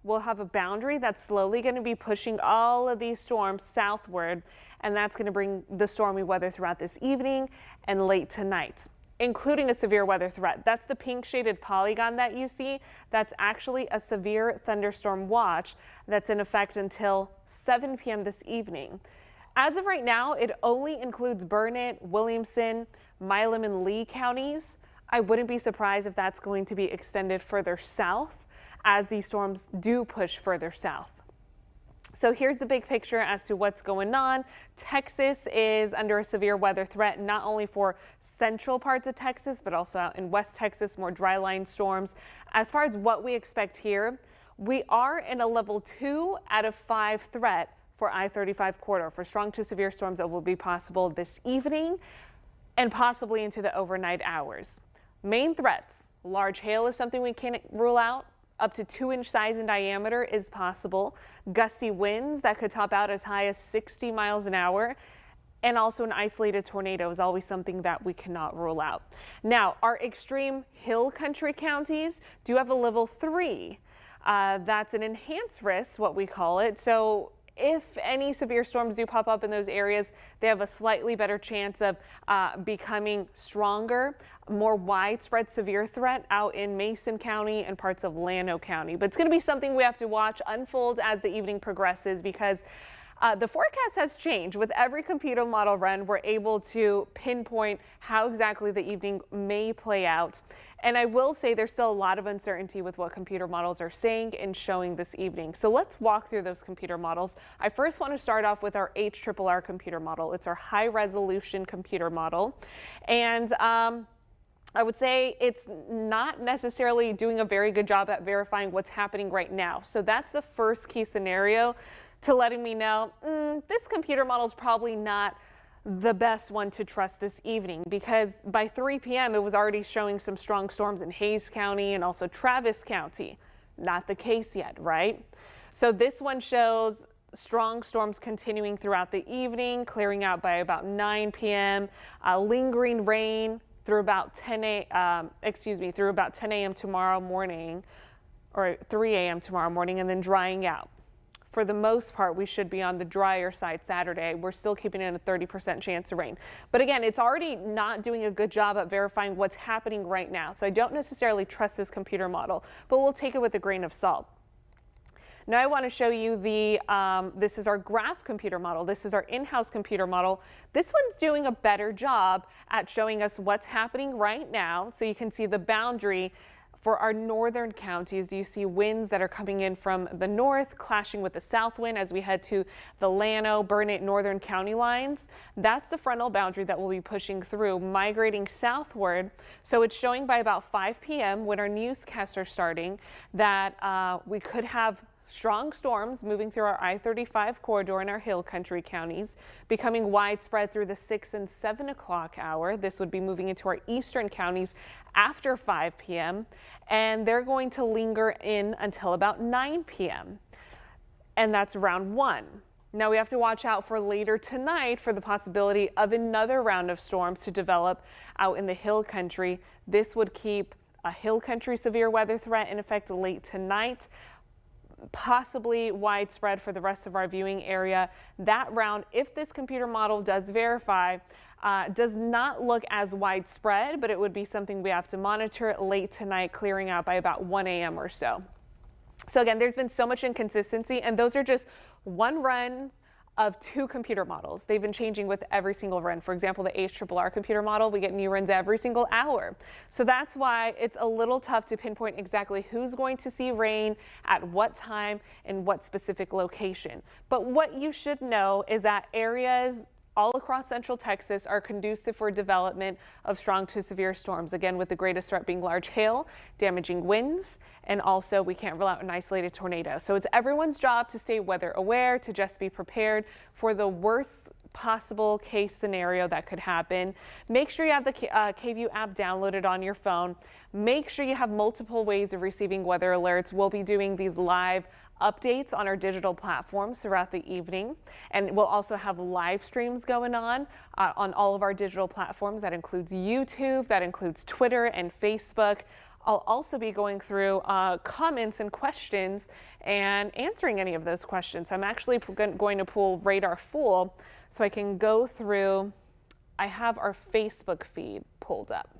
we'll have a boundary that's slowly going to be pushing all of these storms southward, and that's going to bring the stormy weather throughout this evening and late tonight, including a severe weather threat. That's the pink shaded polygon that you see. That's actually a severe thunderstorm watch that's in effect until 7 p.m. this evening. As of right now, it only includes Burnett, Williamson, Milam, and Lee counties. I wouldn't be surprised if that's going to be extended further south as these storms do push further south. So here's the big picture as to what's going on. Texas is under a severe weather threat, not only for central parts of Texas, but also out in West Texas, more dry line storms. As far as what we expect here, we are in a level 2 out of 5 threat for I-35 corridor for strong to severe storms that will be possible this evening and possibly into the overnight hours. Main threats: large hail is something we can't rule out. Up to 2-inch size in diameter is possible. Gusty winds that could top out as high as 60 miles an hour. And also an isolated tornado is always something that we cannot rule out. Now, our extreme hill country counties do have a level 3. That's an enhanced risk, what we call it. So if any severe storms do pop up in those areas, they have a slightly better chance of becoming stronger, more widespread severe threat out in Mason County and parts of Llano County. But it's going to be something we have to watch unfold as the evening progresses, because the forecast has changed. With every computer model run, we're able to pinpoint how exactly the evening may play out. And I will say there's still a lot of uncertainty with what computer models are saying and showing this evening. So let's walk through those computer models. I first want to start off with our HRRR computer model. It's our high resolution computer model. And I would say it's not necessarily doing a very good job at verifying what's happening right now. So that's the first key scenario to letting me know this computer model is probably not the best one to trust this evening, because by 3 p.m. it was already showing some strong storms in Hayes County and also Travis County. Not the case yet, right? So this one shows strong storms continuing throughout the evening, clearing out by about 9 p.m. Lingering rain through about 10 a.m. tomorrow morning, or 3 a.m. tomorrow morning, and then drying out. For the most part, we should be on the drier side Saturday. We're still keeping in a 30% chance of rain. But again, it's already not doing a good job at verifying what's happening right now. So I don't necessarily trust this computer model, but we'll take it with a grain of salt. Now I want to show you this is our graph computer model. This is our in-house computer model. This one's doing a better job at showing us what's happening right now. So you can see the boundary for our northern counties. You see winds that are coming in from the north, clashing with the south wind as we head to the Llano, Burnett, northern county lines. That's the frontal boundary that we'll be pushing through, migrating southward. So it's showing by about 5 p.m. when our newscasts are starting that we could have strong storms moving through our I-35 corridor in our hill country counties, becoming widespread through the 6 and 7 o'clock hour. This would be moving into our eastern counties after 5 p.m. and they're going to linger in until about 9 p.m. and that's round 1. Now we have to watch out for later tonight for the possibility of another round of storms to develop out in the hill country. This would keep a hill country severe weather threat in effect late tonight, possibly widespread for the rest of our viewing area. That round, if this computer model does verify, does not look as widespread, but it would be something we have to monitor late tonight, clearing out by about 1 a.m. or so. So again, there's been so much inconsistency, and those are just one run of 2 computer models. They've been changing with every single run. For example, the HRRR computer model, we get new runs every single hour. So that's why it's a little tough to pinpoint exactly who's going to see rain at what time and what specific location. But what you should know is that areas all across central Texas are conducive for development of strong to severe storms. Again, with the greatest threat being large hail, damaging winds, and also we can't rule out an isolated tornado. So it's everyone's job to stay weather aware, to just be prepared for the worst possible case scenario that could happen. Make sure you have the KVUE app downloaded on your phone. Make sure you have multiple ways of receiving weather alerts. We'll be doing these live updates on our digital platforms throughout the evening, and we'll also have live streams going on all of our digital platforms. That includes YouTube, that includes Twitter and Facebook. I'll also be going through comments and questions and answering any of those questions. I'm actually going to pull Radar Full so I can go through. I have our Facebook feed pulled up.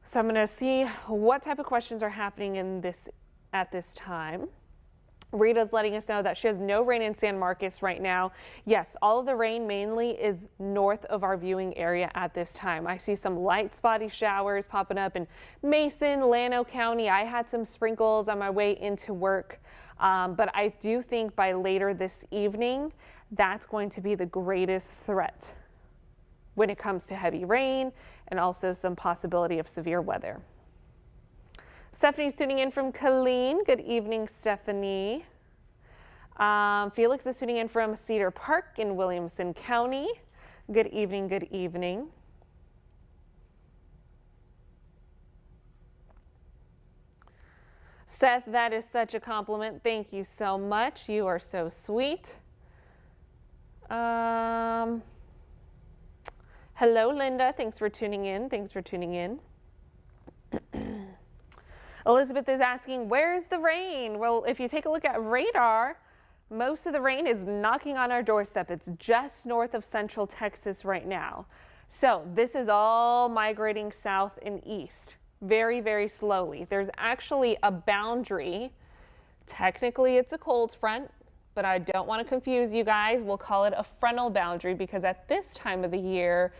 So I'm going to see what type of questions are happening at this time. Rita's letting us know that she has no rain in San Marcos right now. Yes, all of the rain mainly is north of our viewing area at this time. I see some light spotty showers popping up in Mason, Llano County. I had some sprinkles on my way into work, but I do think by later this evening, that's going to be the greatest threat when it comes to heavy rain and also some possibility of severe weather. Stephanie's tuning in from Killeen. Good evening, Stephanie. Felix is tuning in from Cedar Park in Williamson County. Good evening, good evening. Seth, that is such a compliment. Thank you so much. You are so sweet. Hello, Linda. Thanks for tuning in. Thanks for tuning in. Elizabeth is asking, where's the rain? Well, if you take a look at radar, most of the rain is knocking on our doorstep. It's just north of central Texas right now. So this is all migrating south and east very, very slowly. There's actually a boundary. Technically, it's a cold front, but I don't want to confuse you guys. We'll call it a frontal boundary because at this time of the year,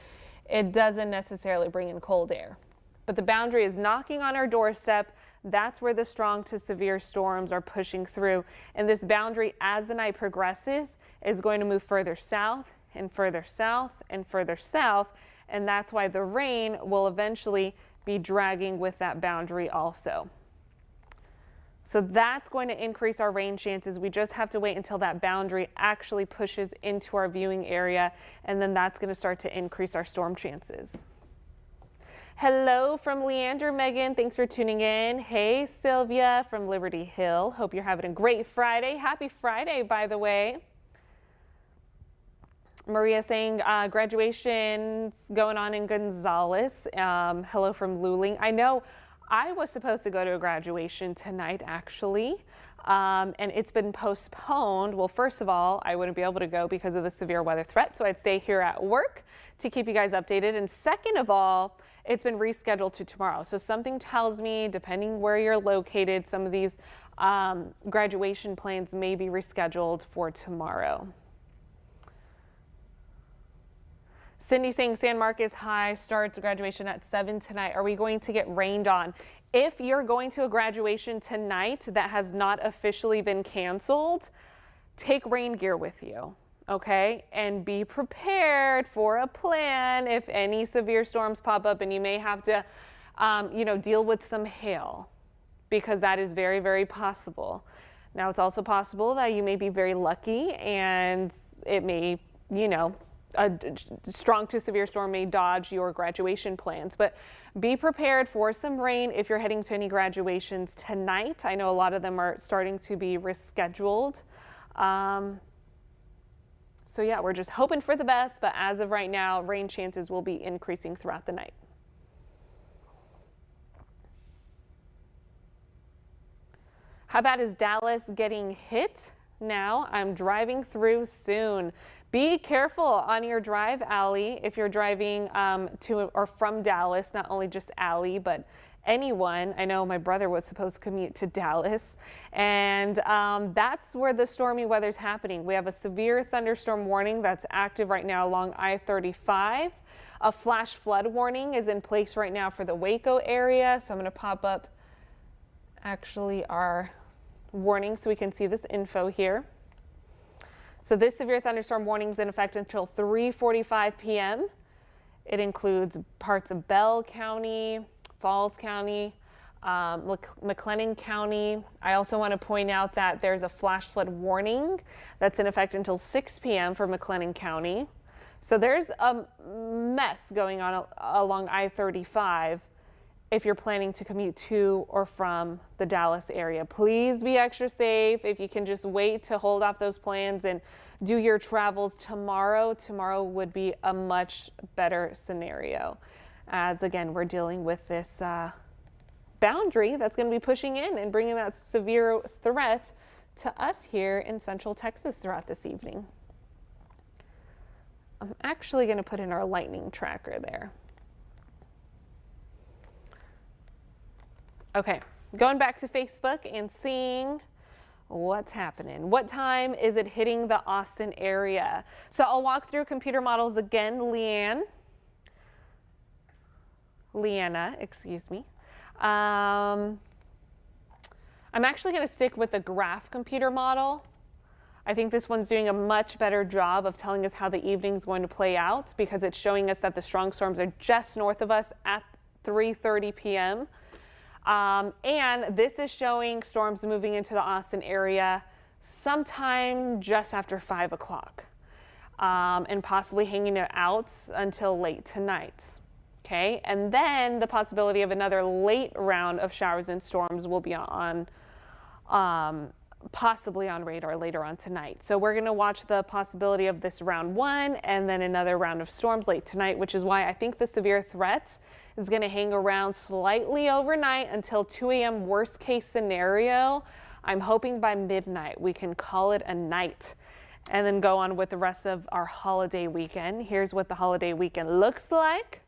it doesn't necessarily bring in cold air. But the boundary is knocking on our doorstep. That's where the strong to severe storms are pushing through. And this boundary, as the night progresses, is going to move further south and further south and further south. And that's why the rain will eventually be dragging with that boundary also. So that's going to increase our rain chances. We just have to wait until that boundary actually pushes into our viewing area. And then that's going to start to increase our storm chances. Hello from Leander, Megan. Thanks for tuning in. Hey, Sylvia from Liberty Hill. Hope you're having a great Friday. Happy Friday, by the way. Maria saying graduation's going on in Gonzales. Hello from Luling. I know I was supposed to go to a graduation tonight, actually, and it's been postponed. Well, first of all, I wouldn't be able to go because of the severe weather threat, so I'd stay here at work to keep you guys updated. And second of all, it's been rescheduled to tomorrow. So something tells me, depending where you're located, some of these graduation plans may be rescheduled for tomorrow. Cindy saying San Marcos High starts graduation at 7 tonight. Are we going to get rained on? If you're going to a graduation tonight that has not officially been canceled, take rain gear with you, okay? And be prepared for a plan if any severe storms pop up and you may have to, deal with some hail, because that is very, very possible. Now, it's also possible that you may be very lucky and it may, a strong to severe storm may dodge your graduation plans, but be prepared for some rain if you're heading to any graduations tonight. I know a lot of them are starting to be rescheduled. So yeah, we're just hoping for the best, but as of right now, rain chances will be increasing throughout the night. How bad is Dallas getting hit? Now I'm driving through soon. Be careful on your drive, Allie, if you're driving to or from Dallas, not only just Allie, but anyone. I know my brother was supposed to commute to Dallas, and that's where the stormy weather's happening. We have a severe thunderstorm warning that's active right now along I-35. A flash flood warning is in place right now for the Waco area. So I'm going to pop up actually our warning so we can see this info here. So this severe thunderstorm warning is in effect until 3:45 p.m. It includes parts of Bell County, Falls County, McLennan County. I also want to point out that there's a flash flood warning that's in effect until 6 p.m. for McLennan County. So there's a mess going on along I-35 if you're planning to commute to or from the Dallas area. Please be extra safe. If you can just wait to hold off those plans and do your travels tomorrow, tomorrow would be a much better scenario. As again, we're dealing with this boundary that's going to be pushing in and bringing that severe threat to us here in central Texas throughout this evening. I'm actually going to put in our lightning tracker there. Okay, going back to Facebook and seeing what's happening. What time is it hitting the Austin area? So I'll walk through computer models again. Leanna, excuse me. I'm actually going to stick with the graph computer model. I think this one's doing a much better job of telling us how the evening's going to play out because it's showing us that the strong storms are just north of us at 3:30 p.m. And this is showing storms moving into the Austin area sometime just after 5 o'clock and possibly hanging it out until late tonight. Okay, and then the possibility of another late round of showers and storms will be on possibly on radar later on tonight. So we're going to watch the possibility of this round one and then another round of storms late tonight, which is why I think the severe threat is going to hang around slightly overnight until 2 a.m. worst case scenario. I'm hoping by midnight we can call it a night and then go on with the rest of our holiday weekend. Here's what the holiday weekend looks like.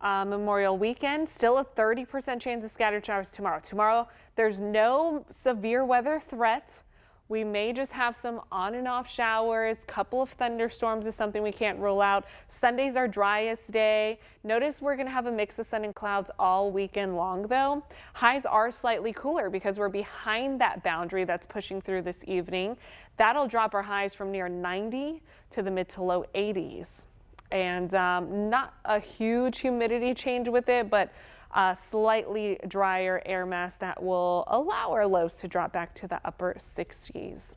Memorial weekend, still a 30% chance of scattered showers tomorrow. Tomorrow, there's no severe weather threat. We may just have some on and off showers. Couple of thunderstorms is something we can't rule out. Sunday's our driest day. Notice we're going to have a mix of sun and clouds all weekend long, though. Highs are slightly cooler because we're behind that boundary that's pushing through this evening. That'll drop our highs from near 90 to the mid to low 80s. And not a huge humidity change with it, but a slightly drier air mass that will allow our lows to drop back to the upper 60s.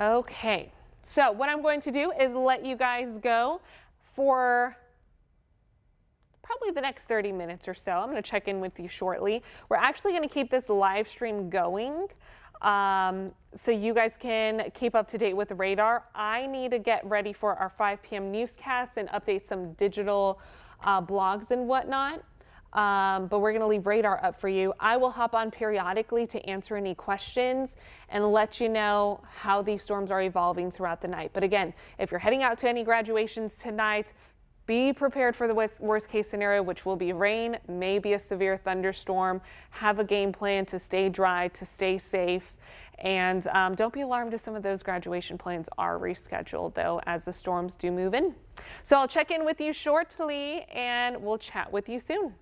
Okay, so what I'm going to do is let you guys go for probably the next 30 minutes or so. I'm going to check in with you shortly. We're actually going to keep this live stream going. So you guys can keep up to date with the radar. I need to get ready for our 5 p.m. newscast and update some digital blogs and whatnot. But we're going to leave radar up for you. I will hop on periodically to answer any questions and let you know how these storms are evolving throughout the night. But again, if you're heading out to any graduations tonight, be prepared for the worst case scenario, which will be rain, maybe a severe thunderstorm. Have a game plan to stay dry, to stay safe. And don't be alarmed if some of those graduation plans are rescheduled, though, as the storms do move in. So I'll check in with you shortly, and we'll chat with you soon.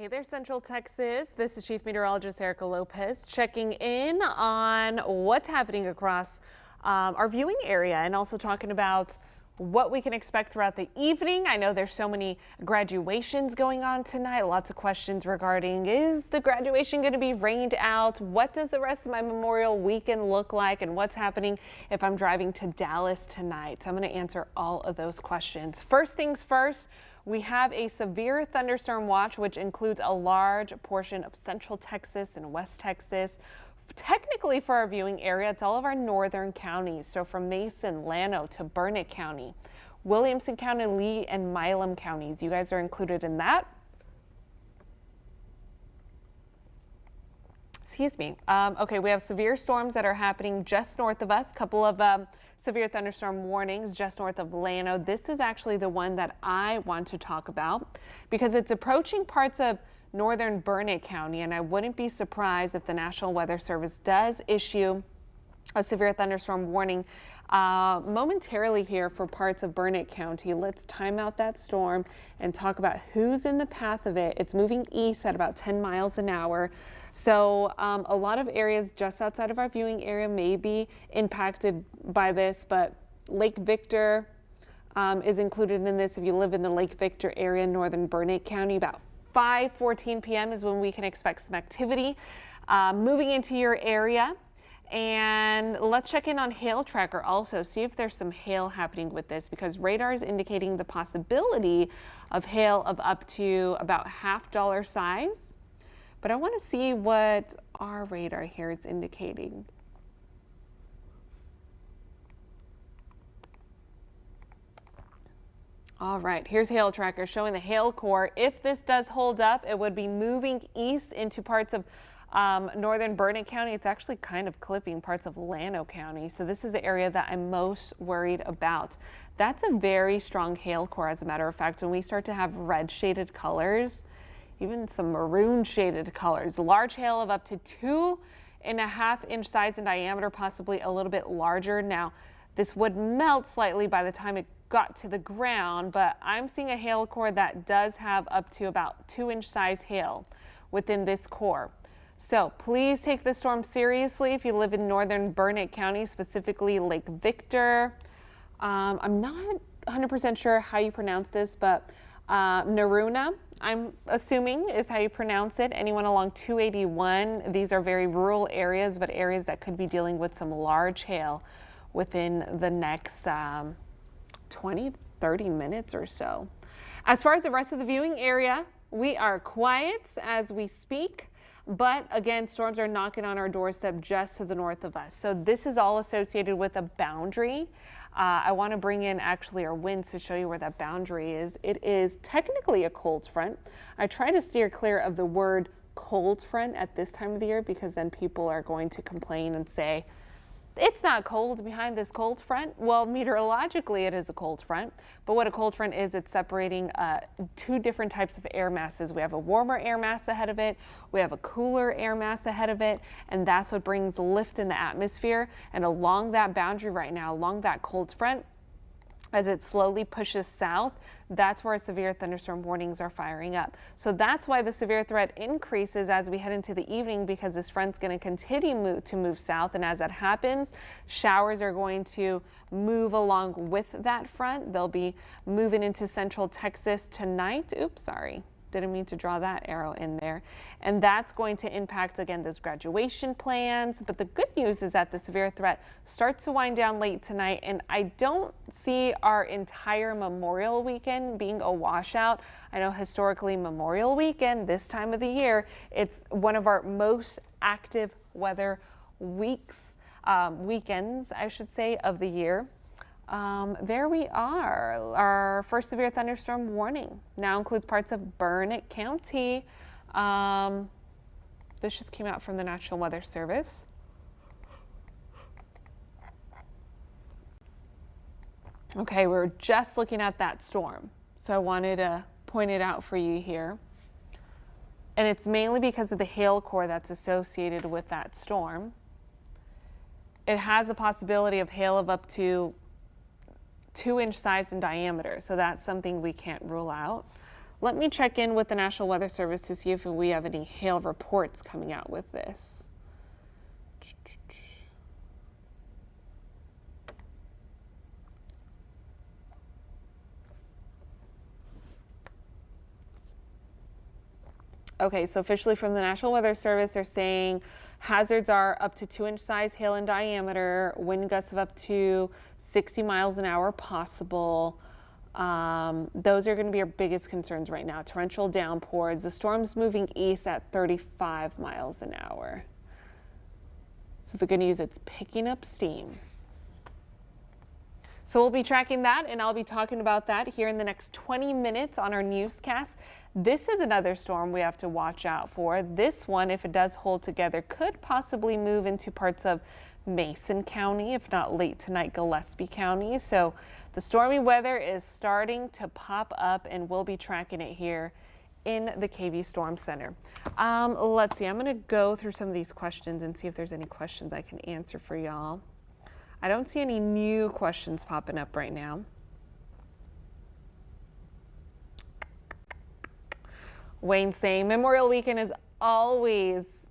Hey there, Central Texas. This is Chief Meteorologist Erica Lopez checking in on what's happening across our viewing area and also talking about what we can expect throughout the evening. I know there's so many graduations going on tonight. Lots of questions regarding, is the graduation going to be rained out? What does the rest of my Memorial weekend look like? And what's happening if I'm driving to Dallas tonight? So I'm going to answer all of those questions. First things first, we have a severe thunderstorm watch, which includes a large portion of Central Texas and West Texas. Technically for our viewing area, it's all of our northern counties. So from Mason, Llano to Burnett County, Williamson County, Lee and Milam counties. You guys are included in that. Excuse me. Okay, we have severe storms that are happening just north of us. Couple of severe thunderstorm warnings just north of Llano. This is actually the one that I want to talk about because it's approaching parts of northern Burnett County, and I wouldn't be surprised if the National Weather Service does issue a severe thunderstorm warning momentarily here for parts of Burnett County. Let's time out that storm and talk about who's in the path of it. It's moving east at about 10 miles an hour. So a lot of areas just outside of our viewing area may be impacted by this, but Lake Victor is included in this. If you live in the Lake Victor area, northern Burnett County, about 5:14 p.m. is when we can expect some activity moving into your area. And let's check in on hail tracker also, see if there's some hail happening with this, because radar is indicating the possibility of hail of up to about $half size. But I want to see what our radar here is indicating. All right, here's hail tracker showing the hail core. If this does hold up, it would be moving east into parts of northern Burnett County. It's actually kind of clipping parts of Llano County. So this is the area that I'm most worried about. That's a very strong hail core. As a matter of fact, when we start to have red shaded colors, even some maroon shaded colors, large hail of up to 2.5 inch size in diameter, possibly a little bit larger. Now, this would melt slightly by the time it got to the ground, but I'm seeing a hail core that does have up to about 2-inch size hail within this core. So please take the storm seriously if you live in northern Burnett County, specifically Lake Victor. I'm not 100% sure how you pronounce this, but Naruna, I'm assuming is how you pronounce it. Anyone along 281, these are very rural areas, but areas that could be dealing with some large hail within the next 20-30 minutes or so. As far as the rest of the viewing area, we are quiet as we speak, but again, storms are knocking on our doorstep just to the north of us. So this is all associated with a boundary. I want to bring in actually our winds to show you where that boundary is. It is technically a cold front. I try to steer clear of the word cold front at this time of the year because then people are going to complain and say, it's not cold behind this cold front. Well, meteorologically, it is a cold front. But what a cold front is, it's separating two different types of air masses. We have a warmer air mass ahead of it. We have a cooler air mass ahead of it. And that's what brings lift in the atmosphere. And along that boundary right now, along that cold front, as it slowly pushes south, that's where severe thunderstorm warnings are firing up. So that's why the severe threat increases as we head into the evening, because this front's going to continue to move south. And as that happens, showers are going to move along with that front. They'll be moving into Central Texas tonight. Oops, sorry. Didn't mean to draw that arrow in there. And that's going to impact, again, those graduation plans. But the good news is that the severe threat starts to wind down late tonight. And I don't see our entire Memorial weekend being a washout. I know historically Memorial weekend, this time of the year, it's one of our most active weather weekends, I should say, of the year. There we are. Our first severe thunderstorm warning now includes parts of Burnett County. This just came out from the National Weather Service. Okay, we're just looking at that storm, so I wanted to point it out for you here. And it's mainly because of the hail core that's associated with that storm. It has a possibility of hail of up to 2-inch size in diameter, so that's something we can't rule out. Let me check in with the National Weather Service to see if we have any hail reports coming out with this. Okay, so officially from the National Weather Service, they're saying hazards are up to 2-inch size hail in diameter, wind gusts of up to 60 miles an hour possible. Those are going to be our biggest concerns right now. Torrential downpours. The storm's moving east at 35 miles an hour. So the good news, it's picking up steam. So we'll be tracking that, and I'll be talking about that here in the next 20 minutes on our newscast. This is another storm we have to watch out for. This one, if it does hold together, could possibly move into parts of Mason County, if not late tonight, Gillespie County. So the stormy weather is starting to pop up, and we'll be tracking it here in the KVUE Storm Center. Let's see, I'm going to go through some of these questions and see if there's any questions I can answer for y'all. I don't see any new questions popping up right now. Wayne saying Memorial Weekend is always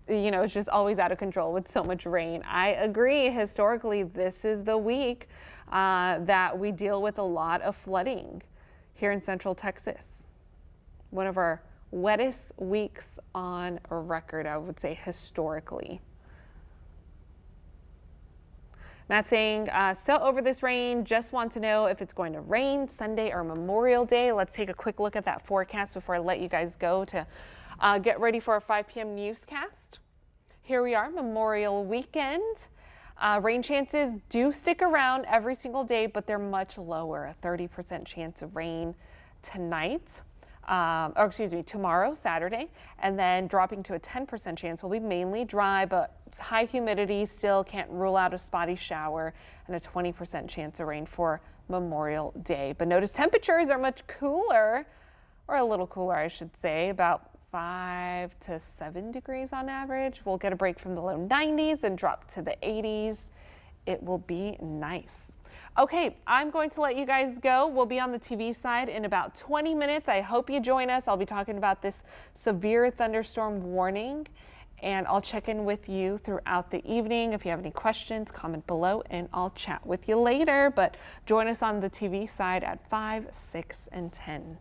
it's just always out of control with so much rain. I agree. Historically, this is the week that we deal with a lot of flooding here in Central Texas. One of our wettest weeks on record, I would say, historically. Matt saying, so over this rain, just want to know if it's going to rain Sunday or Memorial Day. Let's take a quick look at that forecast before I let you guys go to get ready for our 5 p.m. newscast. Here we are, Memorial Weekend. Rain chances do stick around every single day, but they're much lower. A 30% chance of rain tonight. Tomorrow, Saturday, and then dropping to a 10% chance. Will be mainly dry, but high humidity, still can't rule out a spotty shower, and a 20% chance of rain for Memorial Day. But notice temperatures are much cooler, or a little cooler, I should say, about 5 to 7 degrees on average. We'll get a break from the low 90s and drop to the 80s. It will be nice. Okay, I'm going to let you guys go. We'll be on the TV side in about 20 minutes. I hope you join us. I'll be talking about this severe thunderstorm warning, and I'll check in with you throughout the evening. If you have any questions, comment below, and I'll chat with you later. But join us on the TV side at 5, 6, and 10.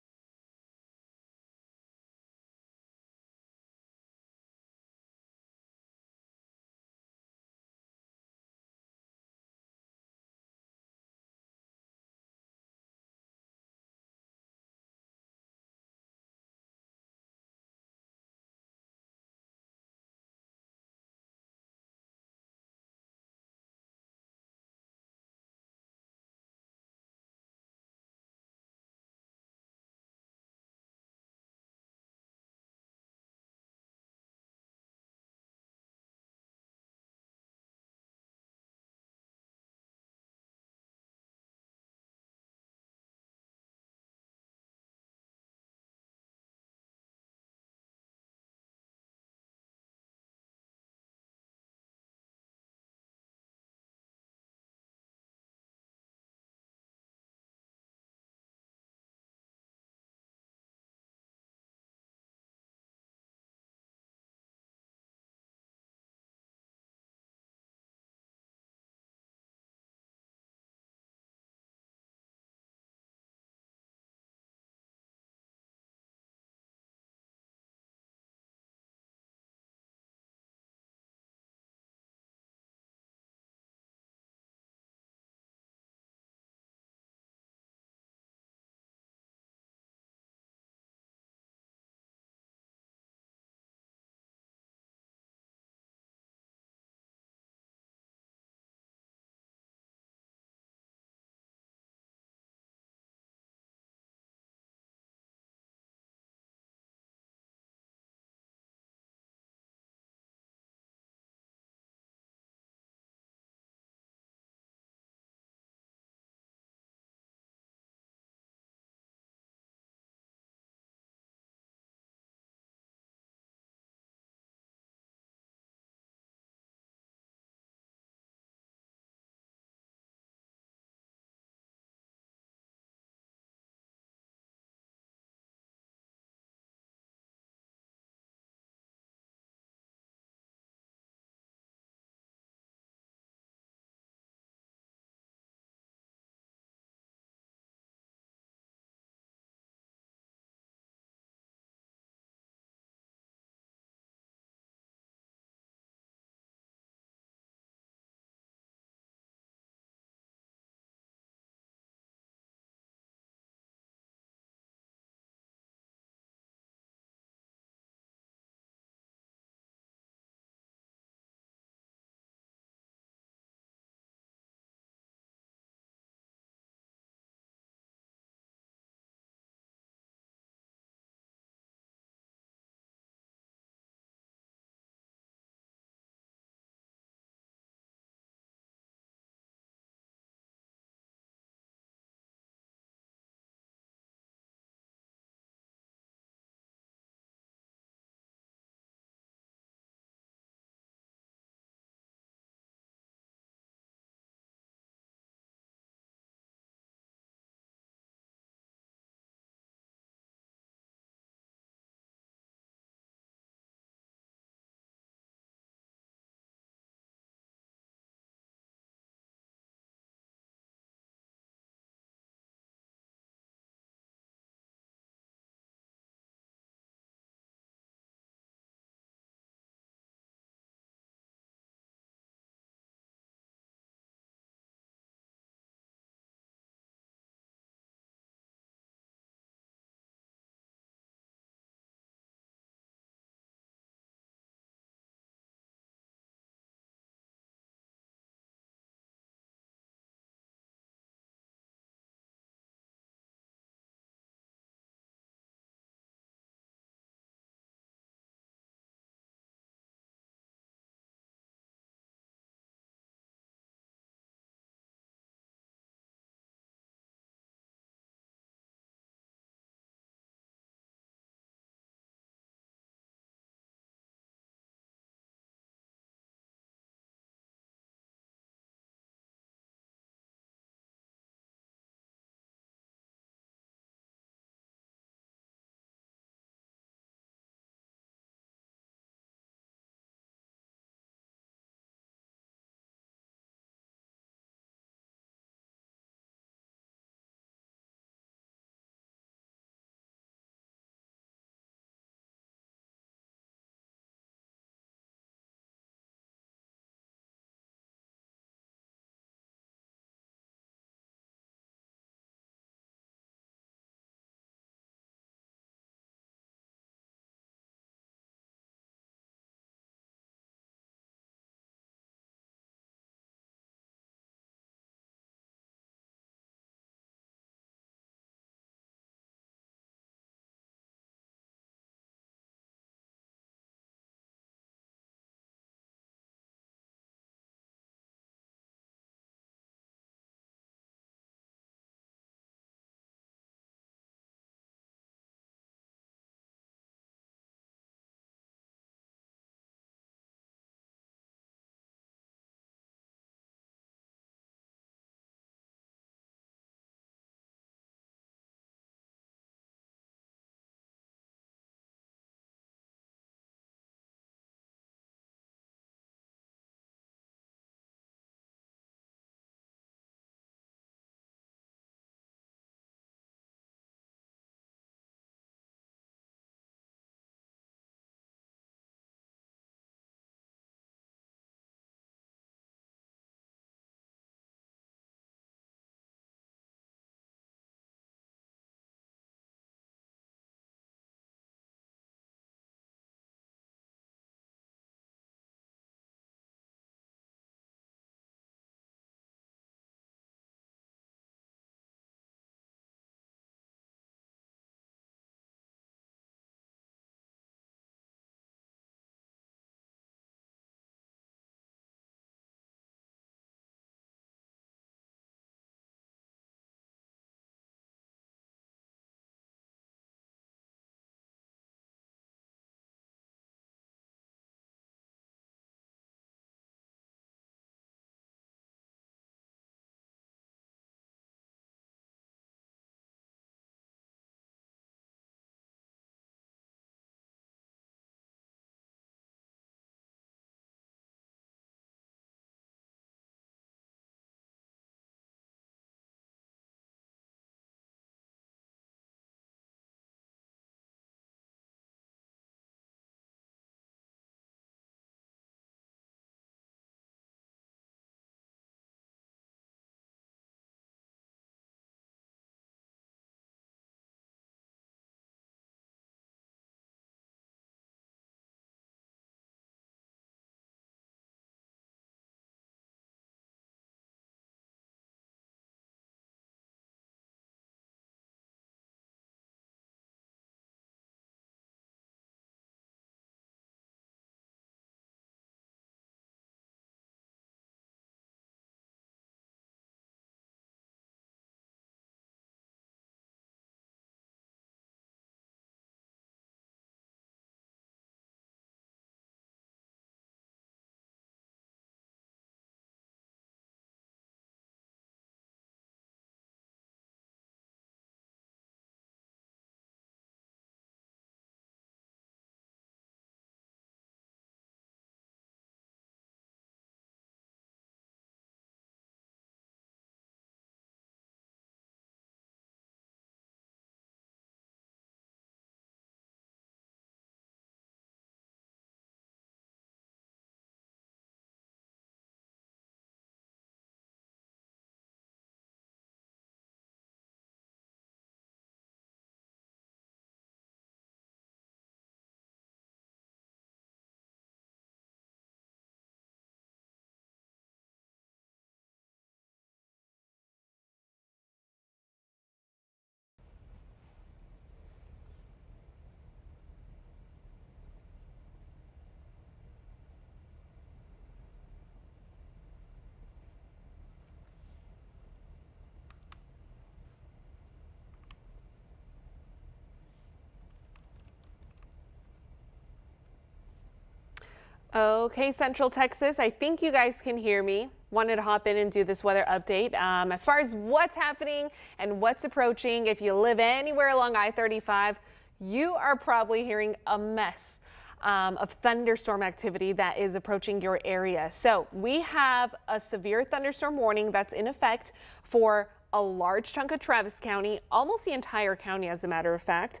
Okay, Central Texas, I think you guys can hear me. Wanted to hop in and do this weather update. As far as what's happening and what's approaching, if you live anywhere along I-35, you are probably hearing a mess of thunderstorm activity that is approaching your area. So we have a severe thunderstorm warning that's in effect for a large chunk of Travis County, almost the entire county, as a matter of fact,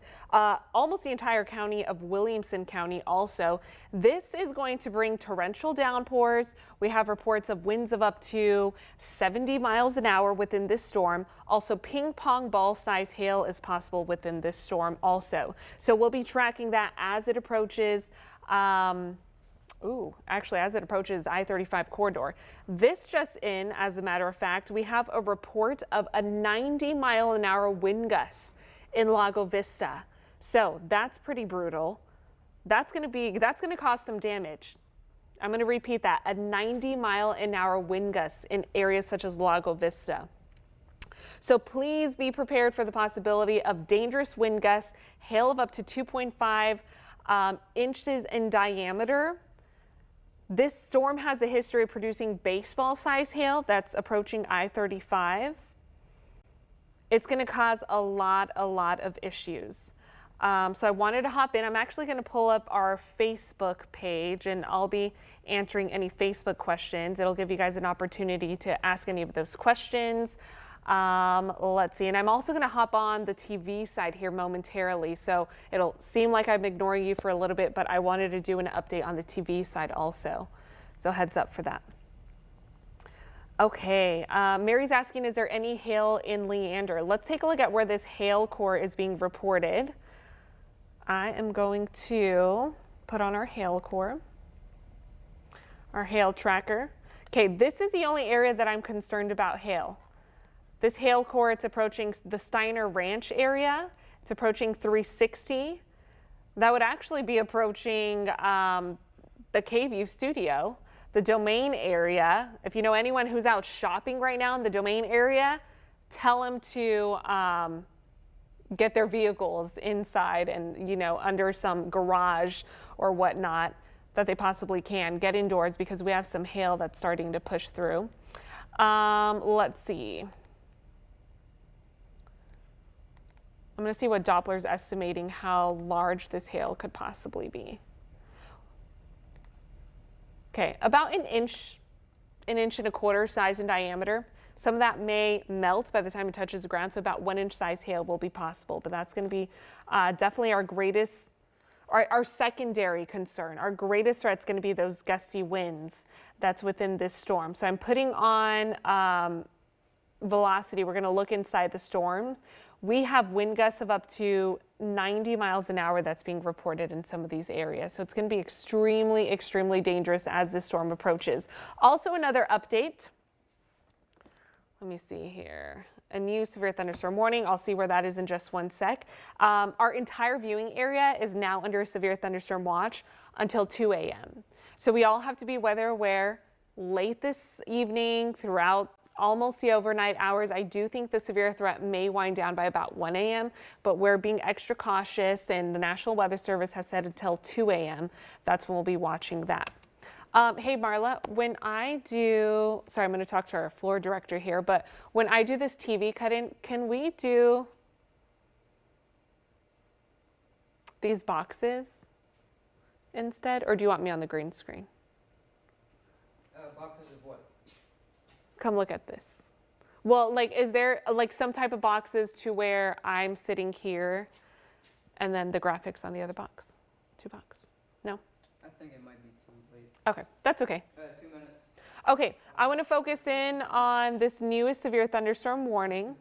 almost the entire county of Williamson County also. This is going to bring torrential downpours. We have reports of winds of up to 70 miles an hour within this storm. Also, ping pong ball size hail is possible within this storm also. So we'll be tracking that as it approaches. Actually, as it approaches I-35 corridor. This just in, as a matter of fact, we have a report of a 90-mile-an-hour wind gust in Lago Vista. So that's pretty brutal. That's going to cause some damage. I'm going to repeat that, a 90-mile-an-hour wind gust in areas such as Lago Vista. So please be prepared for the possibility of dangerous wind gusts, hail of up to 2.5 inches in diameter. This storm has a history of producing baseball-sized hail that's approaching I-35. It's going to cause a lot of issues. So I wanted to hop in. I'm actually going to pull up our Facebook page, and I'll be answering any Facebook questions. It'll give you guys an opportunity to ask any of those questions. Let's see, and I'm also going to hop on the TV side here momentarily, so it'll seem like I'm ignoring you for a little bit, but I wanted to do an update on the TV side also, so heads up for that. Okay, Mary's asking, is there any hail in Leander? Let's take a look at where this hail core is being reported. I am going to put on our hail core, our hail tracker. Okay, this is the only area that I'm concerned about hail. This hail core, it's approaching the Steiner Ranch area. It's approaching 360. That would actually be approaching the KVUE studio, the Domain area. If you know anyone who's out shopping right now in the Domain area, tell them to get their vehicles inside and, you know, under some garage or whatnot that they possibly can. Get indoors because we have some hail that's starting to push through. Let's see. I'm going to see what Doppler's estimating how large this hail could possibly be. Okay, about an inch and a quarter size in diameter. Some of that may melt by the time it touches the ground, so about 1 inch size hail will be possible, but that's going to be definitely our greatest, our secondary concern. Our greatest threat is going to be those gusty winds that's within this storm. So I'm putting on velocity. We're going to look inside the storm. We have wind gusts of up to 90 miles an hour that's being reported in some of these areas. So it's going to be extremely dangerous as this storm approaches. Also, another update. Let me see here. A new severe thunderstorm warning. I'll see where that is in just one sec. Our entire viewing area is now under a severe thunderstorm watch until 2 a.m. So we all have to be weather aware late this evening throughout almost the overnight hours. I do think the severe threat may wind down by about 1 a.m., but we're being extra cautious, and the National Weather Service has said until 2 a.m. That's when we'll be watching that. Hey, Marla, when I do, sorry, I'm going to talk to our floor director here, but when I do this TV cut-in, can we do these boxes instead, or do you want me on the green screen? Boxes of what? Come look at this. Well, like, is there like some type of boxes to where I'm sitting here and then the graphics on the other box? 2 box? No? I think it might be too late. Okay, that's okay. 2 minutes. Okay, I want to focus in on this newest severe thunderstorm warning.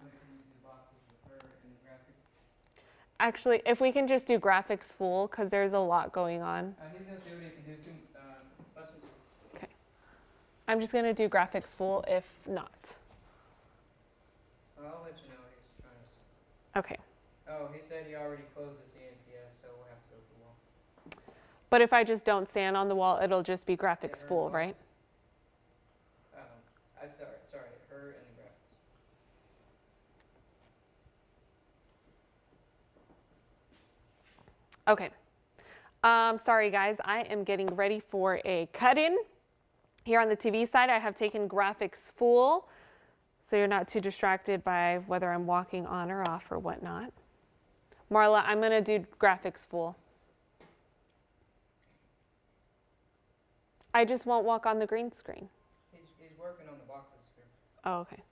Actually, if we can just do graphics full, because there's a lot going on. He's going to see what he can do too. Okay. I'm just going to do graphics full if not. I'll let you know what he's trying to say. Okay. Oh, he said he already closed the CNPS, so we'll have to go to the wall. But if I just don't stand on the wall, it'll just be graphics full, right? Sorry, her and the graphics. Okay. Sorry guys, I am getting ready for a cut-in. Here on the TV side, I have taken graphics full, so you're not too distracted by whether I'm walking on or off or whatnot. Marla, I'm gonna do graphics full. I just won't walk on the green screen. He's working on the boxes here. Oh, okay.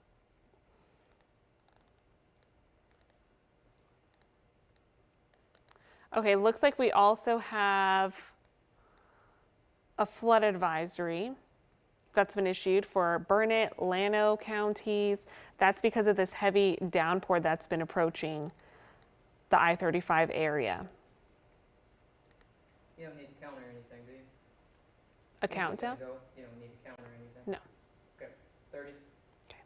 Okay, looks like we also have a flood advisory that's been issued for Burnett, Llano counties. That's because of this heavy downpour that's been approaching the I-35 area. You don't need to count or anything, do you? A countdown? You don't need to count or anything? No. Okay, 30. Okay.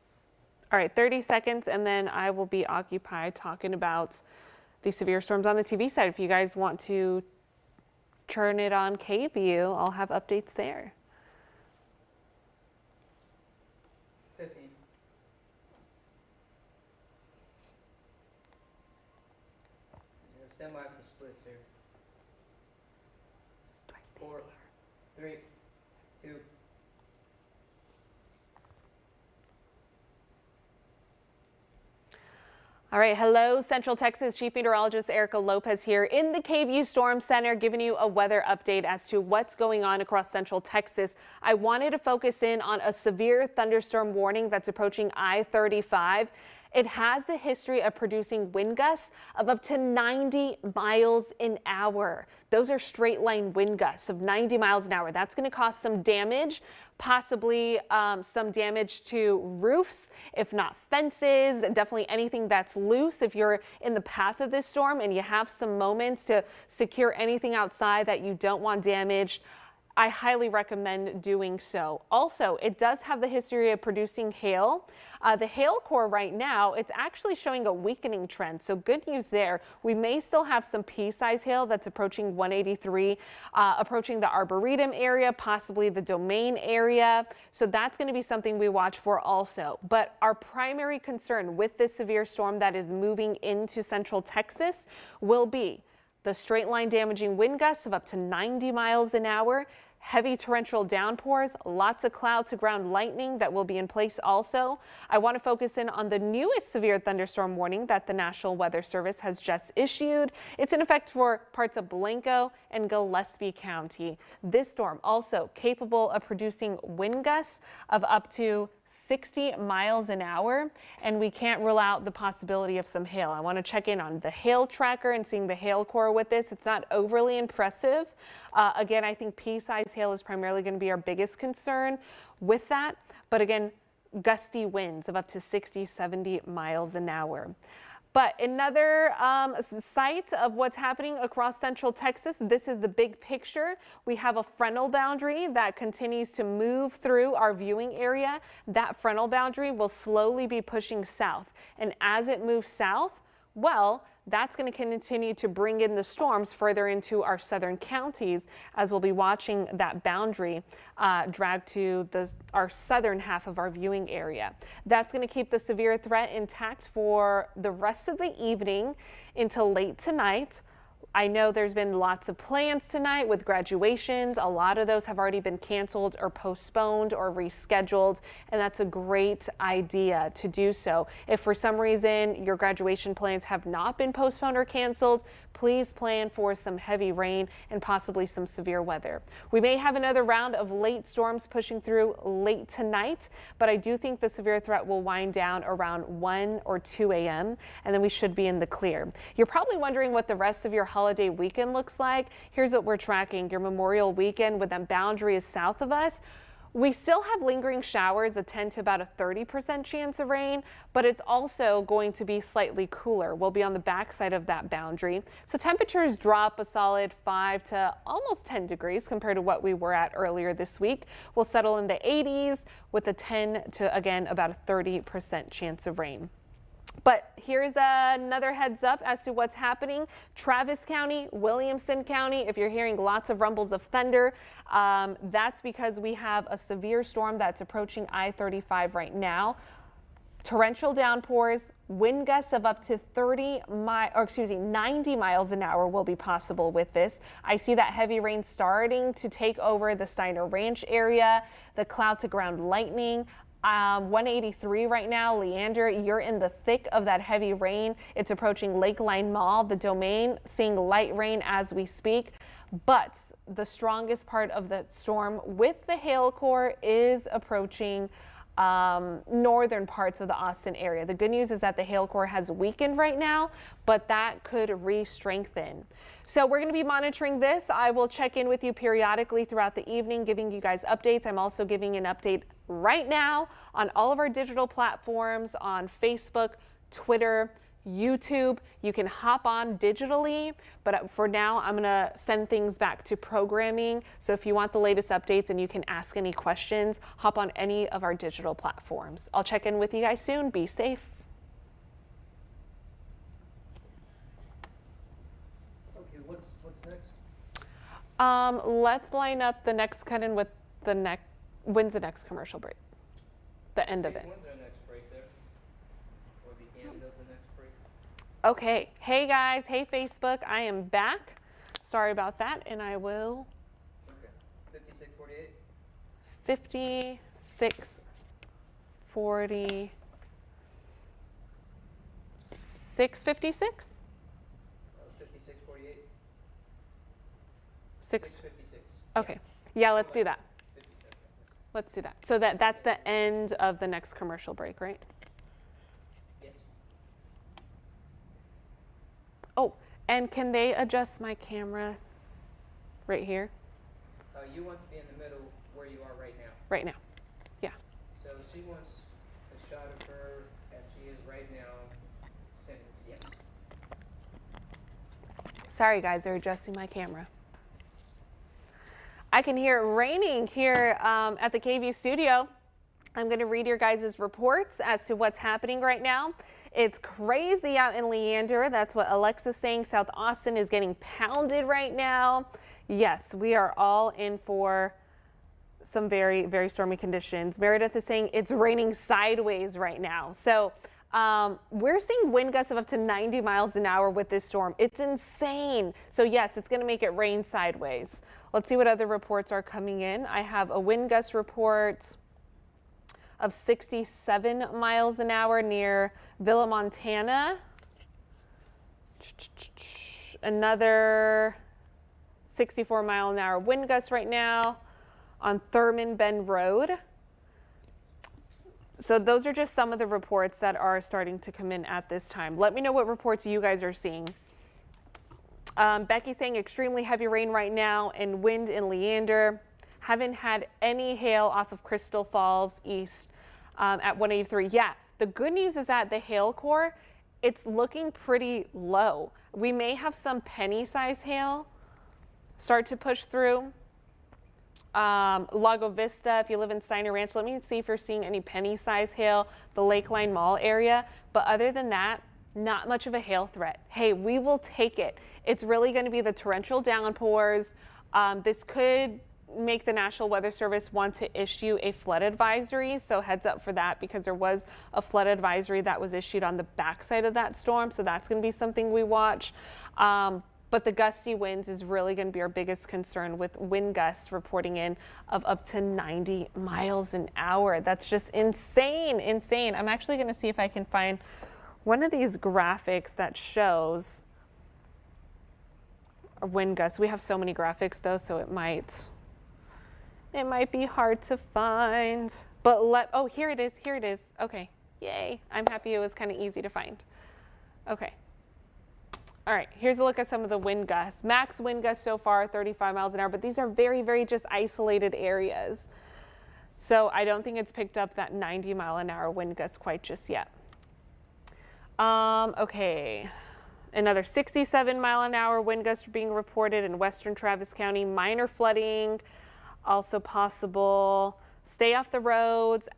All right, 30 seconds, and then I will be occupied talking about the severe storms on the TV side. If you guys want to turn it on KVUE, I'll have updates there. 15. Stand by for splits here. 4, 3, 2. All right, hello, Central Texas Chief Meteorologist Erica Lopez here in the KVUE Storm Center, giving you a weather update as to what's going on across Central Texas. I wanted to focus in on a severe thunderstorm warning that's approaching I-35. It has the history of producing wind gusts of up to 90 miles an hour. Those are straight line wind gusts of 90 miles an hour. That's going to cause some damage, possibly some damage to roofs, if not fences, definitely anything that's loose. If you're in the path of this storm and you have some moments to secure anything outside that you don't want damaged, I highly recommend doing so. Also, it does have the history of producing hail. The hail core right now, it's actually showing a weakening trend. So good news there. We may still have some pea-size hail that's approaching 183, approaching the Arboretum area, possibly the Domain area. So that's going to be something we watch for also. But our primary concern with this severe storm that is moving into Central Texas will be the straight line damaging wind gusts of up to 90 miles an hour, heavy torrential downpours, lots of cloud to ground lightning that will be in place also. I want to focus in on the newest severe thunderstorm warning that the National Weather Service has just issued. It's in effect for parts of Blanco and Gillespie County. This storm also capable of producing wind gusts of up to 60 miles an hour, and we can't rule out the possibility of some hail. I want to check in on the hail tracker and seeing the hail core with this. It's not overly impressive. Again, I think pea-size hail is primarily going to be our biggest concern with that. But again, gusty winds of up to 60, 70 miles an hour. But another site of what's happening across Central Texas, this is the big picture. We have a frontal boundary that continues to move through our viewing area. That frontal boundary will slowly be pushing south. And as it moves south, well, that's going to continue to bring in the storms further into our southern counties, as we'll be watching that boundary drag to our southern half of our viewing area. That's going to keep the severe threat intact for the rest of the evening until late tonight. I know there's been lots of plans tonight with graduations. A lot of those have already been canceled or postponed or rescheduled, and that's a great idea to do so. If for some reason your graduation plans have not been postponed or canceled, please plan for some heavy rain and possibly some severe weather. We may have another round of late storms pushing through late tonight, but I do think the severe threat will wind down around 1 or 2 a.m. and then we should be in the clear. You're probably wondering what the rest of your holiday weekend looks like. Here's what we're tracking. Your Memorial weekend, with that boundary is south of us. We still have lingering showers that tend to about a 30% chance of rain, but it's also going to be slightly cooler. We'll be on the backside of that boundary. So temperatures drop a solid 5 to almost 10 degrees compared to what we were at earlier this week. We'll settle in the 80s with a 10 to, again, about a 30% chance of rain. But here's another heads up as to what's happening. Travis County, Williamson County, if you're hearing lots of rumbles of thunder, that's because we have a severe storm that's approaching I-35 right now. Torrential downpours, wind gusts of up to 90 miles an hour will be possible with this. I see that heavy rain starting to take over the Steiner Ranch area, the cloud to ground lightning. 183 right now. Leander, you're in the thick of that heavy rain. It's approaching Lakeline Mall, the Domain, seeing light rain as we speak. But the strongest part of that storm with the hail core is approaching northern parts of the Austin area. The good news is that the hail core has weakened right now, but that could re-strengthen. So we're going to be monitoring this. I will check in with you periodically throughout the evening, giving you guys updates. I'm also giving an update right now on all of our digital platforms on Facebook, Twitter, YouTube. You can hop on digitally, but for now I'm going to send things back to programming. So if you want the latest updates and you can ask any questions, hop on any of our digital platforms. I'll check in with you guys soon. Be safe. Okay, what's next? Let's line up the next cut-in with the next. When's the next commercial break? The end of it. When's our next break there? Or the end of the next break? Okay. Hey guys. Hey Facebook. I am back. Sorry about that. And I will. Okay. 56:48. 56:40. 6:56. 56:48. 6:56. Okay. Yeah. Let's do that. 57. Let's do that. So that's the end of the next commercial break, right? Yes. Oh, and can they adjust my camera right here? You want to be in the middle where you are right now. Right now. Yeah. So she wants a shot of her as she is right now. Center. Yes. Sorry guys, they're adjusting my camera. I can hear it raining here at the KVUE studio. I'm going to read your guys' reports as to what's happening right now. It's crazy out in Leander. That's what Alexa's saying. South Austin is getting pounded right now. Yes, we are all in for some very, very stormy conditions. Meredith is saying it's raining sideways right now. So we're seeing wind gusts of up to 90 miles an hour with this storm. It's insane. So yes, it's going to make it rain sideways. Let's see what other reports are coming in. I have a wind gust report of 67 miles an hour near Villa, Montana. Another 64 mile an hour wind gust right now on Thurman Bend Road. So those are just some of the reports that are starting to come in at this time. Let me know what reports you guys are seeing. Becky's saying extremely heavy rain right now and wind in Leander. Haven't had any hail off of Crystal Falls East at 183. Yeah, the good news is that the hail core, it's looking pretty low. We may have some penny-sized hail start to push through. Lago Vista, if you live in Steiner Ranch, let me see if you're seeing any penny-sized hail, the Lakeline Mall area. But other than that, not much of a hail threat. Hey, we will take it. It's really going to be the torrential downpours. This could make the National Weather Service want to issue a flood advisory. So heads up for that, because there was a flood advisory that was issued on the backside of that storm. So that's going to be something we watch. But the gusty winds is really going to be our biggest concern, with wind gusts reporting in of up to 90 miles an hour. That's just insane, insane. I'm actually going to see if I can find one of these graphics that shows a wind gusts. We have so many graphics though, so it might be hard to find. But oh, here it is, here it is. Okay, yay. I'm happy it was kind of easy to find. Okay. All right, here's a look at some of the wind gusts. Max wind gusts so far, 35 miles an hour, but these are very, very just isolated areas. So I don't think it's picked up that 90 mile an hour wind gust quite just yet. Okay, another 67 mile an hour wind gusts are being reported in western Travis County. Minor flooding, also possible. Stay off the roads.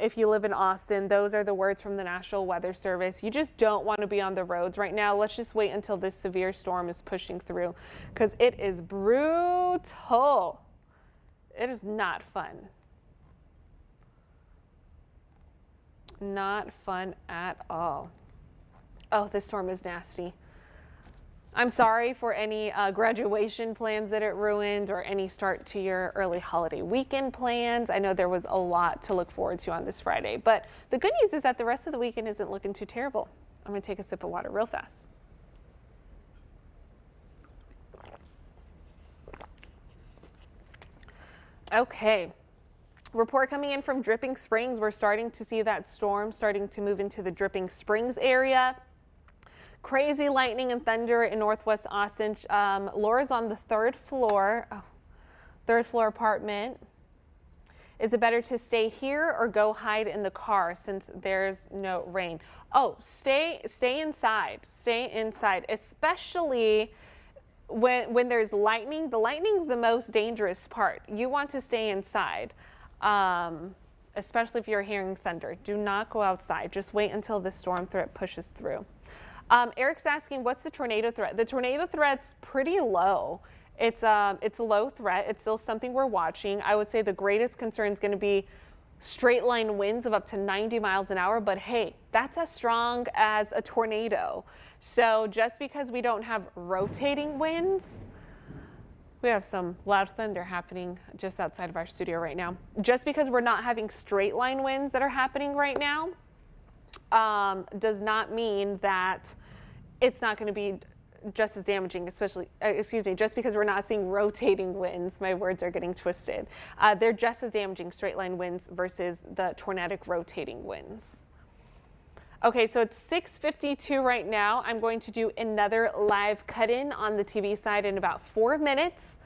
If you live in Austin, those are the words from the National Weather Service. You just don't want to be on the roads right now. Let's just wait until this severe storm is pushing through, because it is brutal. It is not fun. Not fun at all. Oh, this storm is nasty. I'm sorry for any graduation plans that it ruined or any start to your early holiday weekend plans. I know there was a lot to look forward to on this Friday, but the good news is that the rest of the weekend isn't looking too terrible. I'm gonna take a sip of water real fast. Okay. Report coming in from Dripping Springs. We're starting to see that storm starting to move into the Dripping Springs area. Crazy lightning and thunder in northwest Austin. Laura's on the third floor apartment. Is it better to stay here or go hide in the car since there's no rain? Oh, stay inside. Stay inside, especially when there's lightning. The lightning's the most dangerous part. You want to stay inside, especially if you're hearing thunder. Do not go outside. Just wait until the storm threat pushes through. Eric's asking, what's the tornado threat? The tornado threat's pretty low. It's a low threat. It's still something we're watching. I would say the greatest concern is going to be straight line winds of up to 90 miles an hour. But hey, that's as strong as a tornado. So just because we don't have rotating winds, we have some loud thunder happening just outside of our studio right now. Just because we're not having straight line winds that are happening right now, does not mean that it's not going to be just as damaging, especially, just because we're not seeing rotating winds. My words are getting twisted. They're just as damaging, straight line winds versus the tornadic rotating winds. Okay, so it's 6:52 right now. I'm going to do another live cut-in on the TV side in about 4 minutes.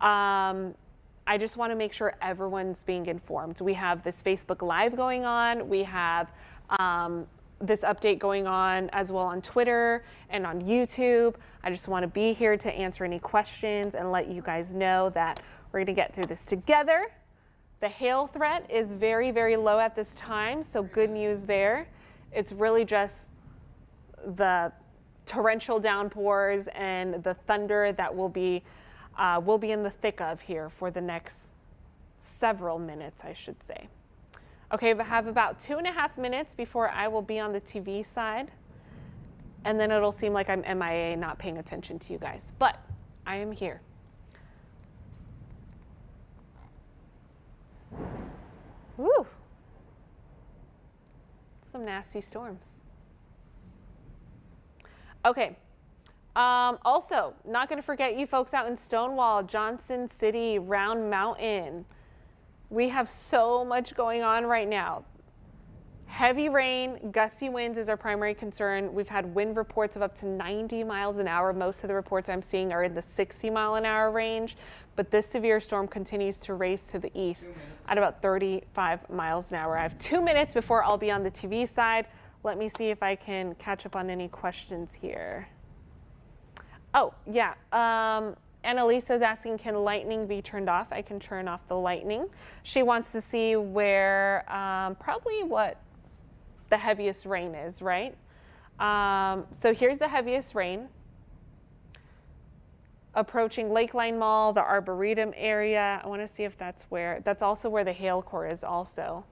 I just want to make sure everyone's being informed. We have this Facebook Live going on. We have this update going on as well on Twitter and on YouTube. I just want to be here to answer any questions and let you guys know that we're going to get through this together. The hail threat is very, very low at this time, so good news there. It's really just the torrential downpours and the thunder that we'll be in the thick of here for the next several minutes, I should say. Okay, I have about 2.5 minutes before I will be on the TV side, and then it'll seem like I'm MIA, not paying attention to you guys, but I am here. Woo! Some nasty storms. Okay. Also, not going to forget you folks out in Stonewall, Johnson City, Round Mountain. We have so much going on right now. Heavy rain, gusty winds is our primary concern. We've had wind reports of up to 90 miles an hour. Most of the reports I'm seeing are in the 60-mile-an-hour range, but this severe storm continues to race to the east at about 35 miles an hour. I have 2 minutes before I'll be on the TV side. Let me see if I can catch up on any questions here. Oh, yeah. Annalisa is asking, can lightning be turned off? I can turn off the lightning. She wants to see where, probably what the heaviest rain is, right? So here's the heaviest rain. Approaching Lakeline Mall, the Arboretum area. I want to see if that's also where the hail core is also.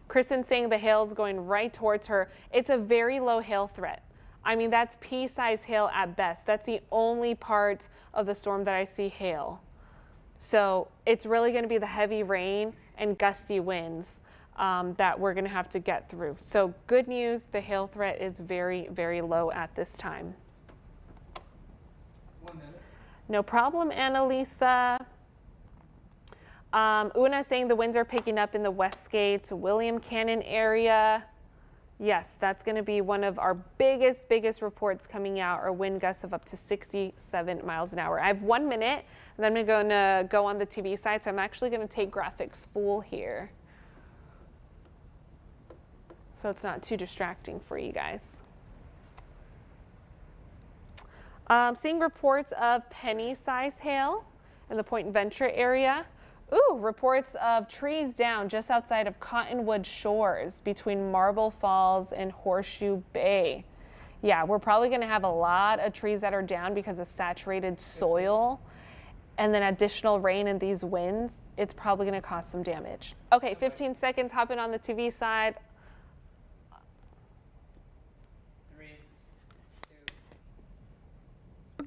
Kristen's saying the hail is going right towards her. It's a very low hail threat. I mean, that's pea-sized hail at best. That's the only part of the storm that I see hail. So it's really going to be the heavy rain and gusty winds that we're going to have to get through. So good news, the hail threat is very, very low at this time. 1 minute. No problem, Annalisa. Una saying the winds are picking up in the Westgate, William Cannon area. Yes, that's going to be one of our biggest reports coming out, are wind gusts of up to 67 miles an hour. I have 1 minute, and then I'm going to go on the TV side, so I'm actually going to take graphics full here, so it's not too distracting for you guys. Seeing reports of penny-sized hail in the Point Venture area. Ooh, reports of trees down just outside of Cottonwood Shores between Marble Falls and Horseshoe Bay. Yeah, we're probably going to have a lot of trees that are down because of saturated soil. and then additional rain and these winds, it's probably going to cause some damage. Okay, 15 seconds, hopping on the TV side. 3, 2.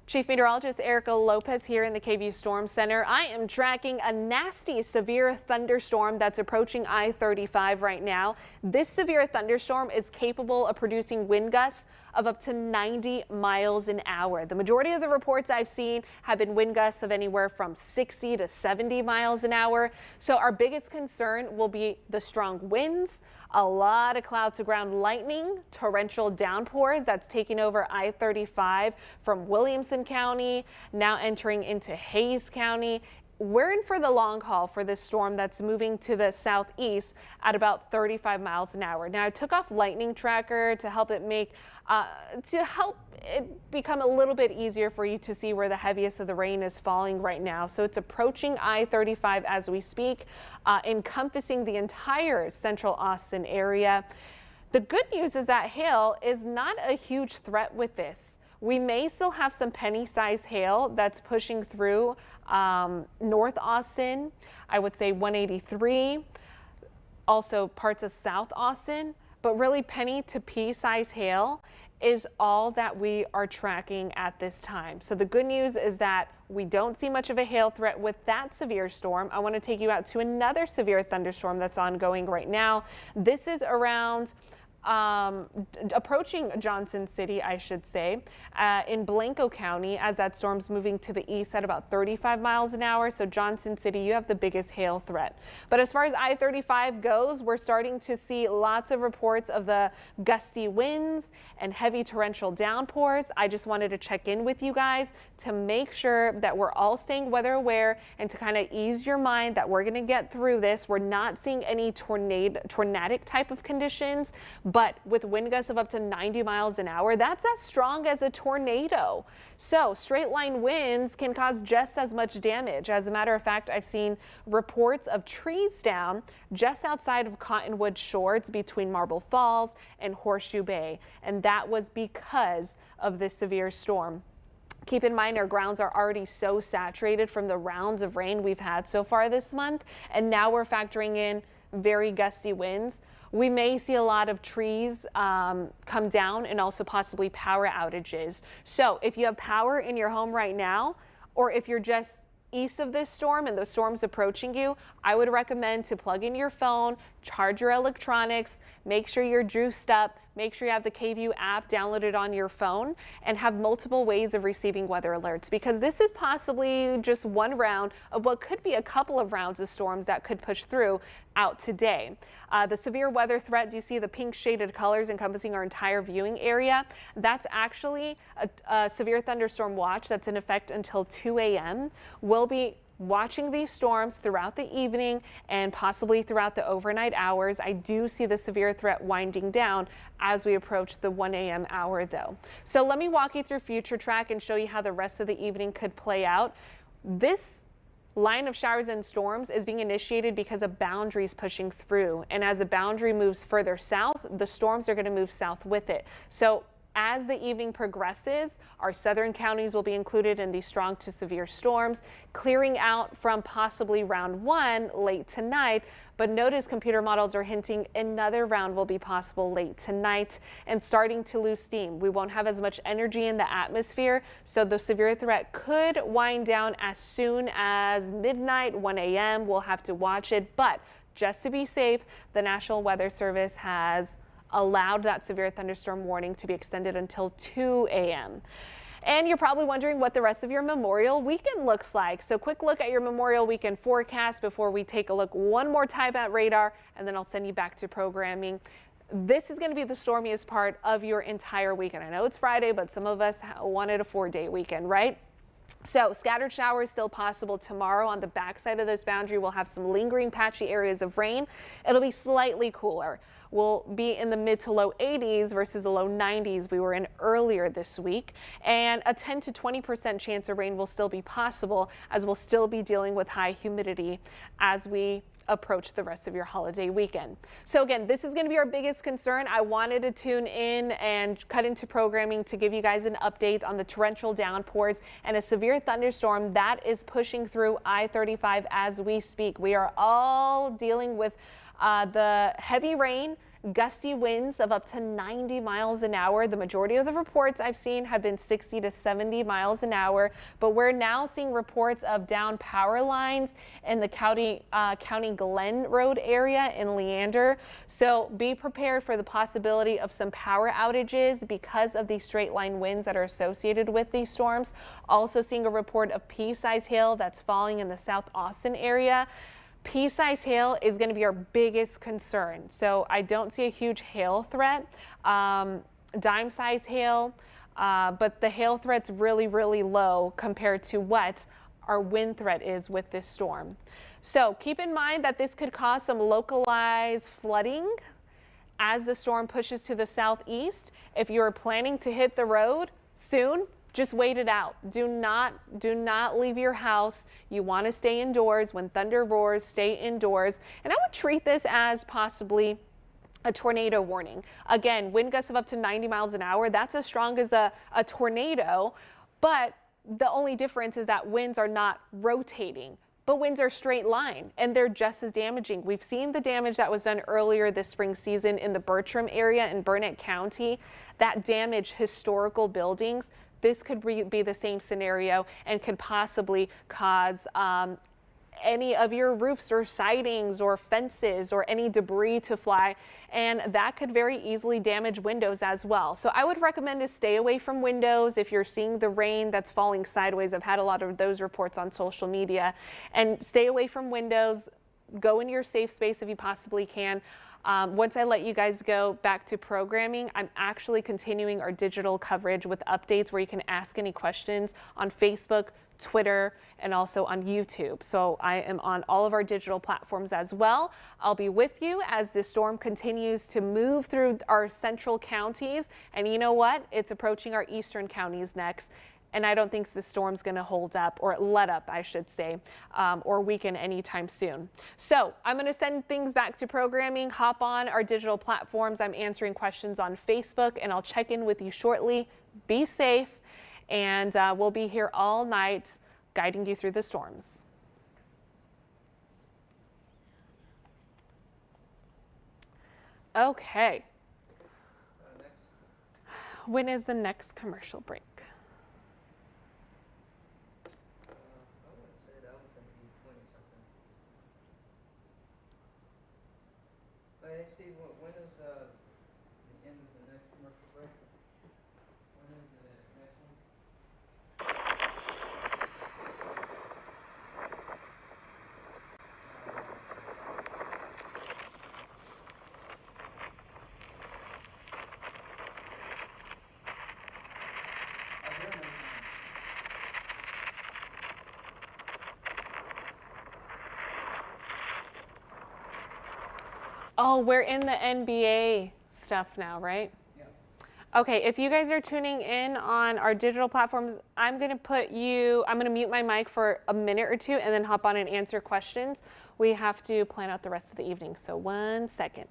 Chief Meteorologist Erica Lopez here in the KVUE Storm Center. I am tracking a nasty severe thunderstorm that's approaching I-35 right now. This severe thunderstorm is capable of producing wind gusts of up to 90 miles an hour. The majority of the reports I've seen have been wind gusts of anywhere from 60 to 70 miles an hour. So our biggest concern will be the strong winds, a lot of cloud to ground lightning, torrential downpours that's taking over I-35 from Williamson County, now entering into Hayes County. We're in for the long haul for this storm that's moving to the southeast at about 35 miles an hour. Now, I took off lightning tracker to help it become a little bit easier for you to see where the heaviest of the rain is falling right now. So it's approaching I-35 as we speak, encompassing the entire central Austin area. The good news is that hail is not a huge threat with this. We may still have some penny-sized hail that's pushing through North Austin, I would say 183, also parts of South Austin, but really penny to pea-sized hail is all that we are tracking at this time. So the good news is that we don't see much of a hail threat with that severe storm. I want to take you out to another severe thunderstorm that's ongoing right now. This is around approaching Johnson City, I should say, in Blanco County, as that storm's moving to the east at about 35 miles an hour. So Johnson City, you have the biggest hail threat. But as far as I-35 goes, we're starting to see lots of reports of the gusty winds and heavy torrential downpours. I just wanted to check in with you guys to make sure that we're all staying weather aware and to kind of ease your mind that we're going to get through this. We're not seeing any tornadic type of conditions, but with wind gusts of up to 90 miles an hour, that's as strong as a tornado. So straight line winds can cause just as much damage. As a matter of fact, I've seen reports of trees down just outside of Cottonwood Shores between Marble Falls and Horseshoe Bay, and that was because of this severe storm. Keep in mind, our grounds are already so saturated from the rounds of rain we've had so far this month, and now we're factoring in very gusty winds. We may see a lot of trees come down and also possibly power outages. So if you have power in your home right now, or if you're just east of this storm and the storm's approaching you, I would recommend to plug in your phone, charge your electronics, make sure you're juiced up, make sure you have the KVUE app downloaded on your phone, and have multiple ways of receiving weather alerts, because this is possibly just one round of what could be a couple of rounds of storms that could push through out today. The severe weather threat, do you see the pink shaded colors encompassing our entire viewing area? That's actually a severe thunderstorm watch that's in effect until 2 a.m. We'll be watching these storms throughout the evening and possibly throughout the overnight hours. I do see the severe threat winding down as we approach the 1 a.m. hour though. So let me walk you through future track and show you how the rest of the evening could play out. This line of showers and storms is being initiated because a boundary is pushing through, and as a boundary moves further south, the storms are going to move south with it. So as the evening progresses, our southern counties will be included in these strong to severe storms, clearing out from possibly round 1 late tonight. But notice computer models are hinting another round will be possible late tonight and starting to lose steam. We won't have as much energy in the atmosphere, so the severe threat could wind down as soon as midnight, 1 a.m. We'll have to watch it, but just to be safe, the National Weather Service has allowed that severe thunderstorm warning to be extended until 2 a.m. And you're probably wondering what the rest of your Memorial Weekend looks like. So quick look at your Memorial Weekend forecast before we take a look one more time at radar, and then I'll send you back to programming. This is going to be the stormiest part of your entire weekend. I know it's Friday, but some of us wanted a 4-day weekend, right? So scattered showers still possible tomorrow. On the backside of this boundary, we'll have some lingering patchy areas of rain. It'll be slightly cooler. will be in the mid to low 80s versus the low 90s we were in earlier this week. And a 10 to 20% chance of rain will still be possible, as we'll still be dealing with high humidity as we approach the rest of your holiday weekend. So again, this is going to be our biggest concern. I wanted to tune in and cut into programming to give you guys an update on the torrential downpours and a severe thunderstorm that is pushing through I-35 as we speak. We are all dealing with the heavy rain, gusty winds of up to 90 miles an hour. The majority of the reports I've seen have been 60 to 70 miles an hour, but we're now seeing reports of down power lines in the County Glen Road area in Leander. So be prepared for the possibility of some power outages because of these straight line winds that are associated with these storms. Also seeing a report of pea-sized hail that's falling in the South Austin area. Pea-sized hail is going to be our biggest concern. So I don't see a huge hail threat, dime-sized hail, but the hail threat's really, really low compared to what our wind threat is with this storm. So keep in mind that this could cause some localized flooding as the storm pushes to the southeast. If you're planning to hit the road soon, just wait it out. Do not leave your house. You want to stay indoors. When thunder roars, stay indoors. And I would treat this as possibly a tornado warning. Again, wind gusts of up to 90 miles an hour. That's as strong as a tornado, but the only difference is that winds are not rotating. But winds are straight line and they're just as damaging. We've seen the damage that was done earlier this spring season in the Bertram area in Burnett County that damaged historical buildings. This could be the same scenario and could possibly cause any of your roofs or sidings or fences or any debris to fly, and that could very easily damage windows as well. So I would recommend to stay away from windows if you're seeing the rain that's falling sideways. I've had a lot of those reports on social media, and stay away from windows. Go in your safe space if you possibly can. Once I let you guys go back to programming, I'm actually continuing our digital coverage with updates where you can ask any questions on Facebook, Twitter, and also on YouTube. So I am on all of our digital platforms as well. I'll be with you as this storm continues to move through our central counties. And you know what? It's approaching our eastern counties next. And I don't think the storm's going to hold up, or let up, I should say, or weaken anytime soon. So I'm going to send things back to programming. Hop on our digital platforms. I'm answering questions on Facebook, and I'll check in with you shortly. Be safe, and we'll be here all night guiding you through the storms. Okay. When is the next commercial break? Hey Steve, when is the end of the next commercial break? When is the next one? Oh, we're in the NBA stuff now, right? Yeah. Okay, if you guys are tuning in on our digital platforms, I'm going to mute my mic for a minute or two and then hop on and answer questions. We have to plan out the rest of the evening, so 1 second.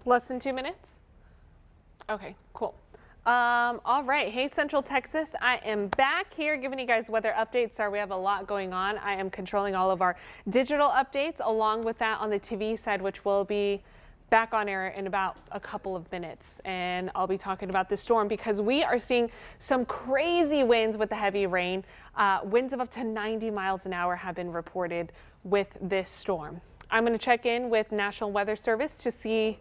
Less than 2 minutes? Okay, cool. All right. Hey, Central Texas. I am back here giving you guys weather updates. Sorry, we have a lot going on. I am controlling all of our digital updates along with that on the TV side, which will be back on air in about a couple of minutes. And I'll be talking about the storm because we are seeing some crazy winds with the heavy rain. Winds of up to 90 miles an hour have been reported with this storm. I'm going to check in with National Weather Service to see.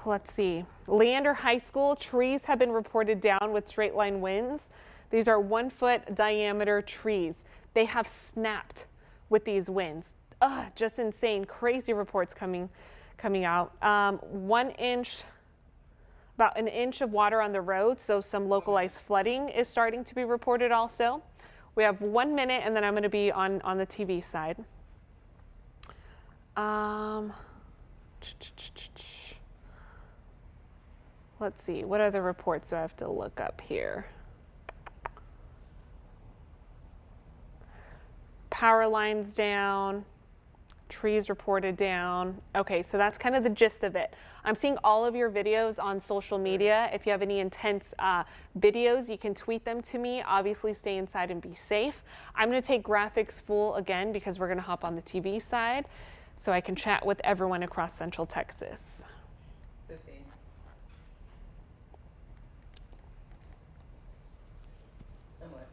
Let's see. Leander High School, trees have been reported down with straight line winds. These are 1 foot diameter trees. They have snapped with these winds. Just insane, crazy reports coming out. 1 inch, about an inch of water on the road. So some localized flooding is starting to be reported also. We have 1 minute and then I'm going to be on the TV side. Let's see, what other reports do I have to look up here? Power lines down, trees reported down. Okay, so that's kind of the gist of it. I'm seeing all of your videos on social media. If you have any intense videos, you can tweet them to me. Obviously, stay inside and be safe. I'm going to take graphics full again because we're going to hop on the TV side so I can chat with everyone across Central Texas. 15. Somewhere.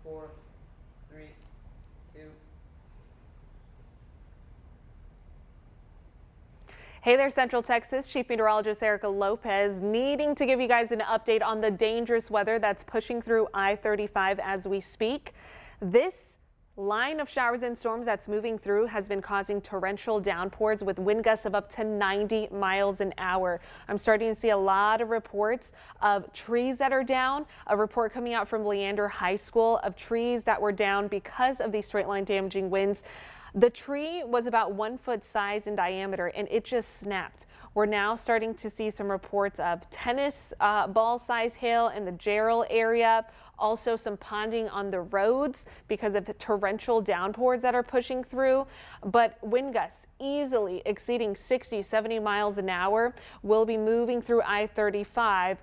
4, 3, 2. Hey there, Central Texas. Chief Meteorologist Erica Lopez needing to give you guys an update on the dangerous weather that's pushing through I-35 as we speak. This line of showers and storms that's moving through has been causing torrential downpours with wind gusts of up to 90 miles an hour. I'm starting to see a lot of reports of trees that are down. A report coming out from Leander High School of trees that were down because of these straight line damaging winds. The tree was about 1 foot size in diameter and it just snapped. We're now starting to see some reports of tennis ball size hail in the Jarrell area. Also some ponding on the roads because of the torrential downpours that are pushing through. But wind gusts easily exceeding 60, 70 miles an hour will be moving through I-35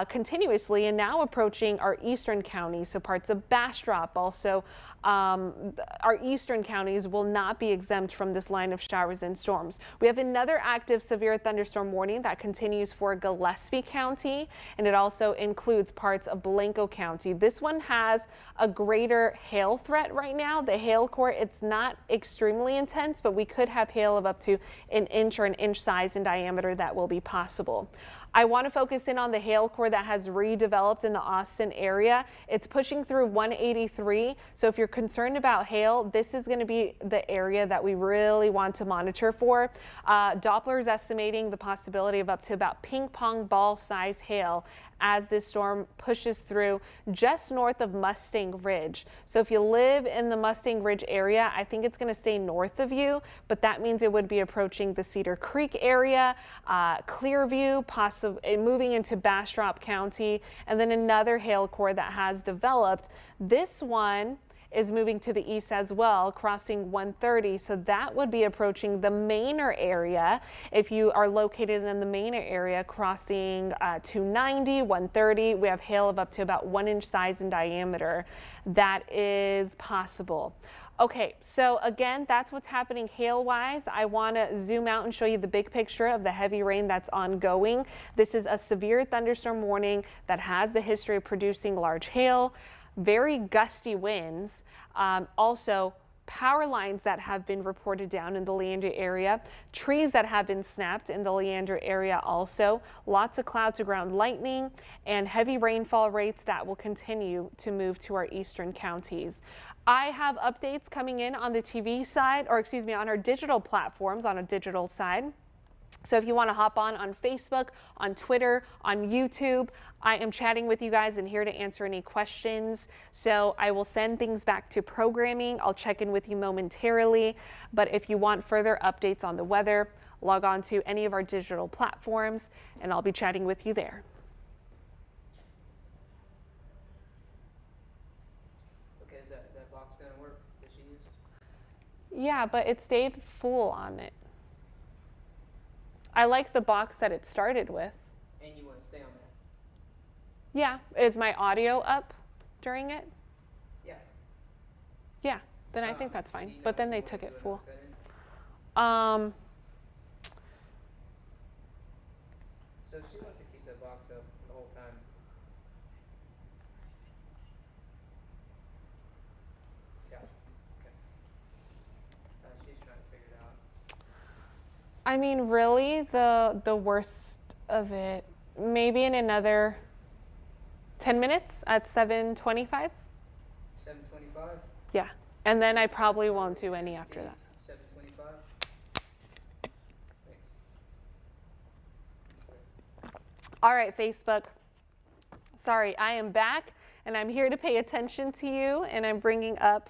continuously and now approaching our eastern counties. So parts of Bastrop, also our eastern counties will not be exempt from this line of showers and storms. We have another active severe thunderstorm warning that continues for Gillespie County, and it also includes parts of Blanco County. This one has a greater hail threat right now. The hail core, it's not extremely intense, but we could have hail of up to an inch or an inch size in diameter that will be possible. I want to focus in on the hail core that has redeveloped in the Austin area. It's pushing through 183. So if you're concerned about hail, this is going to be the area that we really want to monitor for. Doppler is estimating the possibility of up to about ping pong ball size hail as this storm pushes through just north of Mustang Ridge. So if you live in the Mustang Ridge area, I think it's going to stay north of you, but that means it would be approaching the Cedar Creek area, Clearview, possibly moving into Bastrop County, and then another hail core that has developed. This one is moving to the east as well, crossing 130. So that would be approaching the Manor area. If you are located in the Manor area, crossing 290, 130, we have hail of up to about 1 inch size in diameter. That is possible. Okay, so again, that's what's happening hail-wise. I want to zoom out and show you the big picture of the heavy rain that's ongoing. This is a severe thunderstorm warning that has the history of producing large hail, very gusty winds, also power lines that have been reported down in the Leander area, trees that have been snapped in the Leander area also, lots of cloud to ground lightning, and heavy rainfall rates that will continue to move to our eastern counties. I have updates coming in on the TV side, or excuse me, on our digital platforms on a digital side. So if you want to hop on Facebook, on Twitter, on YouTube, I am chatting with you guys and here to answer any questions. So I will send things back to programming. I'll check in with you momentarily. But if you want further updates on the weather, log on to any of our digital platforms and I'll be chatting with you there. Okay, is that box going to work that she used? Yeah, but it stayed full on it. I like the box that it started with. And you want to stay on that? Yeah. Is my audio up during it? Yeah. Yeah. Then I think that's Do fine. you know But if then you they wanna took do it another full. cut-in? So she wants to keep the box up the whole time. Gotcha. Okay. She's trying to figure it out. I mean, really, the worst of it, maybe in another 10 minutes at 7:25. 7:25. Yeah. And then I probably won't do any after that. 7:25. Thanks. All right, Facebook. Sorry, I am back and I'm here to pay attention to you, and I'm bringing up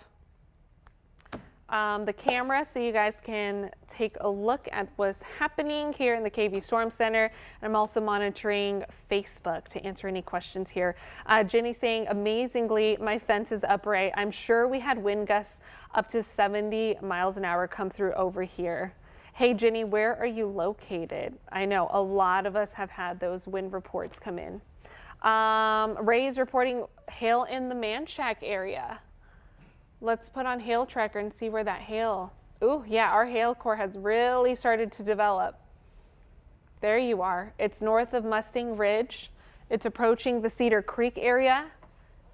the camera so you guys can take a look at what's happening here in the KVUE Storm Center. I'm also monitoring Facebook to answer any questions here. Jenny saying, amazingly, my fence is upright. I'm sure we had wind gusts up to 70 miles an hour come through over here. Hey, Jenny, where are you located? I know a lot of us have had those wind reports come in. Ray's reporting hail in the Manchac area. Let's put on hail tracker and see where that hail. Ooh, yeah, our hail core has really started to develop. There you are. It's north of Mustang Ridge. It's approaching the Cedar Creek area.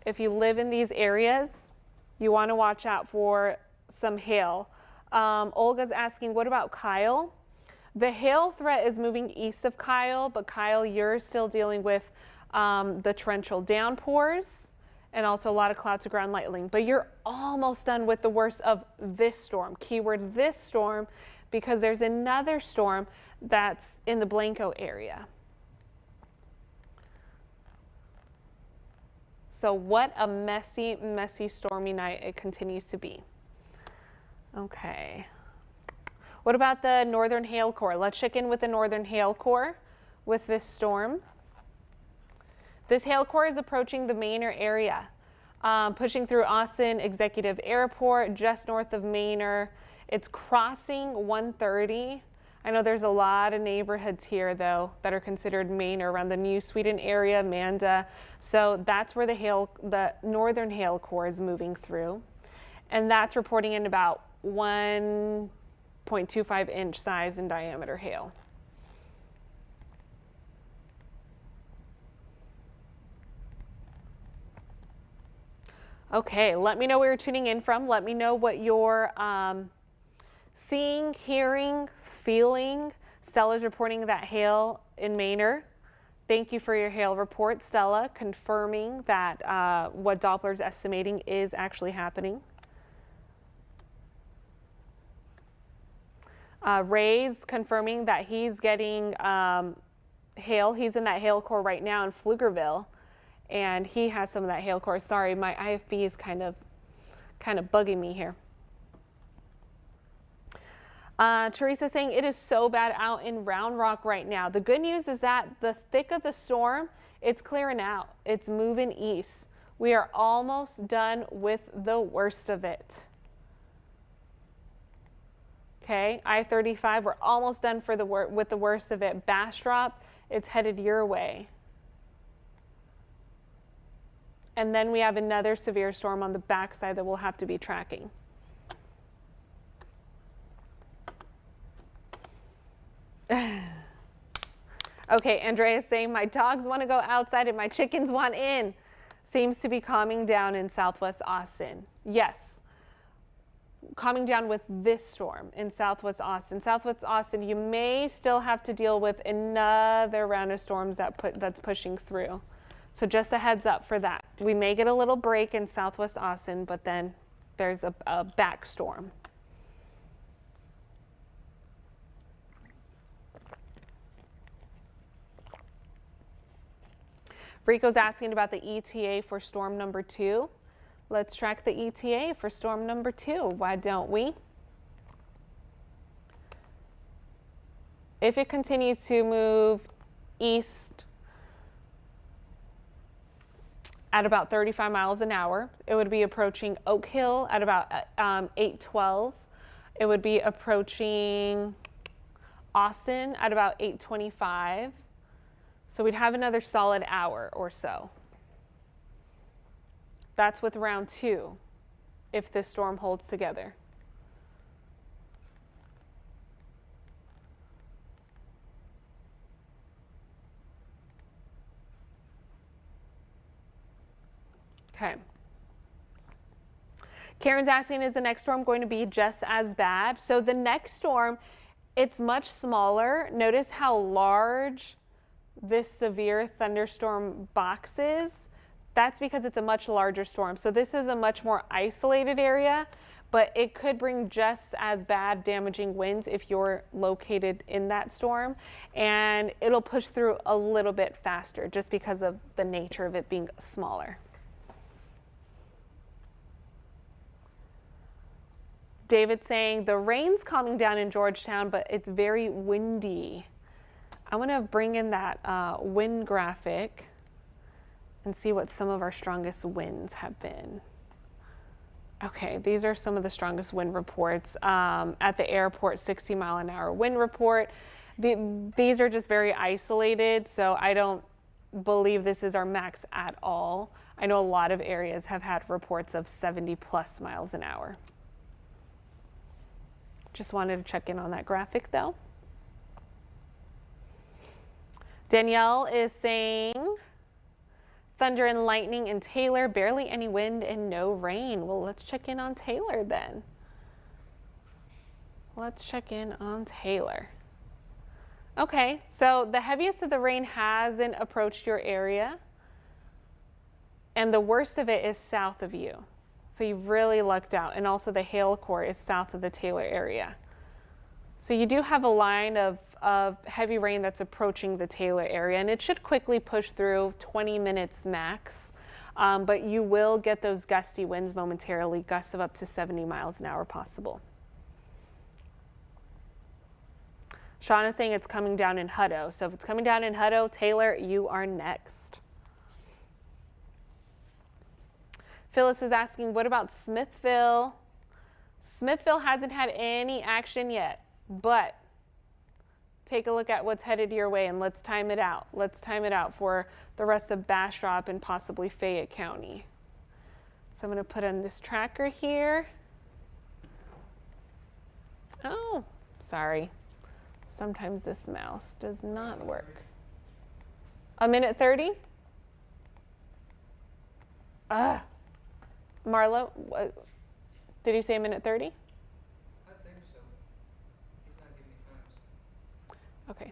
If you live in these areas, you want to watch out for some hail. Olga's asking, what about Kyle? The hail threat is moving east of Kyle, but Kyle, you're still dealing with the torrential downpours and also a lot of cloud to ground lightning. But you're almost done with the worst of this storm. Keyword this storm, because there's another storm that's in the Blanco area. So what a messy, messy, stormy night it continues to be. Okay. What about the northern hail core? Let's check in with the northern hail core with this storm. This hail core is approaching the Manor area, pushing through Austin Executive Airport, just north of Manor. It's crossing 130. I know there's a lot of neighborhoods here, though, that are considered Manor around the New Sweden area, Manda. So that's where the northern hail core is moving through. And that's reporting in about 1.25 inch size in diameter hail. Okay, let me know where you're tuning in from. Let me know what you're seeing, hearing, feeling. Stella's reporting that hail in Manor. Thank you for your hail report, Stella, confirming that what Doppler's estimating is actually happening. Ray's confirming that he's getting hail. He's in that hail core right now in Pflugerville, and he has some of that hail core. Sorry, my IFB is kind of bugging me here. Teresa saying it is so bad out in Round Rock right now. The good news is that the thick of the storm, it's clearing out. It's moving east. We are almost done with the worst of it. Okay, I-35, we're almost done with the worst of it. Bastrop, it's headed your way. And then we have another severe storm on the backside that we'll have to be tracking. Okay, Andrea's saying my dogs want to go outside and my chickens want in. Seems to be calming down in Southwest Austin. Yes, calming down with this storm in Southwest Austin. Southwest Austin, you may still have to deal with another round of storms that's pushing through. So just a heads up for that. We may get a little break in Southwest Austin, but then there's a back storm. Rico's asking about the ETA for storm number 2. Let's track the ETA for storm number 2. Why don't we? If it continues to move east at about 35 miles an hour, it would be approaching Oak Hill at about 8:12. It would be approaching Austin at about 8:25. So we'd have another solid hour or so. That's with round 2, if this storm holds together. Okay. Karen's asking, is the next storm going to be just as bad? So the next storm, it's much smaller. Notice how large this severe thunderstorm box is. That's because it's a much larger storm. So this is a much more isolated area, but it could bring just as bad damaging winds if you're located in that storm. And it'll push through a little bit faster just because of the nature of it being smaller. David saying the rain's calming down in Georgetown, but it's very windy. I want to bring in that wind graphic and see what some of our strongest winds have been. Okay, these are some of the strongest wind reports. At the airport, 60-mile-an-hour wind report. These are just very isolated, so I don't believe this is our max at all. I know a lot of areas have had reports of 70+ miles an hour. Just wanted to check in on that graphic though. Danielle is saying thunder and lightning in Taylor, barely any wind and no rain. Well, let's check in on Taylor then. Let's check in on Taylor. Okay, so the heaviest of the rain hasn't approached your area, and the worst of it is south of you. So you've really lucked out. And also the hail core is south of the Taylor area. So you do have a line of heavy rain that's approaching the Taylor area, and it should quickly push through, 20 minutes max. But you will get those gusty winds momentarily, gusts of up to 70 miles an hour possible. Sean is saying it's coming down in Hutto. So if it's coming down in Hutto, Taylor, you are next. Phyllis is asking, what about Smithville? Smithville hasn't had any action yet, but take a look at what's headed your way and let's time it out. Let's time it out for the rest of Bastrop and possibly Fayette County. So I'm going to put in this tracker here. Oh, sorry. Sometimes this mouse does not work. A minute 30? Marlo, did you say a minute 30? I think so. He's not giving me times. Okay.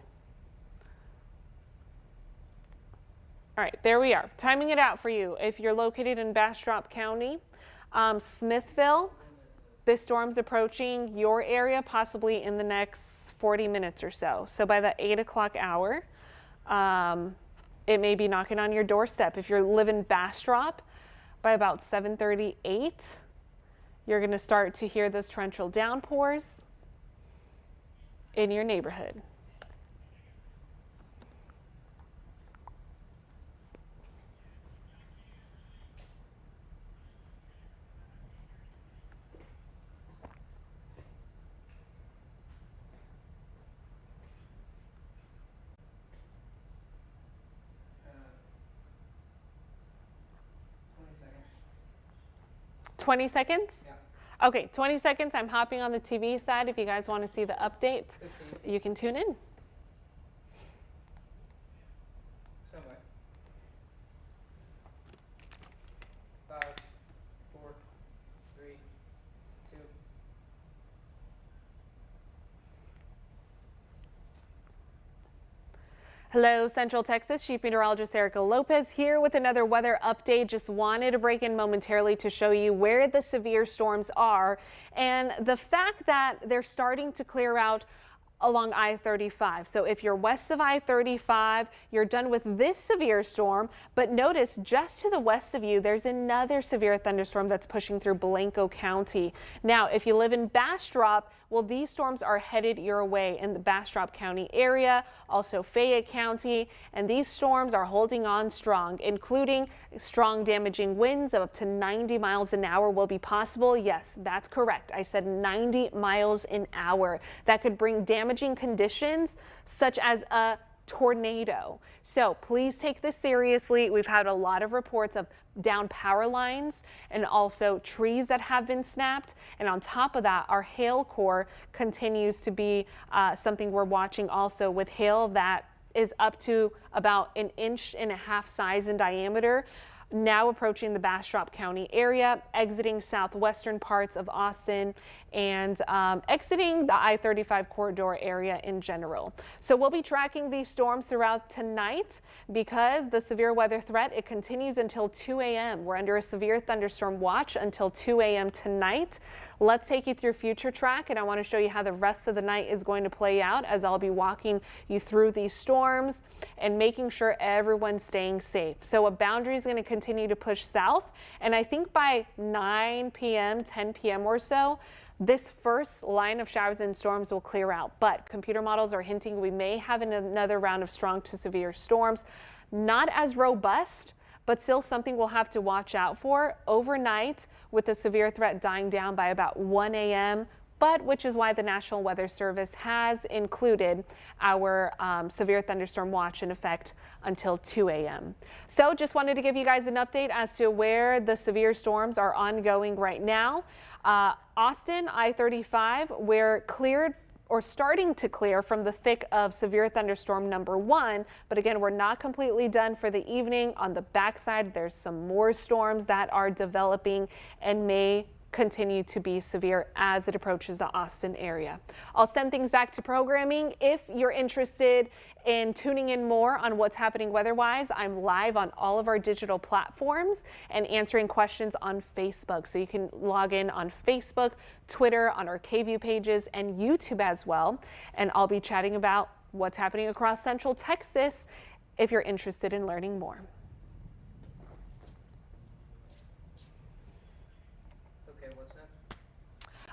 All right, there we are. Timing it out for you. If you're located in Bastrop County, Smithville, this storm's approaching your area possibly in the next 40 minutes or so. So by the 8 o'clock hour, it may be knocking on your doorstep. If you live in Bastrop, by about 7:38, you're going to start to hear those torrential downpours in your neighborhood. Uh, 20 seconds? Yeah. Okay, 20 seconds. I'm hopping on the TV side. If you guys want to see the update, 15. you can tune in. Somewhere. 5, 4, 3, 2. Hello, Central Texas. Chief Meteorologist Erica Lopez here with another weather update. Just wanted to break in momentarily to show you where the severe storms are and the fact that they're starting to clear out along I-35. So if you're west of I-35, you're done with this severe storm, but notice just to the west of you, there's another severe thunderstorm that's pushing through Blanco County. Now, if you live in Bastrop, Well, these storms are headed your way in the Bastrop County area, also Fayette County, and these storms are holding on strong, including strong damaging winds of up to 90 miles an hour will be possible. Yes, that's correct. I said 90 miles an hour. That could bring damaging conditions such as a tornado. So please take this seriously. We've had a lot of reports of down power lines and also trees that have been snapped. And on top of that, our hail core continues to be something we're watching also, with hail that is up to about 1.5 inches size in diameter. Now approaching the Bastrop County area, exiting southwestern parts of Austin, and exiting the I-35 corridor area in general. So we'll be tracking these storms throughout tonight because the severe weather threat, it continues until 2 a.m. We're under a severe thunderstorm watch until 2 a.m. tonight. Let's take you through future track, and I want to show you how the rest of the night is going to play out as I'll be walking you through these storms and making sure everyone's staying safe. So a boundary is going to continue to push south, and I think by 9 p.m., 10 p.m. or so, this first line of showers and storms will clear out, but computer models are hinting we may have another round of strong to severe storms. Not as robust, but still something we'll have to watch out for overnight, with the severe threat dying down by about 1 a.m., but which is why the National Weather Service has included our severe thunderstorm watch in effect until 2 a.m. So just wanted to give you guys an update as to where the severe storms are ongoing right now. Austin, I-35, we're cleared or starting to clear from the thick of severe thunderstorm number 1. But again, we're not completely done for the evening. On the backside, there's some more storms that are developing and may continue to be severe as it approaches the Austin area. I'll send things back to programming. If you're interested in tuning in more on what's happening weather-wise, I'm live on all of our digital platforms and answering questions on Facebook. So you can log in on Facebook, Twitter, on our KVUE pages, and YouTube as well. And I'll be chatting about what's happening across Central Texas if you're interested in learning more.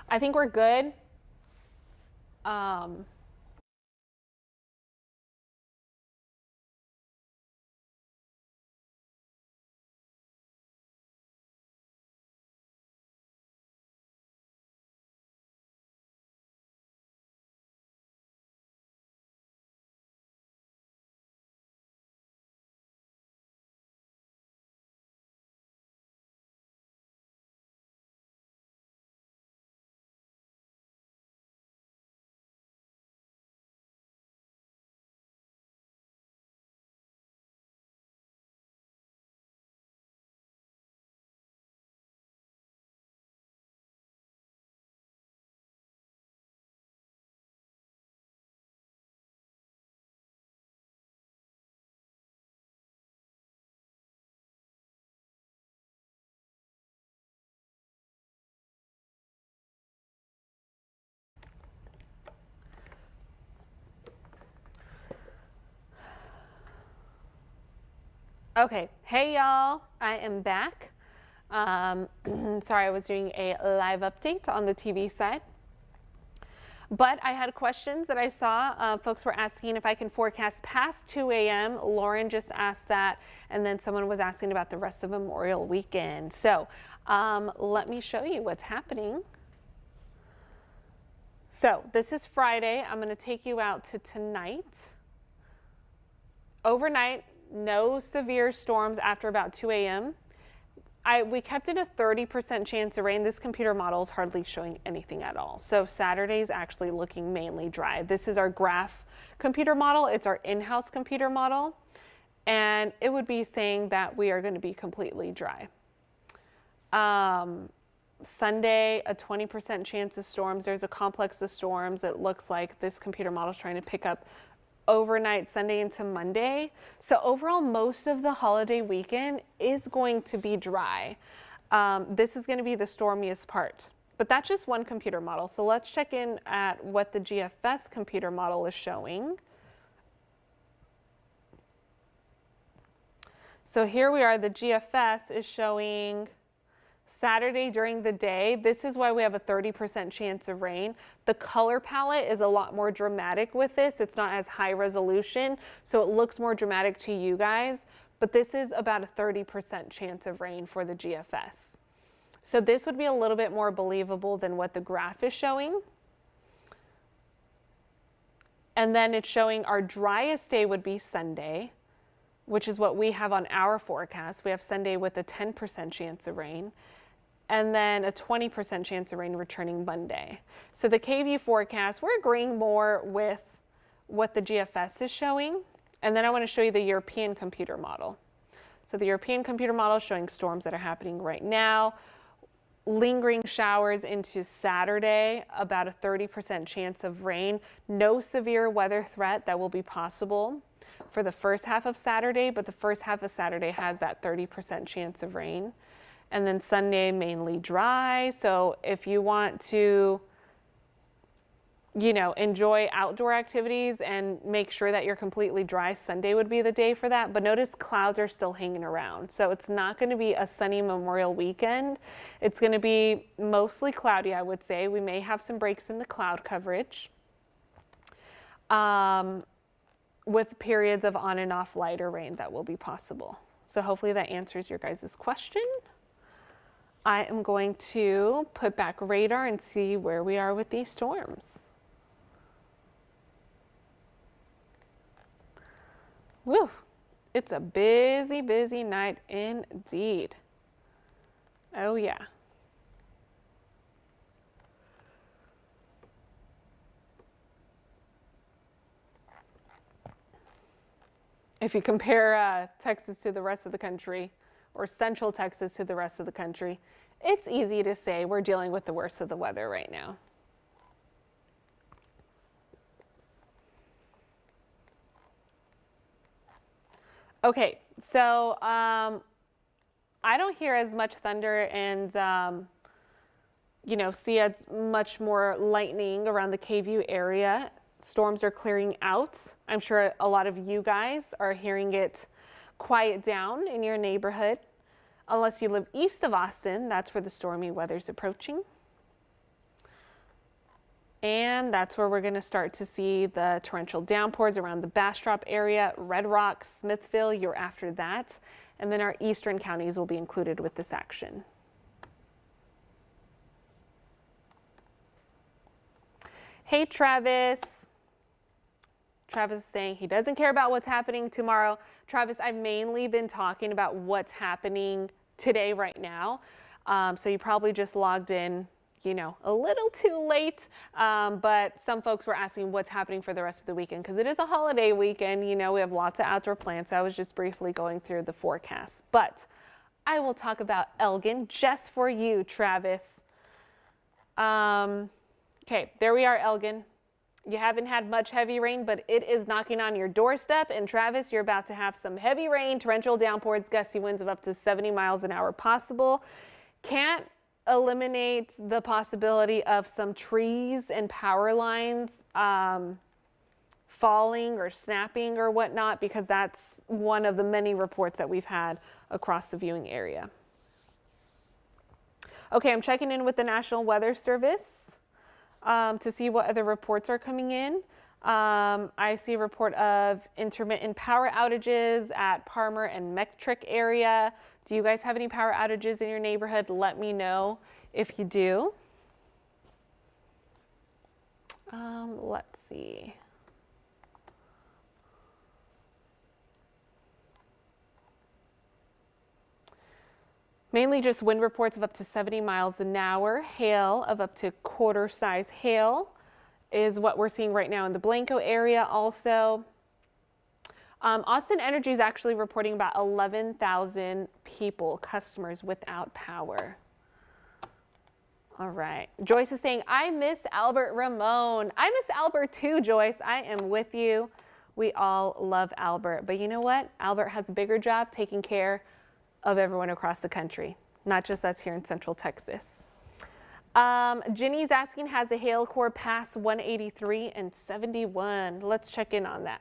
I think we're good. Okay, hey y'all, I am back. Sorry, I was doing a live update on the TV side. But I had questions that I saw. Folks were asking if I can forecast past 2 a.m. Lauren just asked that, and then someone was asking about the rest of Memorial Weekend. So let me show you what's happening. So this is Friday. I'm going to take you out to tonight. Overnight, no severe storms after about 2 a.m. We kept it a 30% chance of rain. This computer model is hardly showing anything at all. So Saturday is actually looking mainly dry. This is our graph computer model. It's our in-house computer model. And it would be saying that we are going to be completely dry. Sunday, a 20% chance of storms. There's a complex of storms. It looks like this computer model is trying to pick up overnight Sunday into Monday. So overall, most of the holiday weekend is going to be dry. This is going to be the stormiest part, but that's just one computer model. So let's check in at what the GFS computer model is showing. So here we are, the GFS is showing Saturday during the day, this is why we have a 30% chance of rain. The color palette is a lot more dramatic with this. It's not as high resolution, so it looks more dramatic to you guys, but this is about a 30% chance of rain for the GFS. So this would be a little bit more believable than what the graph is showing. And then it's showing our driest day would be Sunday, which is what we have on our forecast. We have Sunday with a 10% chance of rain, and then a 20% chance of rain returning Monday. So the KVUE forecast, we're agreeing more with what the GFS is showing. And then I want to show you the European computer model. So the European computer model is showing storms that are happening right now. Lingering showers into Saturday, about a 30% chance of rain. No severe weather threat that will be possible for the first half of Saturday, but the first half of Saturday has that 30% chance of rain. And then Sunday, mainly dry. So if you want to, you know, enjoy outdoor activities and make sure that you're completely dry, Sunday would be the day for that. But notice clouds are still hanging around. So it's not going to be a sunny Memorial weekend. It's going to be mostly cloudy, I would say. We may have some breaks in the cloud coverage, with periods of on and off lighter rain that will be possible. So hopefully that answers your guys' question. I am going to put back radar and see where we are with these storms. Woo, it's a busy, busy night indeed. Oh yeah. If you compare Texas to the rest of the country, or central Texas to the rest of the country, it's easy to say we're dealing with the worst of the weather right now. Okay, so I don't hear as much thunder and you know, see as much more lightning around the KVUE area. Storms are clearing out. I'm sure a lot of you guys are hearing it quiet down in your neighborhood. Unless you live east of Austin, that's where the stormy weather's approaching. And that's where we're going to start to see the torrential downpours around the Bastrop area, Red Rock, Smithville, you're after that. And then our eastern counties will be included with this action. Hey, Travis. Travis is saying he doesn't care about what's happening tomorrow. Travis, I've mainly been talking about what's happening today, right now. So you probably just logged in, you know, a little too late, but some folks were asking what's happening for the rest of the weekend because it is a holiday weekend. You know, we have lots of outdoor plans. So I was just briefly going through the forecast, but I will talk about Elgin just for you, Travis. Okay, there we are, Elgin. You haven't had much heavy rain, but it is knocking on your doorstep. And Travis, you're about to have some heavy rain, torrential downpours, gusty winds of up to 70 miles an hour possible. Can't eliminate the possibility of some trees and power lines falling or snapping or whatnot, because that's one of the many reports that we've had across the viewing area. Okay, I'm checking in with the National Weather Service to see what other reports are coming in. I see a report of intermittent power outages at Parmer and Metric area. Do you guys have any power outages in your neighborhood? Let me know if you do. Let's see. Mainly just wind reports of up to 70 miles an hour. Hail of up to quarter-size hail is what we're seeing right now in the Blanco area also. Austin Energy is actually reporting about 11,000 people, customers without power. All right. Joyce is saying, I miss Albert Ramon. I miss Albert too, Joyce. I am with you. We all love Albert. But you know what? Albert has a bigger job taking care of everyone across the country, not just us here in Central Texas. Ginny's asking, has a hail core passed 183 and 71? Let's check in on that.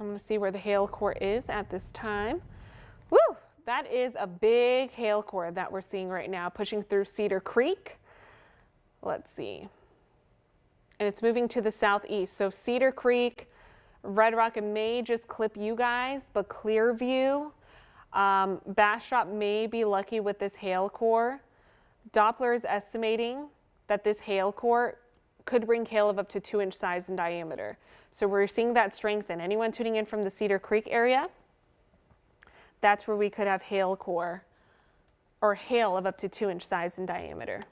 I'm going to see where the hail core is at this time. Woo! That is a big hail core that we're seeing right now, pushing through Cedar Creek. Let's see. And it's moving to the southeast. So Cedar Creek, Red Rock, it may just clip you guys, but Clearview, Bastrop may be lucky with this hail core. Doppler is estimating that this hail core could bring hail of up to 2-inch size in diameter. So we're seeing that strengthen. Anyone tuning in from the Cedar Creek area, that's where we could have hail core or hail of up to 2-inch size in diameter.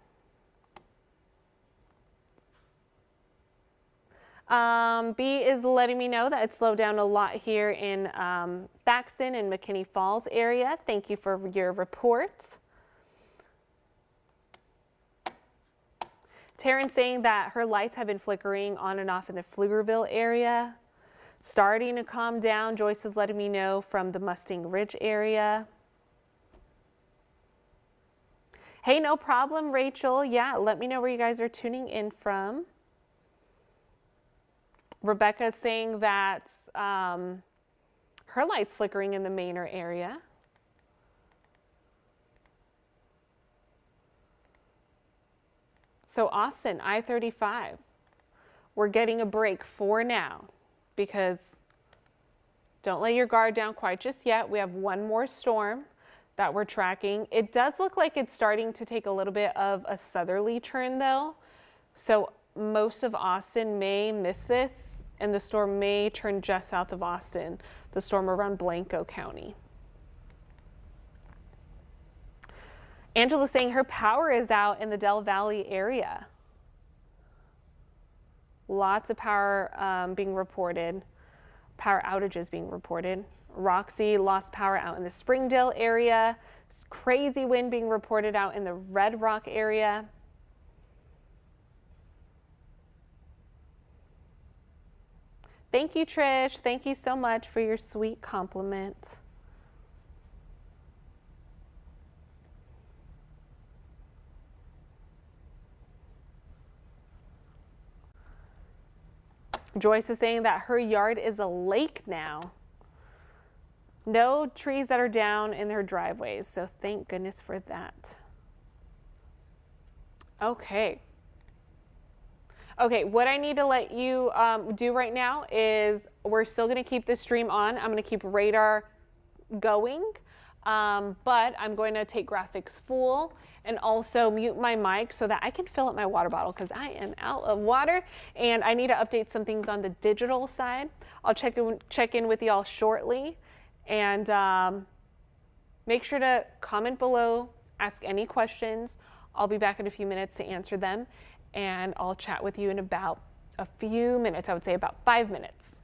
B is letting me know that it slowed down a lot here in Thaxton and McKinney Falls area. Thank you for your report. Taryn saying that her lights have been flickering on and off in the Pflugerville area. Starting to calm down. Joyce is letting me know from the Mustang Ridge area. Hey, no problem, Rachel. Yeah, let me know where you guys are tuning in from. Rebecca is saying that her light's flickering in the Manor area. So Austin, I-35, we're getting a break for now because don't lay your guard down quite just yet. We have one more storm that we're tracking. It does look like it's starting to take a little bit of a southerly turn though. So most of Austin may miss this and the storm may turn just south of Austin, the storm around Blanco County. Angela's saying her power is out in the Del Valley area. Lots of power being reported, power outages being reported. Roxy lost power out in the Springdale area. Crazy wind being reported out in the Red Rock area. Thank you, Trish. Thank you so much for your sweet compliment. Joyce is saying that her yard is a lake now. No trees that are down in their driveways, so thank goodness for that. Okay. Okay, what I need to let you do right now is we're still going to keep this stream on. I'm going to keep radar going, but I'm going to take graphics full and also mute my mic so that I can fill up my water bottle because I am out of water and I need to update some things on the digital side. I'll check in with y'all shortly and make sure to comment below, ask any questions. I'll be back in a few minutes to answer them and I'll chat with you in about a few minutes. I would say about 5 minutes.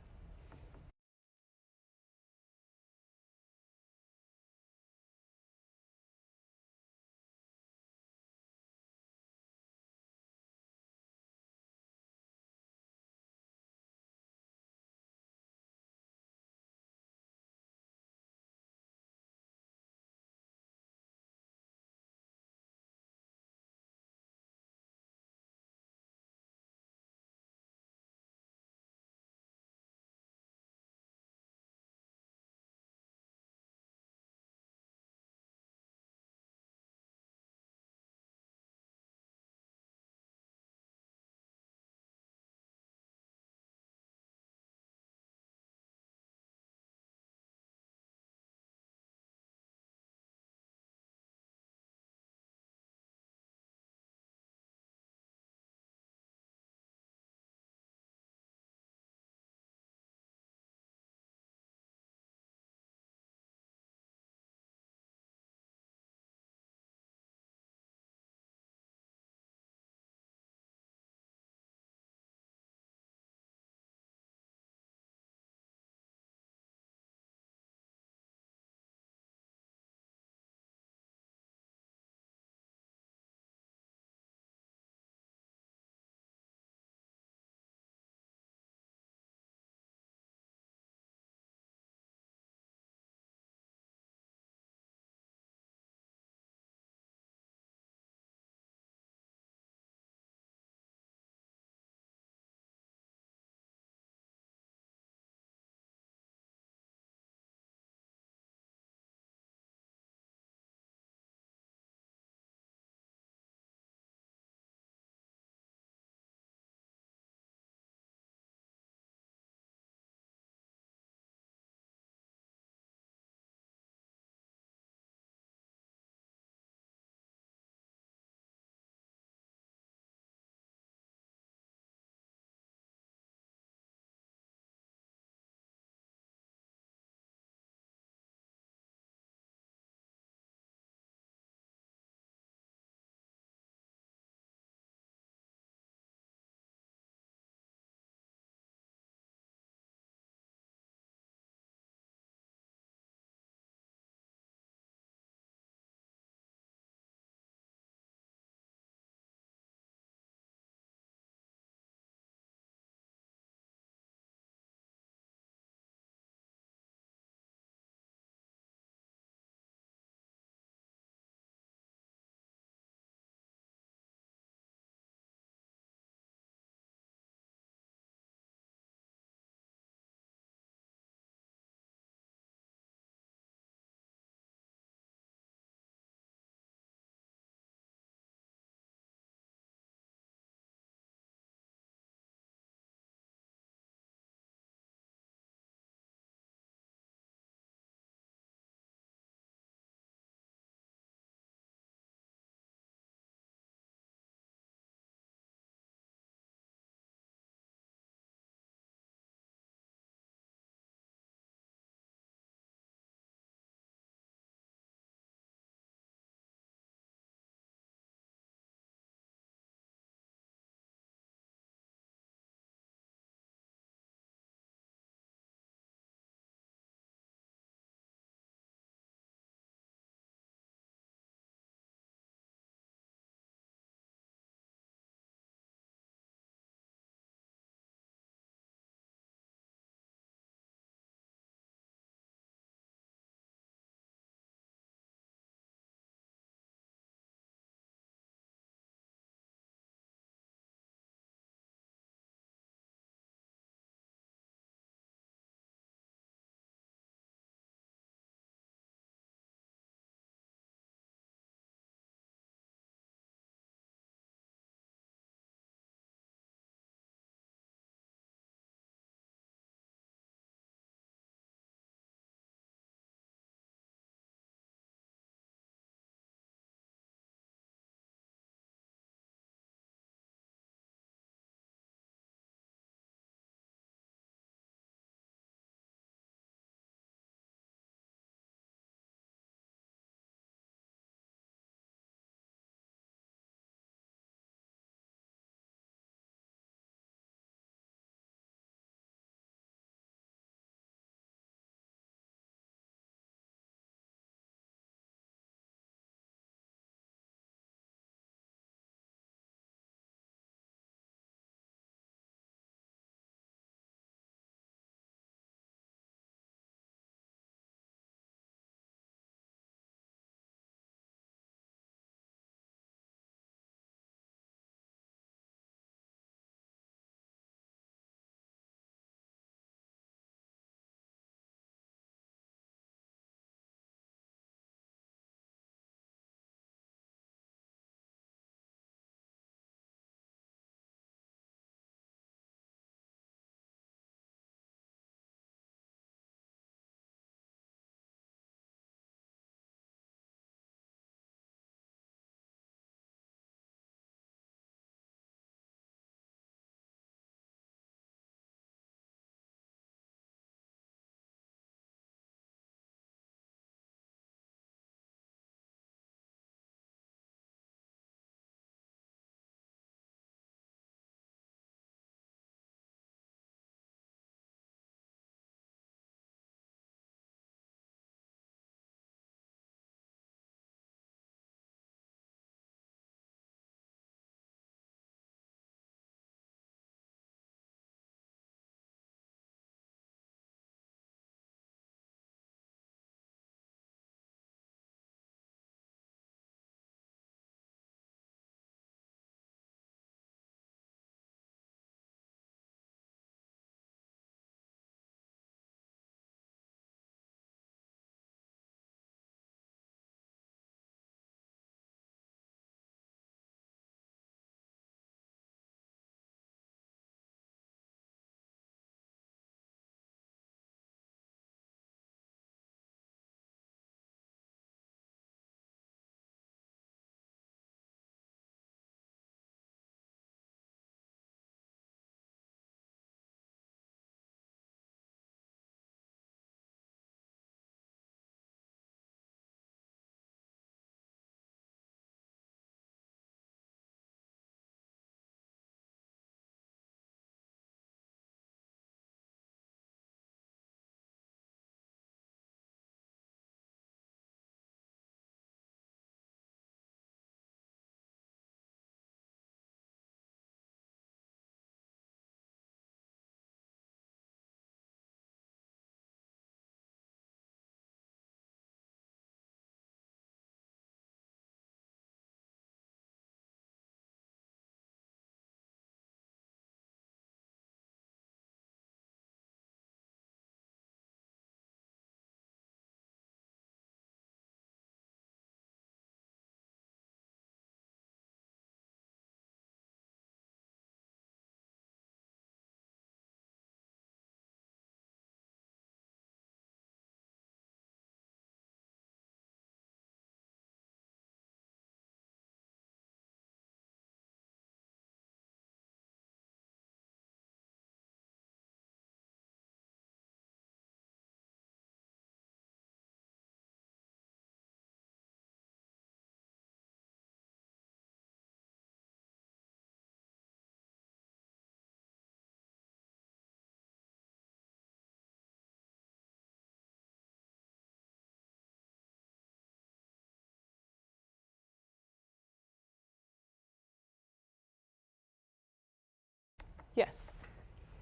Yes.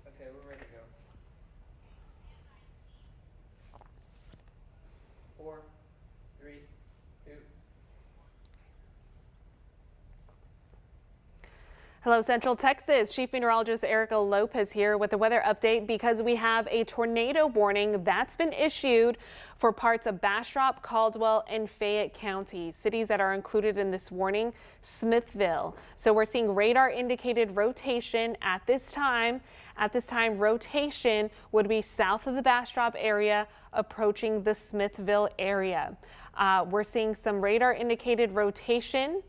Okay, we're ready to go. 4, 3, 2. Hello, Central Texas. Chief Meteorologist Erica Lopez here with the weather update because we have a tornado warning that's been issued for parts of Bastrop, Caldwell, and Fayette County. Cities that are included in this warning, Smithville. So we're seeing radar indicated rotation at this time. At this time, rotation would be south of the Bastrop area, approaching the Smithville area. We're seeing some radar indicated rotation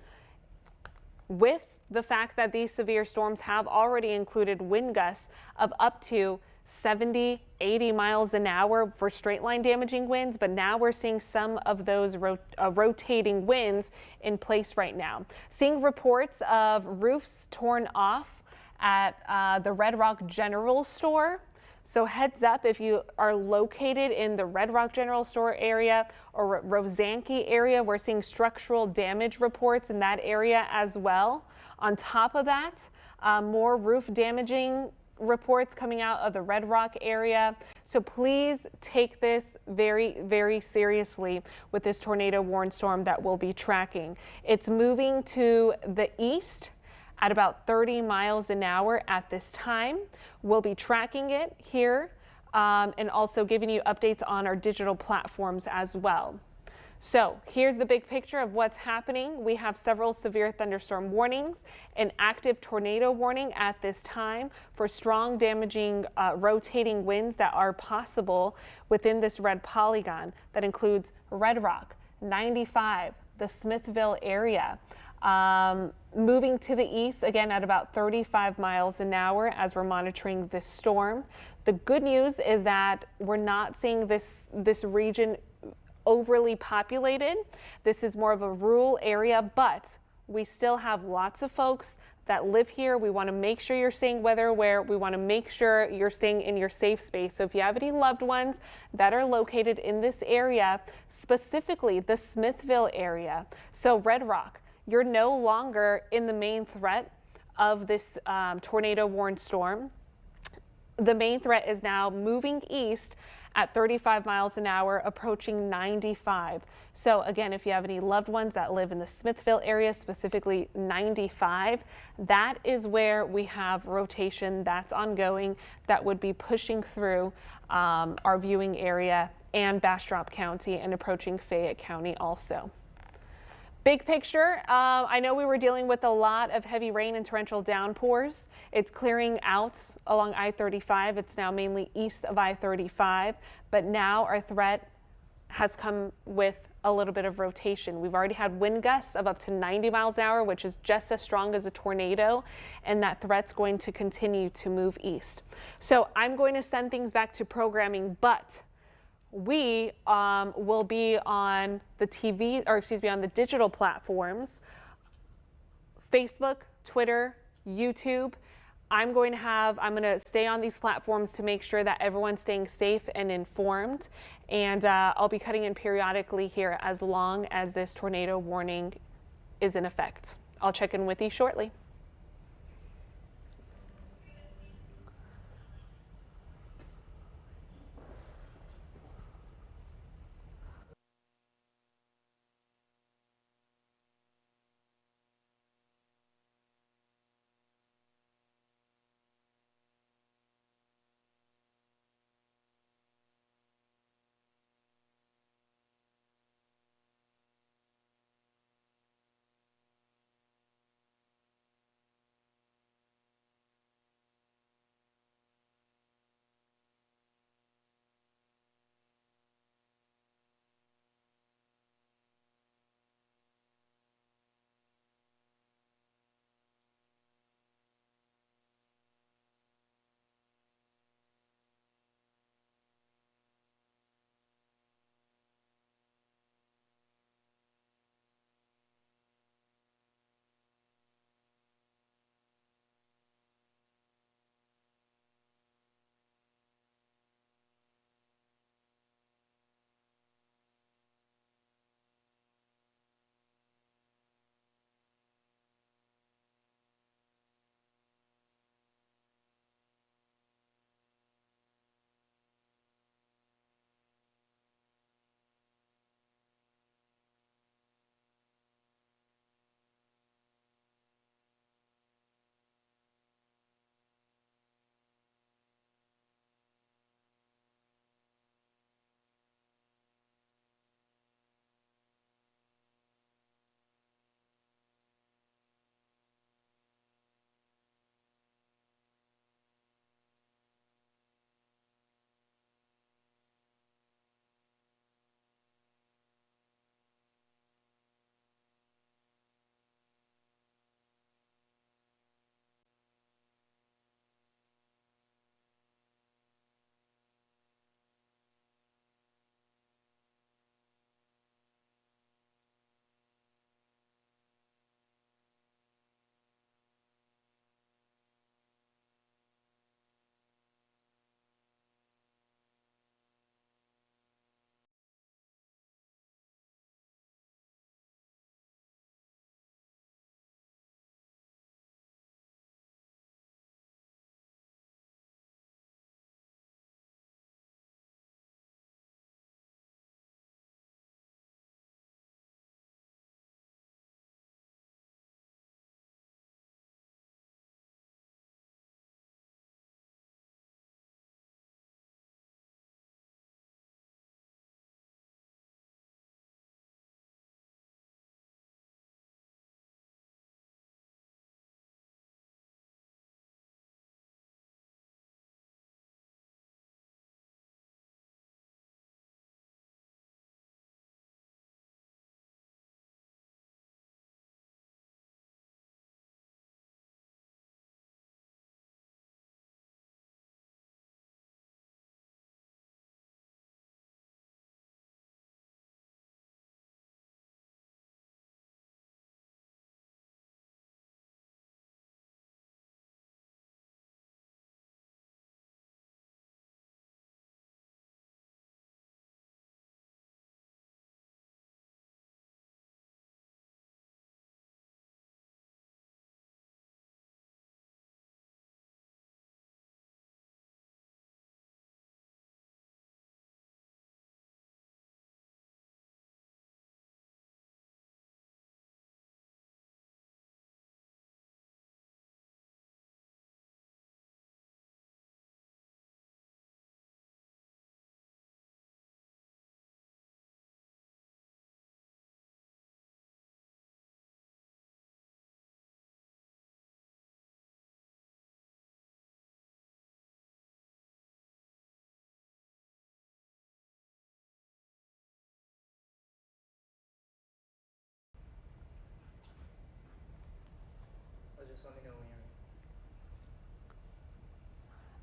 with the fact that these severe storms have already included wind gusts of up to 70, 80 miles an hour for straight line damaging winds, but now we're seeing some of those rotating winds in place right now. Seeing reports of roofs torn off at the Red Rock General Store. So heads up if you are located in the Red Rock General Store area or Rosanke area, we're seeing structural damage reports in that area as well. On top of that, more roof damaging reports coming out of the Red Rock area. So please take this very, very seriously with this tornado warning storm that we'll be tracking. It's moving to the east at about 30 miles an hour at this time. We'll be tracking it here and also giving you updates on our digital platforms as well. So here's the big picture of what's happening. We have several severe thunderstorm warnings, an active tornado warning at this time for strong damaging rotating winds that are possible within this red polygon. That includes Red Rock, 95, the Smithville area. Moving to the east again at about 35 miles an hour as we're monitoring this storm. The good news is that we're not seeing this region overly populated. This is more of a rural area, but we still have lots of folks that live here. We want to make sure you're staying weather aware. We want to make sure you're staying in your safe space. So if you have any loved ones that are located in this area, specifically the Smithville area, so Red Rock, you're no longer in the main threat of this tornado warned storm. The main threat is now moving east at 35 miles an hour, approaching 95. So again, if you have any loved ones that live in the Smithville area, specifically 95, that is where we have rotation that's ongoing that would be pushing through our viewing area and Bastrop County and approaching Fayette County also. Big picture, I know we were dealing with a lot of heavy rain and torrential downpours. It's clearing out along I-35. It's now mainly east of I-35, but now our threat has come with a little bit of rotation. We've already had wind gusts of up to 90 miles an hour, which is just as strong as a tornado, and that threat's going to continue to move east. So I'm going to send things back to programming, but we will be on the on the digital platforms, Facebook, Twitter, YouTube. I'm going to stay on these platforms to make sure that everyone's staying safe and informed. And I'll be cutting in periodically here as long as this tornado warning is in effect. I'll check in with you shortly.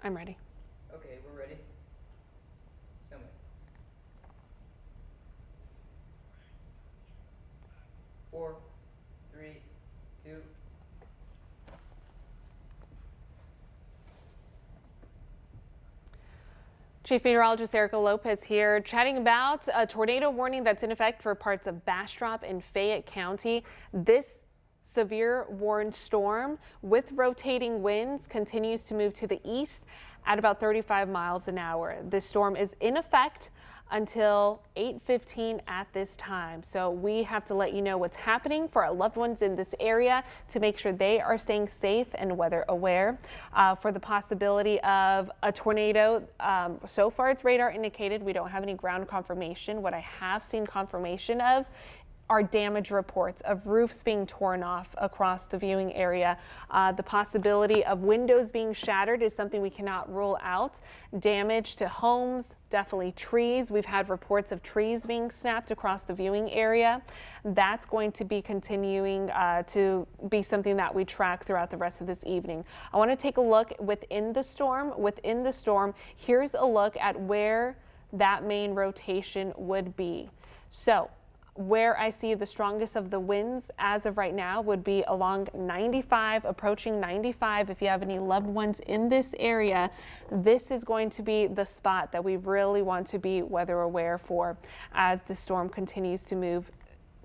I'm ready. Okay, we're ready. Tell me. 4, 3, 2. Chief Meteorologist Erica Lopez here, chatting about a tornado warning that's in effect for parts of Bastrop and Fayette County. This severe warned storm with rotating winds continues to move to the east at about 35 miles an hour. This storm is in effect until 8:15 at this time. So we have to let you know what's happening for our loved ones in this area to make sure they are staying safe and weather aware. For the possibility of a tornado, so far it's radar indicated. We don't have any ground confirmation. What I have seen confirmation of are damage reports of roofs being torn off across the viewing area. The possibility of windows being shattered is something we cannot rule out. Damage to homes, definitely trees. We've had reports of trees being snapped across the viewing area. That's going to be continuing to be something that we track throughout the rest of this evening. I want to take a look within the storm. Within the storm, here's a look at where that main rotation would be. So where I see the strongest of the winds as of right now would be along 95, approaching 95. If you have any loved ones in this area, this is going to be the spot that we really want to be weather aware for as the storm continues to move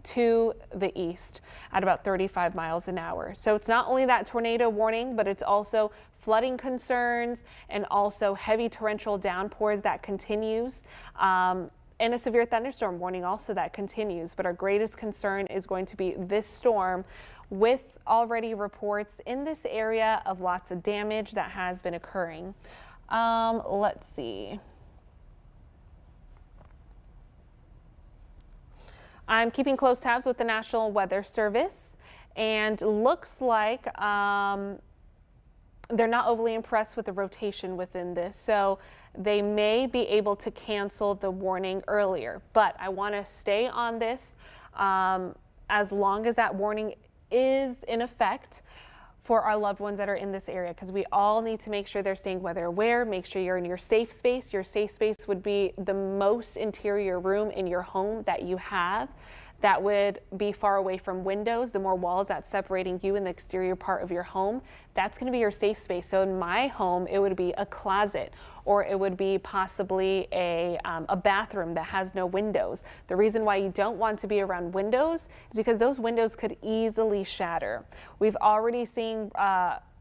to the east at about 35 miles an hour. So it's not only that tornado warning, but it's also flooding concerns and also heavy torrential downpours that continues. And a severe thunderstorm warning also that continues, but our greatest concern is going to be this storm with already reports in this area of lots of damage that has been occurring. Let's see. I'm keeping close tabs with the National Weather Service, and looks like they're not overly impressed with the rotation within this, so they may be able to cancel the warning earlier. But I want to stay on this as long as that warning is in effect for our loved ones that are in this area, because we all need to make sure they're staying weather aware. Make sure you're in your safe space. Your safe space would be the most interior room in your home that you have. That would be far away from windows. The more walls that's separating you and the exterior part of your home, that's going to be your safe space. So in my home, it would be a closet, or it would be possibly a bathroom that has no windows. The reason why you don't want to be around windows is because those windows could easily shatter. We've already seen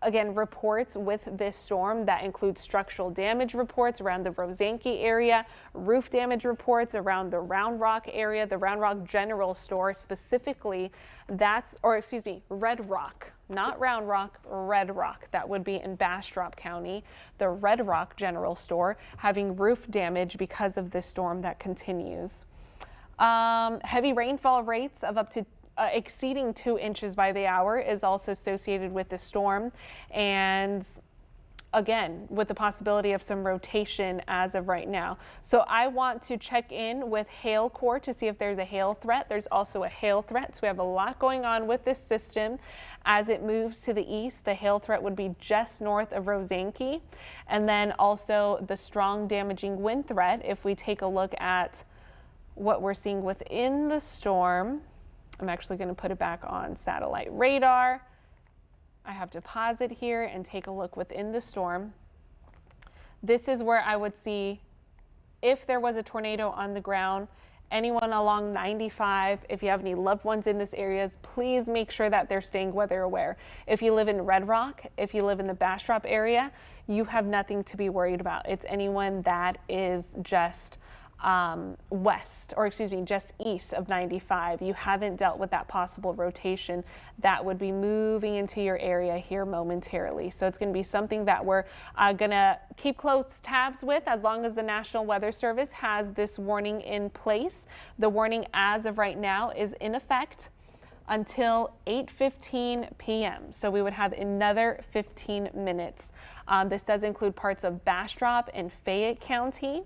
again, reports with this storm that include structural damage reports around the Rosanke area, roof damage reports around the Round Rock area, the Round Rock General Store specifically. Red Rock, not Round Rock, Red Rock. That would be in Bastrop County. The Red Rock General Store having roof damage because of this storm that continues. Heavy rainfall rates of up to exceeding 2 inches by the hour is also associated with the storm, and again with the possibility of some rotation as of right now. So I want to check in with Hail Corps to see if there's a hail threat. There's also a hail threat, so we have a lot going on with this system as it moves to the east. The hail threat would be just north of Rosanke, and then also the strong damaging wind threat. If we take a look at what we're seeing within the storm, I'm actually going to put it back on satellite radar. I have to pause it here and take a look within the storm. This is where I would see if there was a tornado on the ground. Anyone along 95, if you have any loved ones in this area, please make sure that they're staying weather aware. If you live in Red Rock, if you live in the Bastrop area, you have nothing to be worried about. It's anyone that is just just east of 95. You haven't dealt with that possible rotation that would be moving into your area here momentarily. So it's going to be something that we're going to keep close tabs with as long as the National Weather Service has this warning in place. The warning as of right now is in effect until 8:15 p.m. So we would have another 15 minutes. This does include parts of Bastrop and Fayette County.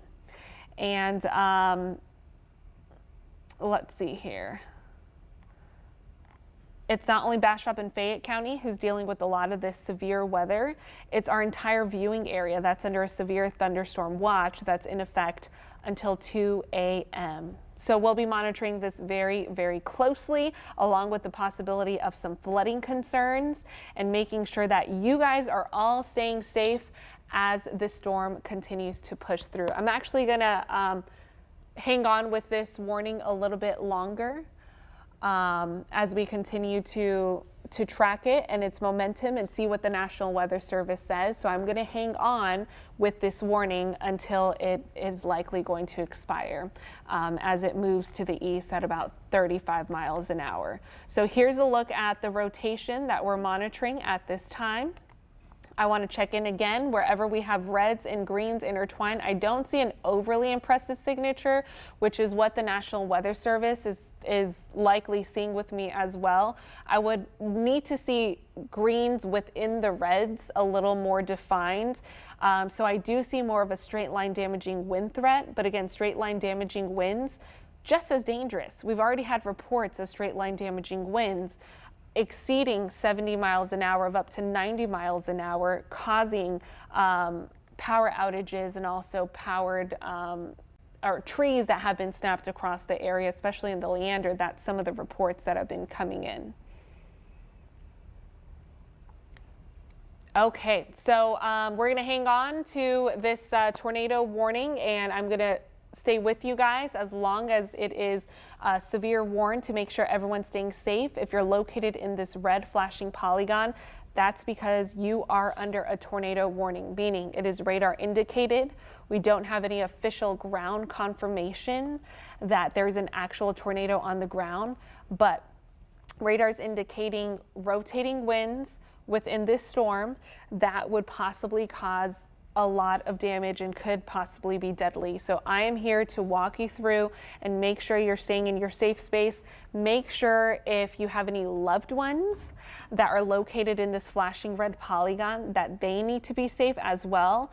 And let's see here. It's not only Bastrop and Fayette County who's dealing with a lot of this severe weather. It's our entire viewing area that's under a severe thunderstorm watch that's in effect until 2 a.m. So we'll be monitoring this very, very closely, along with the possibility of some flooding concerns and making sure that you guys are all staying safe as the storm continues to push through. I'm actually gonna hang on with this warning a little bit longer as we continue to track it and its momentum and see what the National Weather Service says. So I'm going to hang on with this warning until it is likely going to expire as it moves to the east at about 35 miles an hour. So here's a look at the rotation that we're monitoring at this time. I want to check in again wherever we have reds and greens intertwined. I don't see an overly impressive signature, which is what the National Weather Service is likely seeing with me as well. I would need to see greens within the reds a little more defined. So I do see more of a straight line damaging wind threat, but again, straight line damaging winds just as dangerous. We've already had reports of straight line damaging winds exceeding 70 miles an hour of up to 90 miles an hour, causing power outages and also powered or trees that have been snapped across the area, especially in the Leander. That's some of the reports that have been coming in. Okay, so we're going to hang on to this tornado warning, and I'm going to stay with you guys as long as it is severe warned to make sure everyone's staying safe. If you're located in this red flashing polygon, that's because you are under a tornado warning, meaning it is radar indicated. We don't have any official ground confirmation that there's an actual tornado on the ground, but radar's indicating rotating winds within this storm that would possibly cause a lot of damage and could possibly be deadly. So I am here to walk you through and make sure you're staying in your safe space. Make sure if you have any loved ones that are located in this flashing red polygon that they need to be safe as well.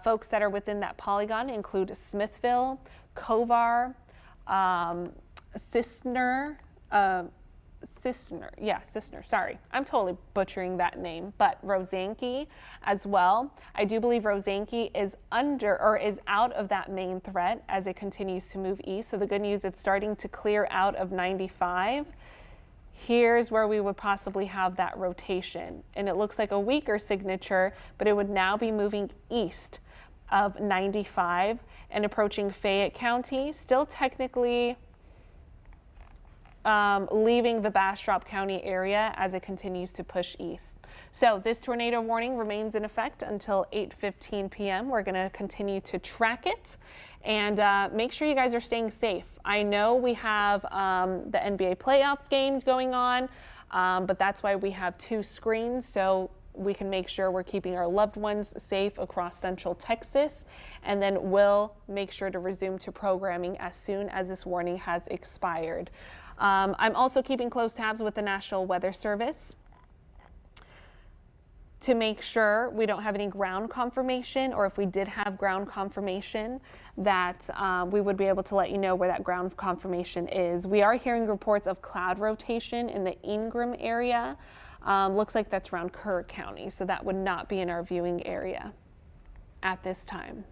Folks that are within that polygon include Smithville, Kovar, Sissener, sorry, I'm totally butchering that name, but Rosanke as well. I do believe Rosanke is out of that main threat as it continues to move east. So the good news, it's starting to clear out of 95. Here's where we would possibly have that rotation, and it looks like a weaker signature, but it would now be moving east of 95 and approaching Fayette County, still technically leaving the Bastrop County area as it continues to push east. So this tornado warning remains in effect until 8:15 p.m. We're going to continue to track it and make sure you guys are staying safe. I know we have the NBA playoff games going on, but that's why we have two screens, so we can make sure we're keeping our loved ones safe across Central Texas, and then we'll make sure to resume to programming as soon as this warning has expired. I'm also keeping close tabs with the National Weather Service to make sure we don't have any ground confirmation, or if we did have ground confirmation, that we would be able to let you know where that ground confirmation is. We are hearing reports of cloud rotation in the Ingram area. Looks like that's around Kerr County, so that would not be in our viewing area at this time.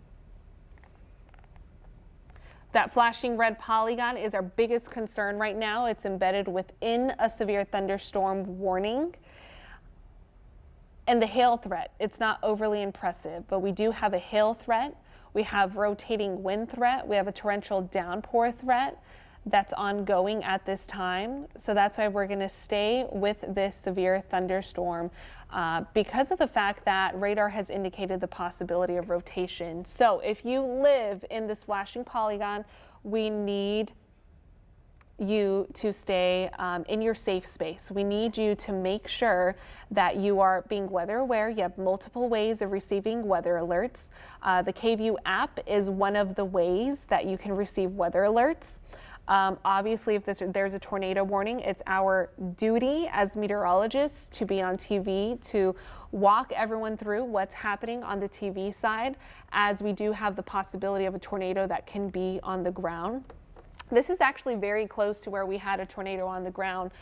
That flashing red polygon is our biggest concern right now. It's embedded within a severe thunderstorm warning. And the hail threat, it's not overly impressive, but we do have a hail threat. We have rotating wind threat. We have a torrential downpour threat that's ongoing at this time. So that's why we're going to stay with this severe thunderstorm because of the fact that radar has indicated the possibility of rotation. So if you live in this flashing polygon, we need you to stay in your safe space. We need you to make sure that you are being weather aware. You have multiple ways of receiving weather alerts. The KVUE app is one of the ways that you can receive weather alerts. Obviously, if there's a tornado warning, it's our duty as meteorologists to be on TV to walk everyone through what's happening on the TV side, as we do have the possibility of a tornado that can be on the ground. This is actually very close to where we had a tornado on the ground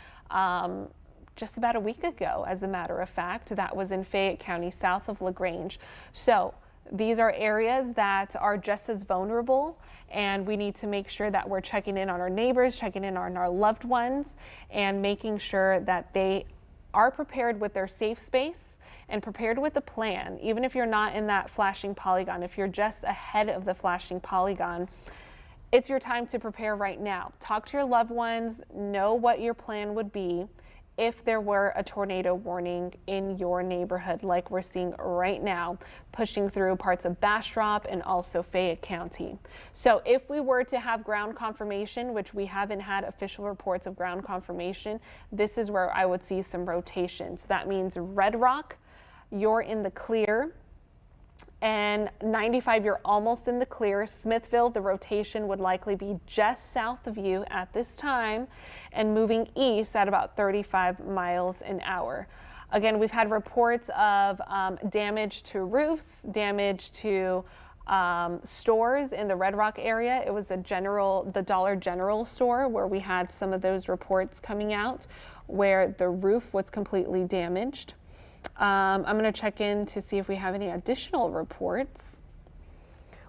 just about a week ago, as a matter of fact. That was in Fayette County, south of LaGrange. So these are areas that are just as vulnerable, and we need to make sure that we're checking in on our neighbors, checking in on our loved ones, and making sure that they are prepared with their safe space and prepared with a plan. Even if you're not in that flashing polygon, if you're just ahead of the flashing polygon, it's your time to prepare right now. Talk to your loved ones, know what your plan would be if there were a tornado warning in your neighborhood, like we're seeing right now, pushing through parts of Bastrop and also Fayette County. So if we were to have ground confirmation, which we haven't had official reports of ground confirmation, this is where I would see some rotation. So that means Red Rock, you're in the clear. And 95, you're almost in the clear. Smithville, the rotation would likely be just south of you at this time and moving east at about 35 miles an hour. Again, we've had reports of damage to roofs, damage to stores in the Red Rock area. It was the Dollar General store where we had some of those reports coming out where the roof was completely damaged. I'm going to check in to see if we have any additional reports.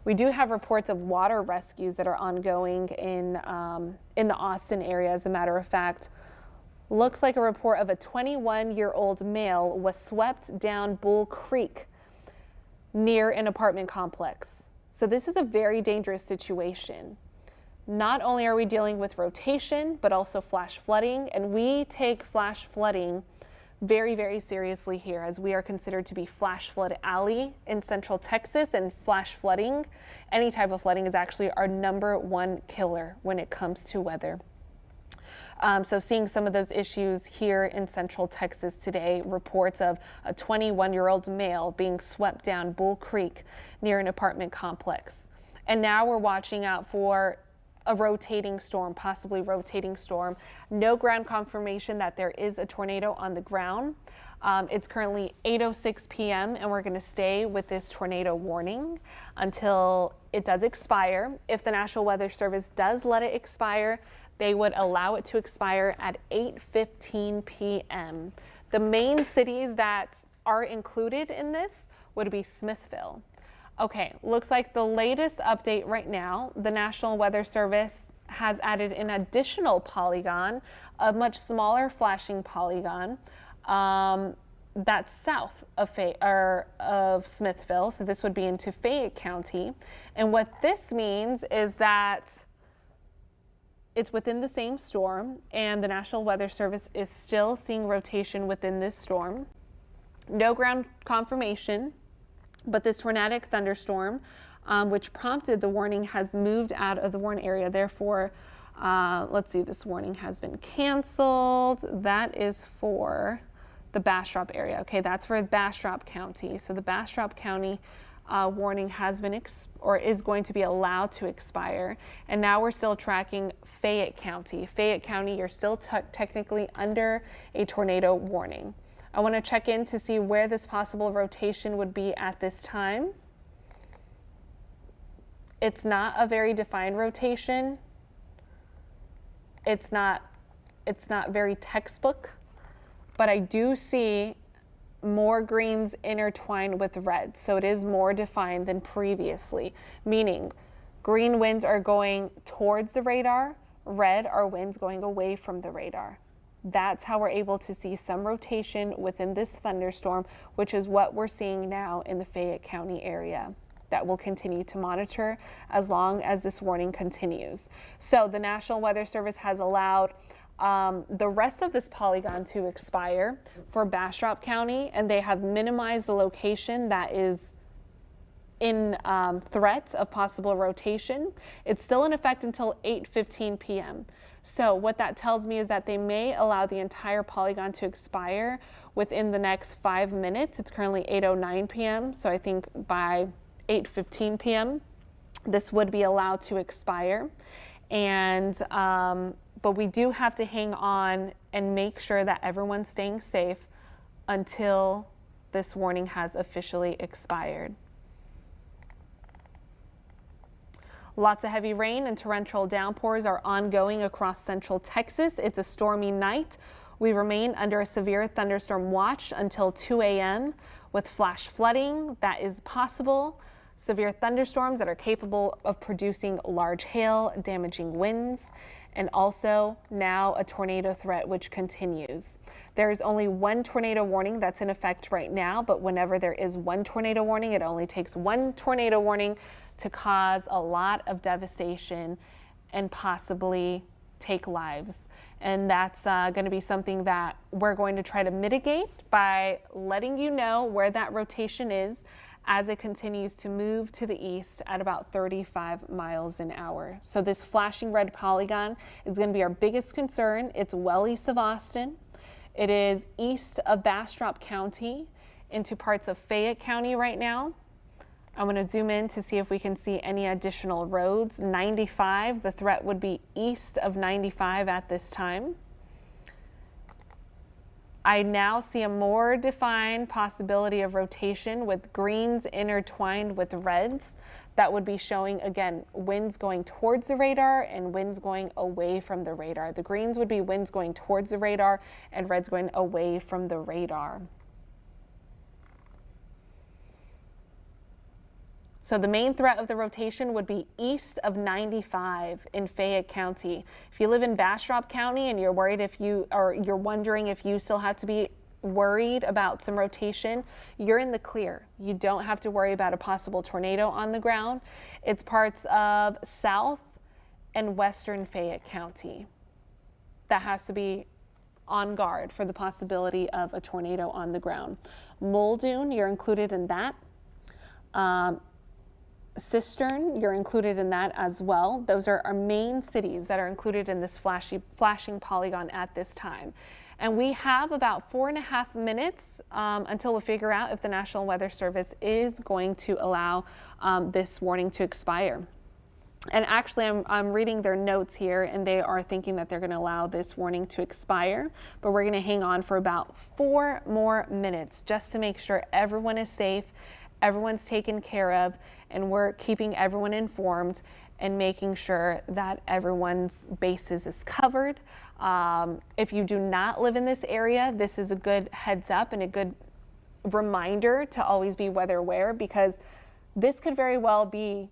We do have reports of water rescues that are ongoing in the Austin area. As a matter of fact, looks like a report of a 21-year-old male was swept down Bull Creek near an apartment complex. So this is a very dangerous situation. Not only are we dealing with rotation, but also flash flooding, and we take flash flooding very, very seriously here, as we are considered to be flash flood alley in Central Texas, and flash flooding, any type of flooding, is actually our #1 killer when it comes to weather. So seeing some of those issues here in Central Texas today, reports of a 21-year-old male being swept down Bull Creek near an apartment complex. And now we're watching out for a rotating storm, possibly rotating storm. No ground confirmation that there is a tornado on the ground. It's currently 8:06 p.m. and we're going to stay with this tornado warning until it does expire. If the National Weather Service does let it expire, they would allow it to expire at 8:15 p.m. The main cities that are included in this would be Smithville. Okay, looks like the latest update right now, the National Weather Service has added an additional polygon, a much smaller flashing polygon that's south of Smithville. So this would be into Fayette County. And what this means is that it's within the same storm, and the National Weather Service is still seeing rotation within this storm. No ground confirmation, but this tornadic thunderstorm, which prompted the warning, has moved out of the warning area. Therefore, let's see, this warning has been canceled. That is for the Bastrop area. Okay, that's for Bastrop County. So the Bastrop County warning has been is going to be allowed to expire. And now we're still tracking Fayette County. Fayette County, you're still technically under a tornado warning. I want to check in to see where this possible rotation would be at this time. It's not a very defined rotation. It's not very textbook, but I do see more greens intertwined with red. So it is more defined than previously, meaning green winds are going towards the radar, red are winds going away from the radar. That's how we're able to see some rotation within this thunderstorm, which is what we're seeing now in the Fayette County area. That will continue to monitor as long as this warning continues. So the National Weather Service has allowed the rest of this polygon to expire for Bastrop County, and they have minimized the location that is in threat of possible rotation. It's still in effect until 8:15 p.m. So what that tells me is that they may allow the entire polygon to expire within the next 5 minutes. It's currently 8:09 p.m. So I think by 8:15 p.m. this would be allowed to expire. And but we do have to hang on and make sure that everyone's staying safe until this warning has officially expired. Lots of heavy rain and torrential downpours are ongoing across Central Texas. It's a stormy night We remain under a severe thunderstorm watch until 2 a.m. with flash flooding that is possible. Severe thunderstorms that are capable of producing large hail, damaging winds, and also now a tornado threat which continues. There is only one tornado warning that's in effect right now, but whenever there is one tornado warning, it only takes one tornado warning to cause a lot of devastation and possibly take lives. And that's going to be something that we're going to try to mitigate by letting you know where that rotation is as it continues to move to the east at about 35 miles an hour. So this flashing red polygon is going to be our biggest concern. It's well east of Austin. It is east of Bastrop County into parts of Fayette County right now. I'm going to zoom in to see if we can see any additional roads. 95, the threat would be east of 95 at this time. I now see a more defined possibility of rotation with greens intertwined with reds. That would be showing, again, winds going towards the radar and winds going away from the radar. The greens would be winds going towards the radar and reds going away from the radar. So the main threat of the rotation would be east of 95 in Fayette County. If you live in Bastrop County and you're worried you're wondering if you still have to be worried about some rotation, you're in the clear. You don't have to worry about a possible tornado on the ground. It's parts of South and Western Fayette County that has to be on guard for the possibility of a tornado on the ground. Muldoon, you're included in that. Cistern, you're included in that as well. Those are our main cities that are included in this flashing polygon at this time. And we have about 4.5 minutes until we figure out if the National Weather Service is going to allow this warning to expire. And actually, I'm reading their notes here, and they are thinking that they're going to allow this warning to expire, but we're going to hang on for about 4 more minutes just to make sure everyone is safe, everyone's taken care of, and we're keeping everyone informed and making sure that everyone's bases is covered. If you do not live in this area, this is a good heads up and a good reminder to always be weather aware, because this could very well be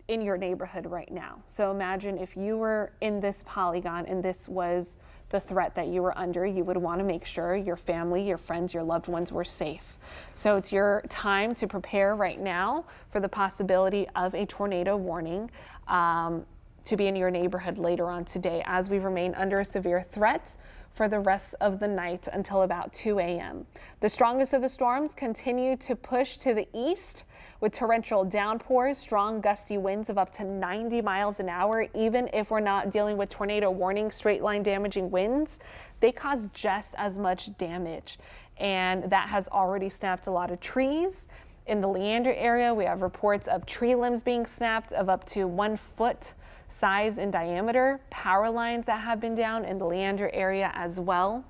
in your neighborhood right now. So imagine if you were in this polygon and this was the threat that you were under, you would want to make sure your family, your friends, your loved ones were safe. So it's your time to prepare right now for the possibility of a tornado warning to be in your neighborhood later on today as we remain under a severe threat for the rest of the night until about 2 a.m. The strongest of the storms continue to push to the east with torrential downpours, strong gusty winds of up to 90 miles an hour. Even if we're not dealing with tornado warning, straight line damaging winds, they cause just as much damage. And that has already snapped a lot of trees. In the Leander area, we have reports of tree limbs being snapped of up to 1 foot size in diameter, power lines that have been down in the Leander area as well,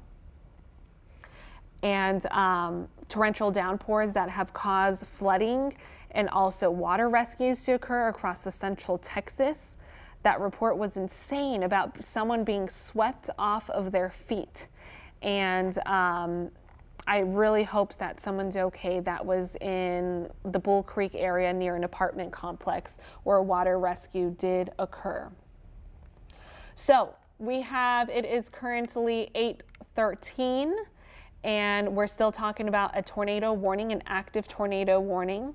and torrential downpours that have caused flooding and also water rescues to occur across the central Texas. That report was insane about someone being swept off of their feet, and I really hope that someone's okay. That was in the Bull Creek area near an apartment complex where a water rescue did occur. So it is currently 8:13 and we're still talking about a tornado warning, an active tornado warning.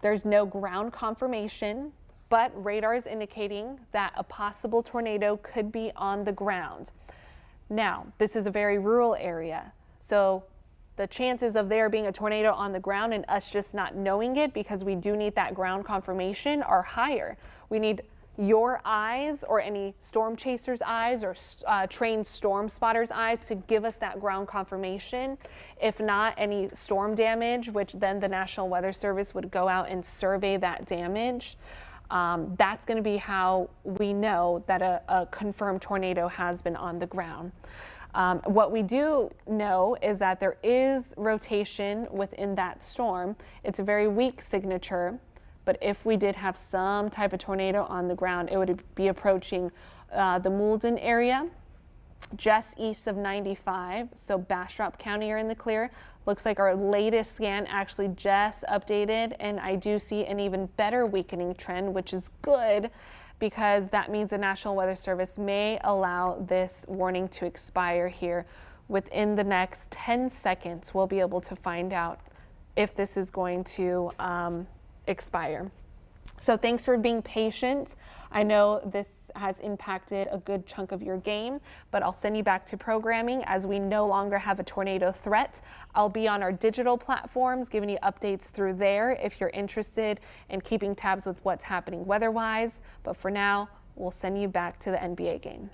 There's no ground confirmation, but radar is indicating that a possible tornado could be on the ground. Now, this is a very rural area, so the chances of there being a tornado on the ground and us just not knowing it, because we do need that ground confirmation, are higher. We need your eyes or any storm chaser's eyes or trained storm spotters' eyes to give us that ground confirmation. If not, any storm damage, which then the National Weather Service would go out and survey that damage. That's going to be how we know that a confirmed tornado has been on the ground. What we do know is that there is rotation within that storm. It's a very weak signature, but if we did have some type of tornado on the ground, it would be approaching the Muldoon area just east of 95, so Bastrop County are in the clear. Looks like our latest scan actually just updated, and I do see an even better weakening trend, which is good because that means the National Weather Service may allow this warning to expire here within the next 10 seconds. We'll be able to find out if this is going to expire. So thanks for being patient. I know this has impacted a good chunk of your game, but I'll send you back to programming as we no longer have a tornado threat. I'll be on our digital platforms giving you updates through there if you're interested in keeping tabs with what's happening weather-wise. But for now, we'll send you back to the NBA game.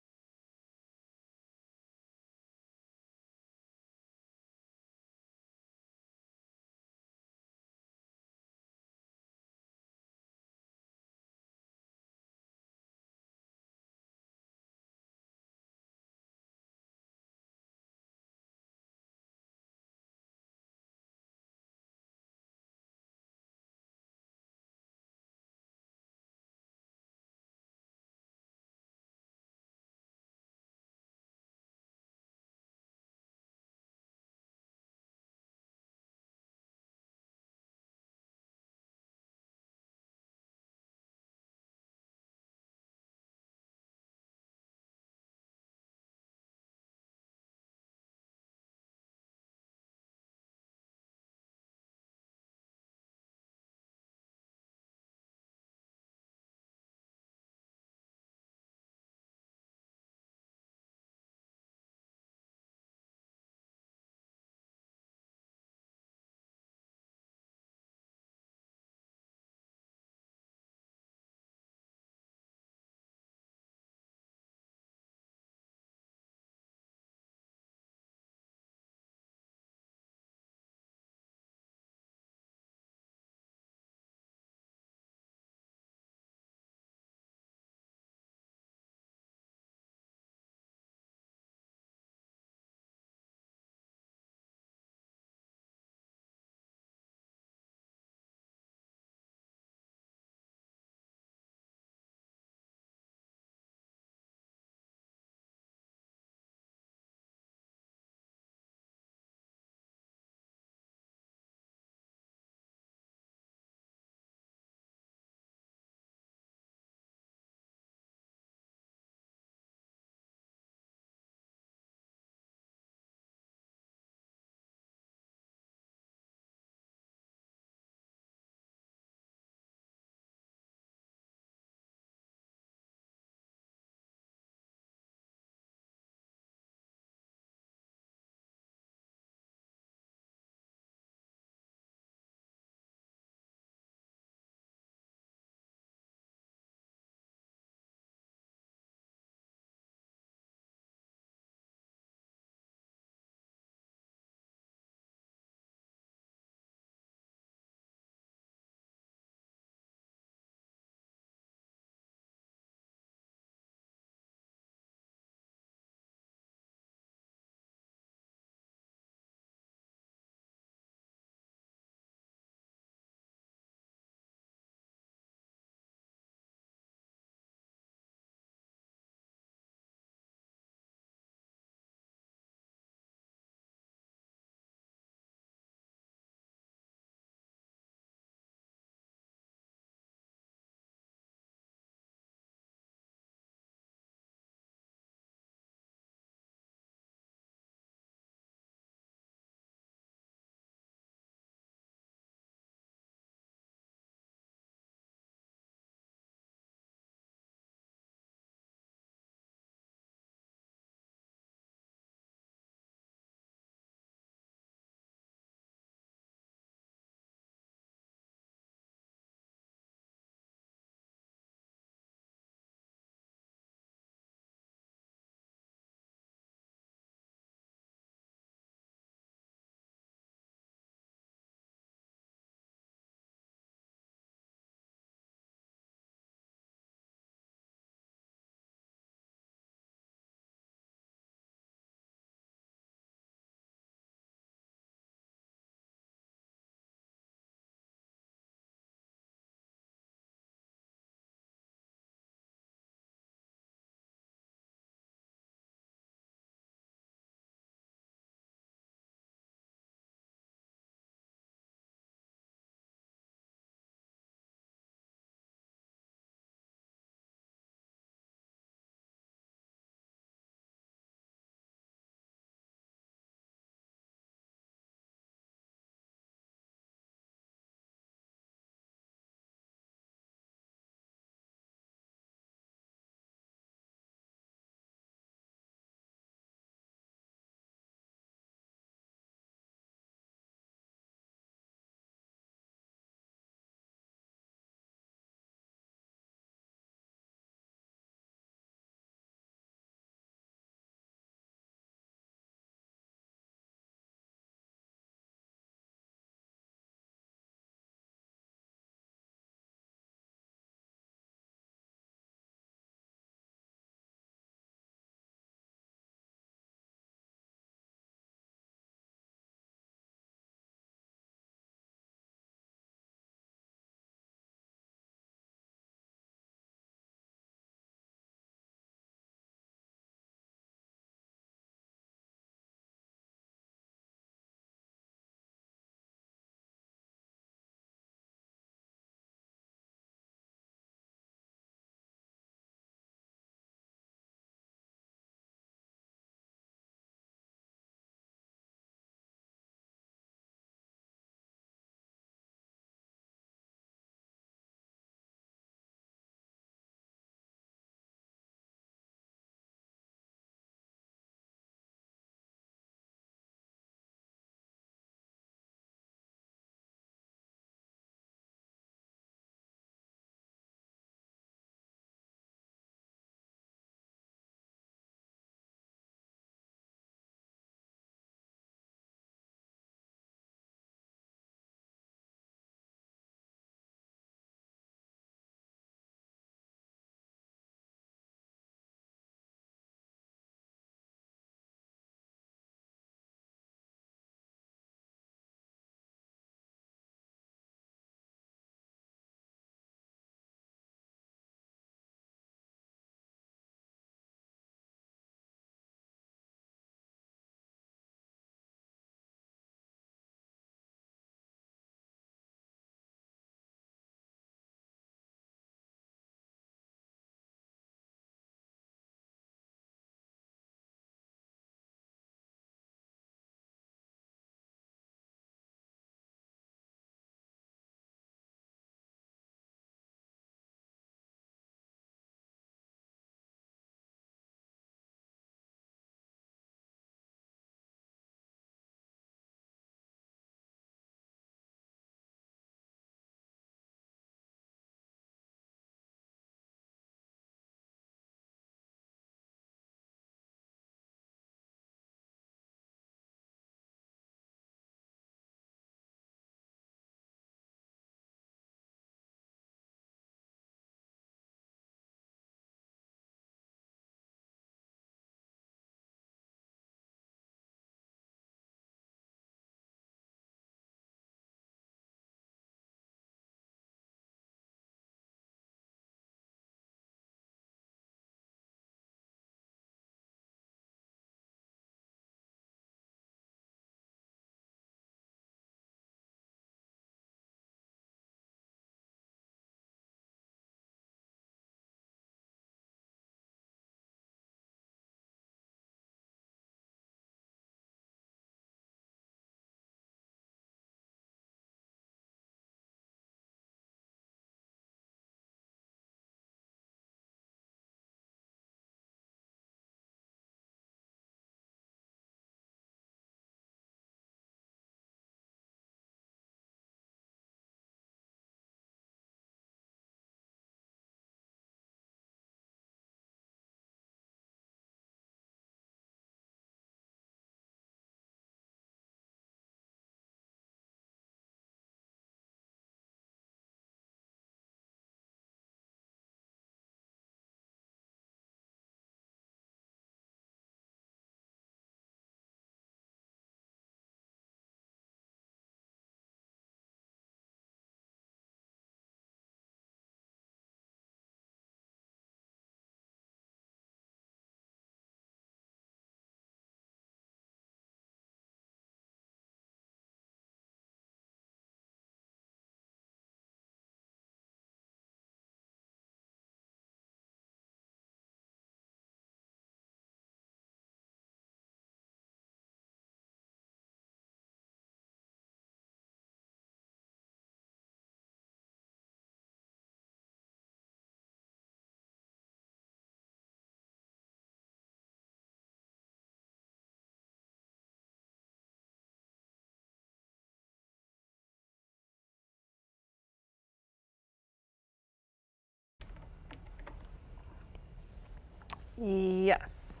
Yes.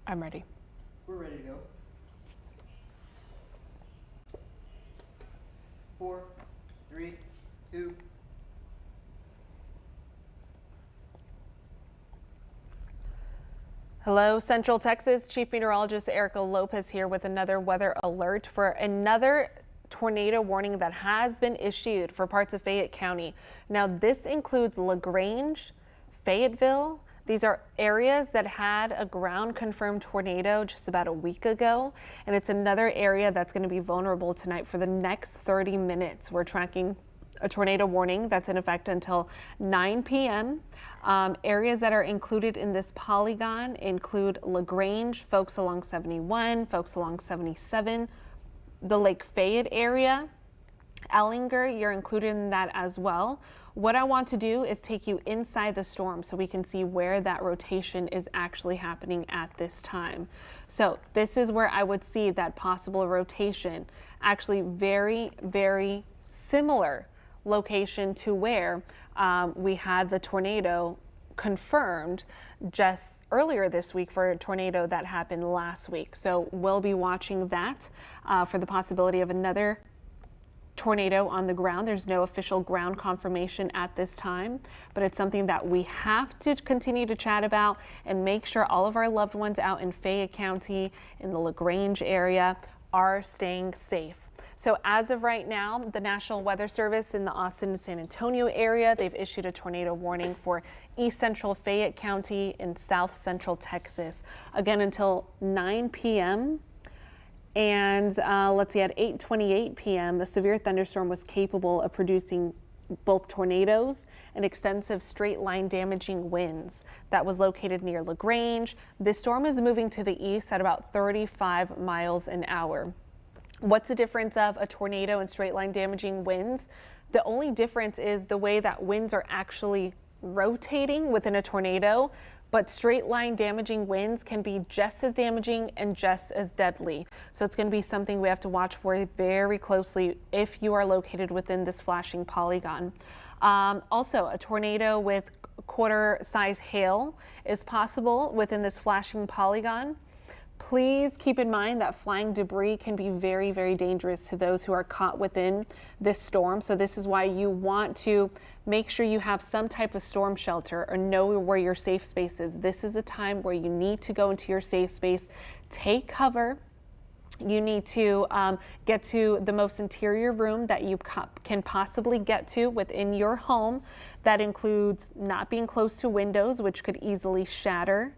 I'm ready. We're ready to go. 4, 3, 2. Hello, Central Texas. Chief Meteorologist Erica Lopez here with another weather alert for another tornado warning that has been issued for parts of Fayette County. Now, this includes LaGrange, Fayetteville. These are areas that had a ground confirmed tornado just about a week ago, and it's another area that's going to be vulnerable tonight for the next 30 minutes. We're tracking a tornado warning that's in effect until 9 p.m. Areas that are included in this polygon include LaGrange, folks along 71, folks along 77, the Lake Fayette area, Ellinger, you're included in that as well. What I want to do is take you inside the storm so we can see where that rotation is actually happening at this time. So this is where I would see that possible rotation, actually very, very similar location to where we had the tornado confirmed just earlier this week for a tornado that happened last week. So we'll be watching that for the possibility of another tornado on the ground. There's no official ground confirmation at this time, but it's something that we have to continue to chat about and make sure all of our loved ones out in Fayette County, in the LaGrange area, are staying safe. So as of right now, the National Weather Service in the Austin and San Antonio area, they've issued a tornado warning for east central Fayette County and south central Texas, again until 9 p.m. And let's see, at 8:28 p.m., the severe thunderstorm was capable of producing both tornadoes and extensive straight line damaging winds. That was located near LaGrange. This storm is moving to the east at about 35 miles an hour. What's the difference of a tornado and straight line damaging winds? The only difference is the way that winds are actually rotating within a tornado, but straight line damaging winds can be just as damaging and just as deadly. So it's going to be something we have to watch for very closely if you are located within this flashing polygon. Also, a tornado with quarter-size hail is possible within this flashing polygon. Please keep in mind that flying debris can be very, very dangerous to those who are caught within this storm. So this is why you want to make sure you have some type of storm shelter or know where your safe space is. This is a time where you need to go into your safe space, take cover. You need to get to the most interior room that you can possibly get to within your home. That includes not being close to windows, which could easily shatter.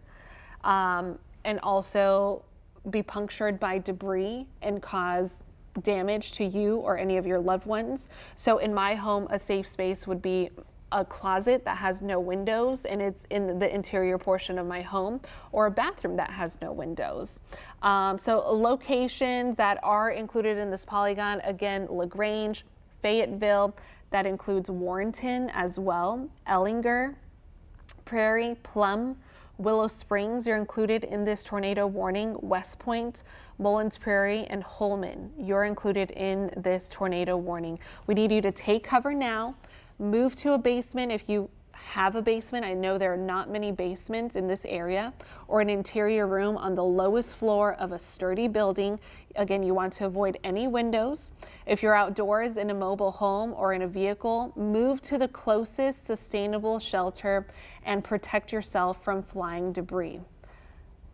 And also be punctured by debris and cause damage to you or any of your loved ones. So in my home, a safe space would be a closet that has no windows and it's in the interior portion of my home, or a bathroom that has no windows. So locations that are included in this polygon, again, LaGrange, Fayetteville, that includes Warrenton as well, Ellinger, Prairie, Plum, Willow Springs, you're included in this tornado warning. West Point, Mullins Prairie, and Holman, you're included in this tornado warning. We need you to take cover now, move to a basement if you have a basement. I know there are not many basements in this area, or an interior room on the lowest floor of a sturdy building. Again, you want to avoid any windows. If you're outdoors in a mobile home or in a vehicle, move to the closest sustainable shelter and protect yourself from flying debris.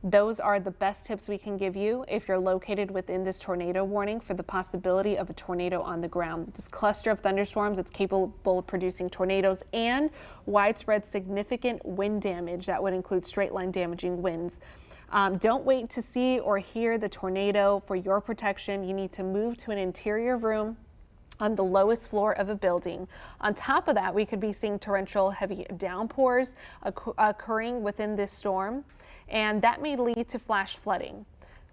Those are the best tips we can give you if you're located within this tornado warning for the possibility of a tornado on the ground. This cluster of thunderstorms, it's capable of producing tornadoes and widespread significant wind damage that would include straight line damaging winds. Don't wait to see or hear the tornado. For your protection, you need to move to an interior room on the lowest floor of a building. On top of that, we could be seeing torrential heavy downpours occurring within this storm, and that may lead to flash flooding.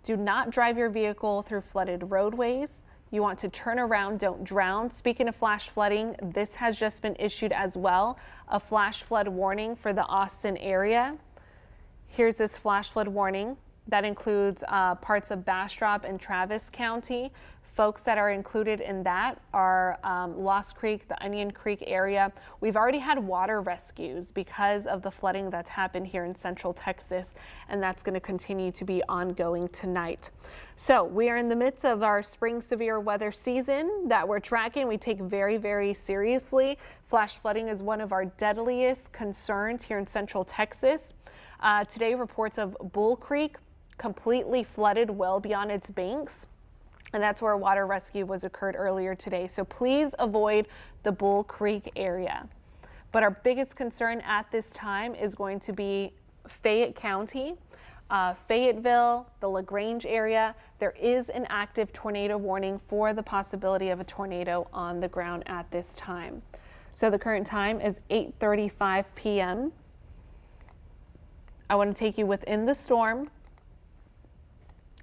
Do not drive your vehicle through flooded roadways. You want to turn around, don't drown. Speaking of flash flooding, this has just been issued as well, a flash flood warning for the Austin area. Here's this flash flood warning. That includes parts of Bastrop and Travis County. Folks that are included in that are Lost Creek, the Onion Creek area. We've already had water rescues because of the flooding that's happened here in Central Texas, and that's going to continue to be ongoing tonight. So we are in the midst of our spring severe weather season that we're tracking. We take very, very seriously. Flash flooding is one of our deadliest concerns here in Central Texas. Today, reports of Bull Creek completely flooded well beyond its banks. And that's where a water rescue was occurred earlier today. So please avoid the Bull Creek area. But our biggest concern at this time is going to be Fayette County, Fayetteville, the LaGrange area. There is an active tornado warning for the possibility of a tornado on the ground at this time. So the current time is 8:35 p.m. I want to take you within the storm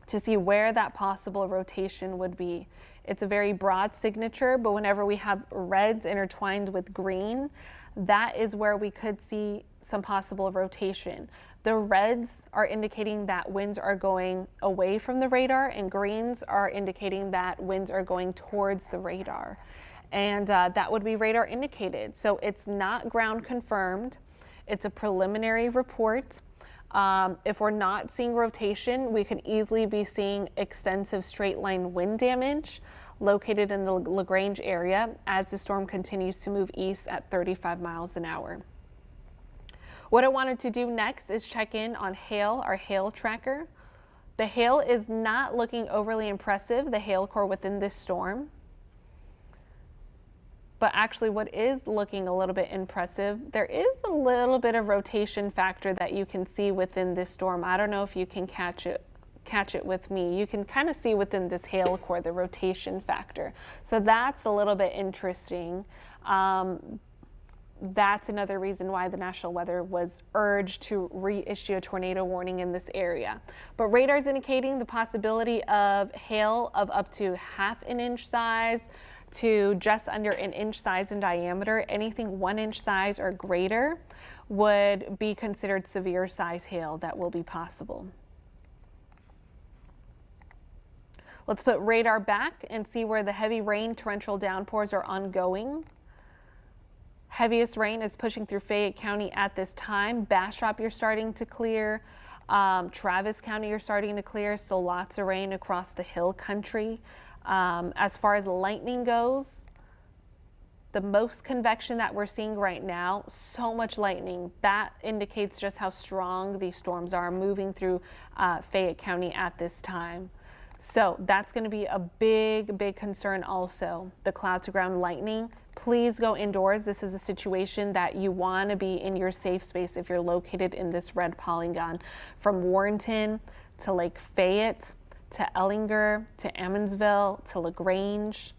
to see where that possible rotation would be. It's a very broad signature, but whenever we have reds intertwined with green, that is where we could see some possible rotation. The reds are indicating that winds are going away from the radar, and greens are indicating that winds are going towards the radar. And that would be radar indicated. So it's not ground confirmed. It's a preliminary report. If we're not seeing rotation, we could easily be seeing extensive straight line wind damage located in the LaGrange area as the storm continues to move east at 35 miles an hour. What I wanted to do next is check in on hail, our hail tracker. The hail is not looking overly impressive, the hail core within this storm. But actually what is looking a little bit impressive, there is a little bit of rotation factor that you can see within this storm. I don't know if you can catch it with me. You can kind of see within this hail core the rotation factor. So that's a little bit interesting. That's another reason why the National Weather was urged to reissue a tornado warning in this area. But radar is indicating the possibility of hail of up to ½ inch size to just under an inch size in diameter. Anything 1 inch size or greater would be considered severe size hail that will be possible. Let's put radar back and see where the heavy rain torrential downpours are ongoing. Heaviest rain is pushing through Fayette County at this time. Bastrop, you're starting to clear. Travis County, you're starting to clear. Still lots of rain across the hill country. As far as lightning goes, the most convection that we're seeing right now, so much lightning, that indicates just how strong these storms are moving through Fayette County at this time. So that's going to be a big concern also, the cloud to ground lightning. Please go indoors. This is a situation that you want to be in your safe space if you're located in this red polygon. From Warrenton to Lake Fayette, to Ellinger, to Emmonsville, to LaGrange,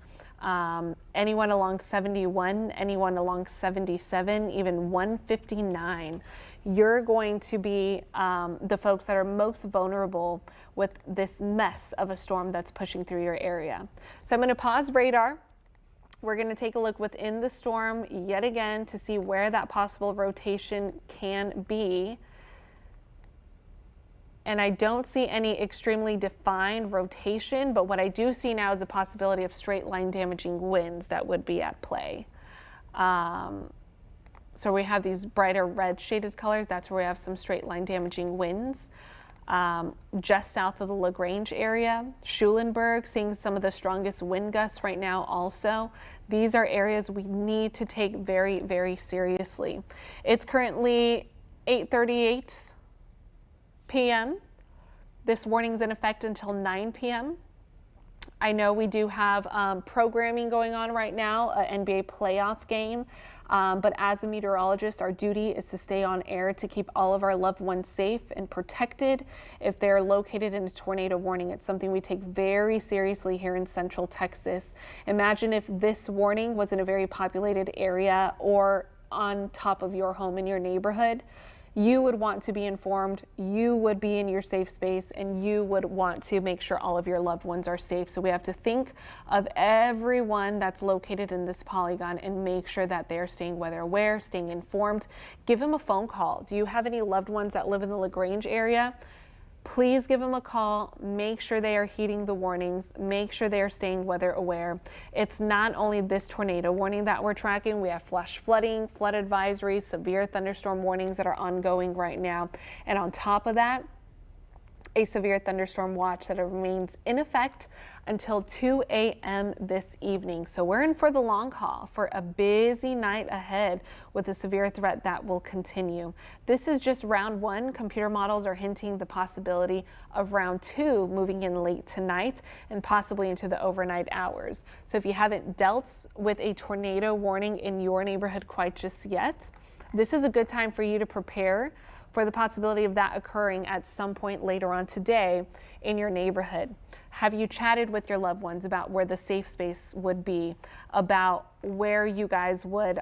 anyone along 71, anyone along 77, even 159. You're going to be the folks that are most vulnerable with this mess of a storm that's pushing through your area. So I'm going to pause radar. We're going to take a look within the storm yet again to see where that possible rotation can be. And I don't see any extremely defined rotation, but what I do see now is a possibility of straight line damaging winds that would be at play. So we have these brighter red shaded colors. That's where we have some straight line damaging winds. Just south of the LaGrange area, Schulenburg, seeing some of the strongest wind gusts right now also. These are areas we need to take very seriously. It's currently 8:38 p.m. This warning is in effect until 9 p.m. I know we do have programming going on right now, an NBA playoff game, but as a meteorologist, our duty is to stay on air to keep all of our loved ones safe and protected. If they're located in a tornado warning, it's something we take very seriously here in Central Texas. Imagine if this warning was in a very populated area or on top of your home in your neighborhood. You would want to be informed, you would be in your safe space, and you would want to make sure all of your loved ones are safe. So we have to think of everyone that's located in this polygon and make sure that they're staying weather aware, staying informed. Give them a phone call. Do you have any loved ones that live in the LaGrange area? please give them a call. Make sure they are heeding the warnings. Make sure they are staying weather aware. It's not only this tornado warning that we're tracking. We have flash flooding, flood advisories, severe thunderstorm warnings that are ongoing right now. And on top of that, a severe thunderstorm watch that remains in effect until 2 a.m. this evening. So we're in for the long haul for a busy night ahead with a severe threat that will continue. This is just round one. Computer models are hinting the possibility of round two moving in late tonight and possibly into the overnight hours. So if you haven't dealt with a tornado warning in your neighborhood quite just yet, this is a good time for you to prepare for the possibility of that occurring at some point later on today in your neighborhood. Have you chatted with your loved ones about where the safe space would be, about where you guys would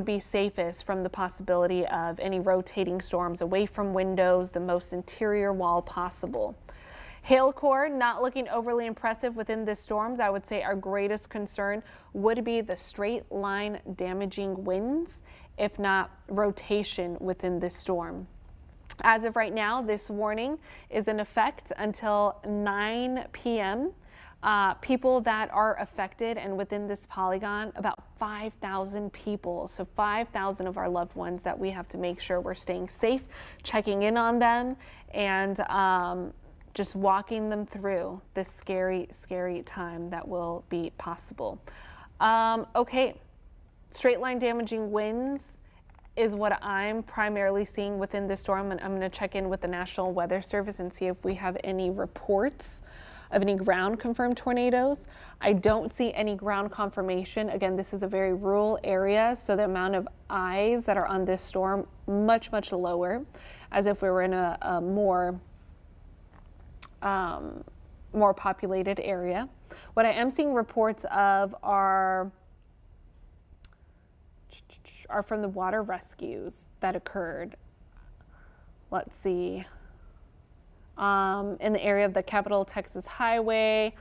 be safest from the possibility of any rotating storms, away from windows, the most interior wall possible? Hail core not looking overly impressive within this storms. I would say our greatest concern would be the straight line damaging winds, if not rotation within this storm. As of right now, this warning is in effect until 9 p.m. People that are affected and within this polygon, about 5,000 people. So 5,000 of our loved ones that we have to make sure we're staying safe, checking in on them, and just walking them through this scary, scary time that will be possible. Okay, straight line damaging winds is what I'm primarily seeing within this storm, and I'm going to check in with the National Weather Service and see if we have any reports of any ground confirmed tornadoes. I don't see any ground confirmation. Again, this is a very rural area, so the amount of eyes that are on this storm much, much lower, as if we were in a more populated area. What I am seeing reports of are from the water rescues that occurred. Let's see. In the area of the Capitol Texas Highway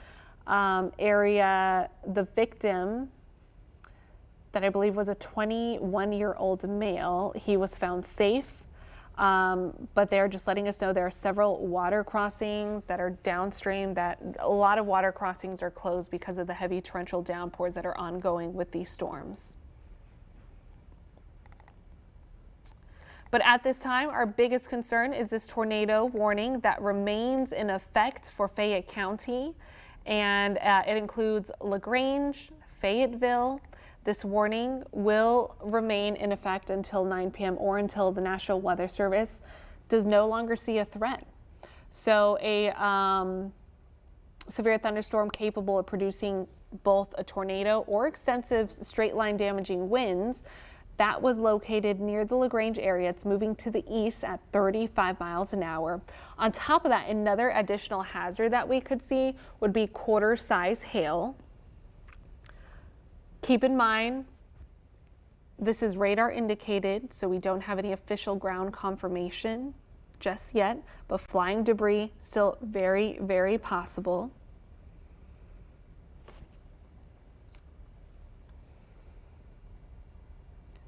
area, the victim that I believe was a 21-year-old male, he was found safe. But they're just letting us know there are several water crossings that are downstream, that a lot of water crossings are closed because of the heavy torrential downpours that are ongoing with these storms. But at this time, our biggest concern is this tornado warning that remains in effect for Fayette County, and it includes LaGrange, Fayetteville. This warning will remain in effect until 9 p.m. or until the National Weather Service does no longer see a threat. So a severe thunderstorm capable of producing both a tornado or extensive straight line damaging winds that was located near the LaGrange area. It's moving to the east at 35 miles an hour. On top of that, another additional hazard that we could see would be quarter-size hail. Keep in mind, this is radar indicated, so we don't have any official ground confirmation just yet, but flying debris still very, very possible.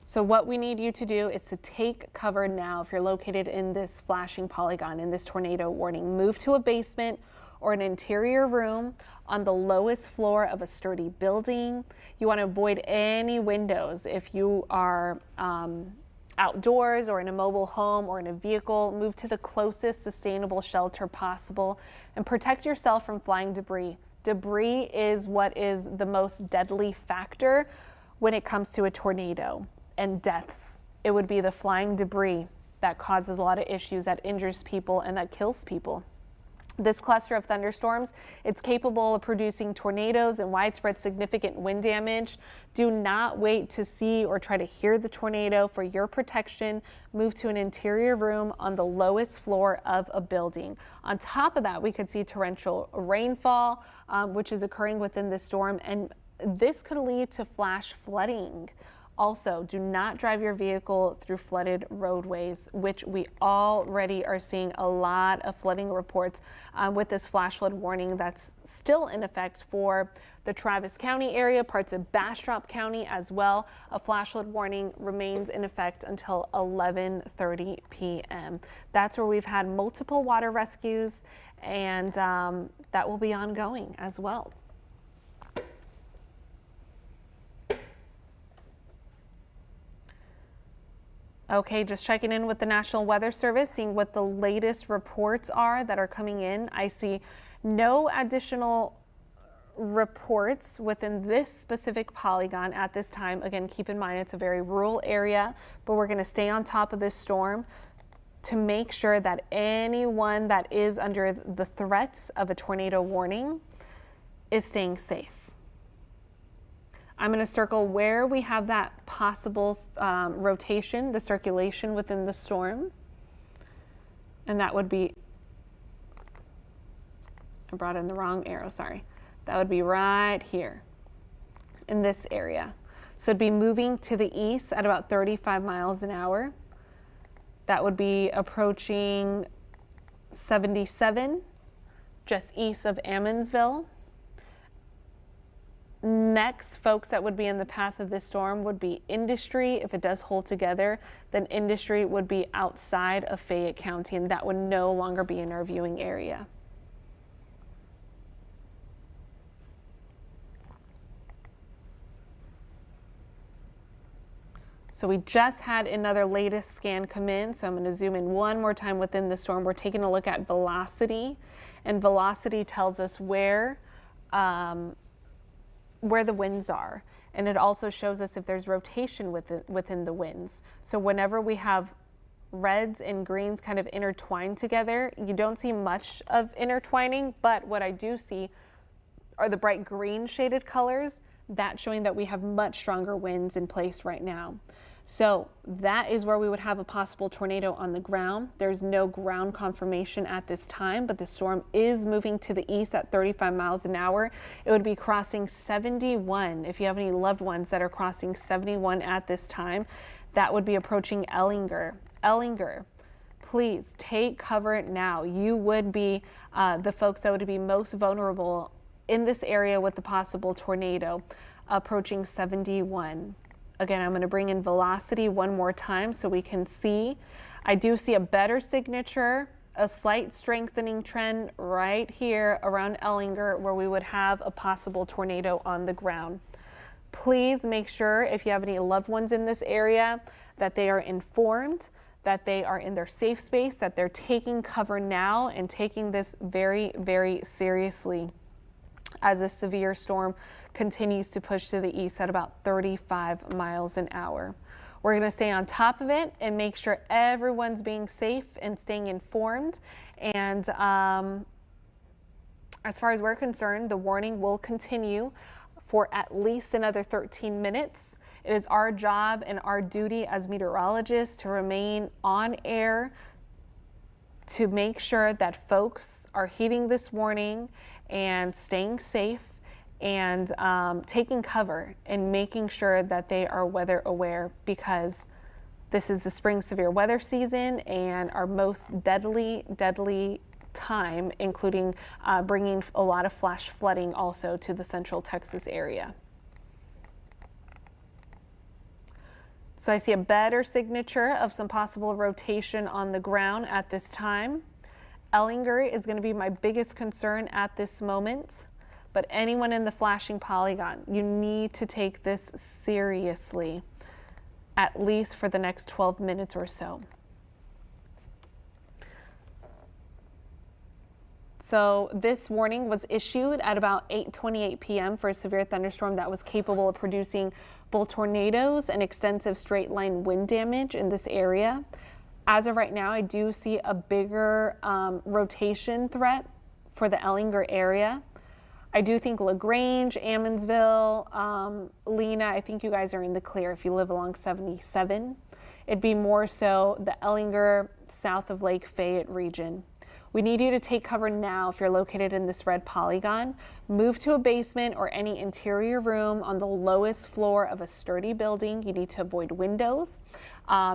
So what we need you to do is to take cover now. If you're located in this flashing polygon, in this tornado warning, move to a basement or an interior room on the lowest floor of a sturdy building. You want to avoid any windows. If you are outdoors or in a mobile home or in a vehicle, move to the closest sustainable shelter possible and protect yourself from flying debris. Debris is what is the most deadly factor when it comes to a tornado and deaths. It would be the flying debris that causes a lot of issues, that injures people and that kills people. This cluster of thunderstorms, it's capable of producing tornadoes and widespread significant wind damage. Do not wait to see or try to hear the tornado. For your protection, move to an interior room on the lowest floor of a building. On top of that, we could see torrential rainfall, which is occurring within the storm, and this could lead to flash flooding Also, do not drive your vehicle through flooded roadways, which we already are seeing a lot of flooding reports with this flash flood warning that's still in effect for the Travis County area, parts of Bastrop County as well. A flash flood warning remains in effect until 11:30 p.m. That's where we've had multiple water rescues, and that will be ongoing as well. Okay, just checking in with the National Weather Service, seeing what the latest reports are that are coming in. I see no additional reports within this specific polygon at this time. Again, keep in mind it's a very rural area, but we're going to stay on top of this storm to make sure that anyone that is under the threats of a tornado warning is staying safe. I'm going to circle where we have that possible rotation, the circulation within the storm. And that would be, I brought in the wrong arrow, sorry. That would be right here in this area. So it'd be moving to the east at about 35 miles an hour. That would be approaching 77, just east of Ammonsville. Next, folks that would be in the path of this storm would be Industry. If it does hold together, then Industry would be outside of Fayette County, and that would no longer be in our viewing area. So we just had another latest scan come in, so I'm going to zoom in one more time within the storm. We're taking a look at velocity, and velocity tells us where the winds are, and it also shows us if there's rotation within the winds. So whenever we have reds and greens kind of intertwined together, you don't see much of intertwining, but what I do see are the bright green shaded colors, that showing that we have much stronger winds in place right now. So that is where we would have a possible tornado on the ground. There's no ground confirmation at this time, but the storm is moving to the east at 35 miles an hour. It would be crossing 71. If you have any loved ones that are crossing 71 at this time, that would be approaching Ellinger. Ellinger, please take cover now. You would be the folks that would be most vulnerable in this area with the possible tornado approaching 71. Again, I'm going to bring in velocity one more time so we can see. I do see a better signature, a slight strengthening trend right here around Ellinger where we would have a possible tornado on the ground. Please make sure if you have any loved ones in this area that they are informed, that they are in their safe space, that they're taking cover now and taking this very, very seriously as a severe storm continues to push to the east at about 35 miles an hour. We're going to stay on top of it and make sure everyone's being safe and staying informed. And as far as we're concerned, the warning will continue for at least another 13 minutes. It is our job and our duty as meteorologists to remain on air to make sure that folks are heeding this warning and staying safe and taking cover and making sure that they are weather aware, because this is the spring severe weather season and our most deadly time, including bringing a lot of flash flooding also to the central Texas area. So I see a better signature of some possible rotation on the ground at this time. Ellinger is going to be my biggest concern at this moment, but anyone in the flashing polygon, you need to take this seriously, at least for the next 12 minutes or so. So this warning was issued at about 8:28 p.m. for a severe thunderstorm that was capable of producing both tornadoes and extensive straight line wind damage in this area. As of right now, I do see a bigger rotation threat for the Ellinger area. I do think LaGrange, Ammonsville, Lena, I think you guys are in the clear if you live along 77. It'd be more so the Ellinger, south of Lake Fayette region. We need you to take cover now if you're located in this red polygon. Move to a basement or any interior room on the lowest floor of a sturdy building. You need to avoid windows.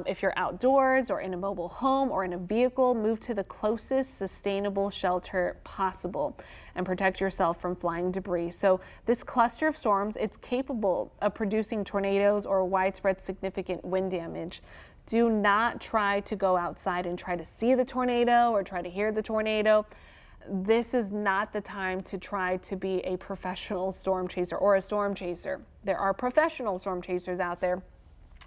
If you're outdoors or in a mobile home or in a vehicle, move to the closest sustainable shelter possible and protect yourself from flying debris. So this cluster of storms, it's capable of producing tornadoes or widespread significant wind damage. Do not try to go outside and try to see the tornado or try to hear the tornado. This is not the time to try to be a professional storm chaser or a storm chaser. There are professional storm chasers out there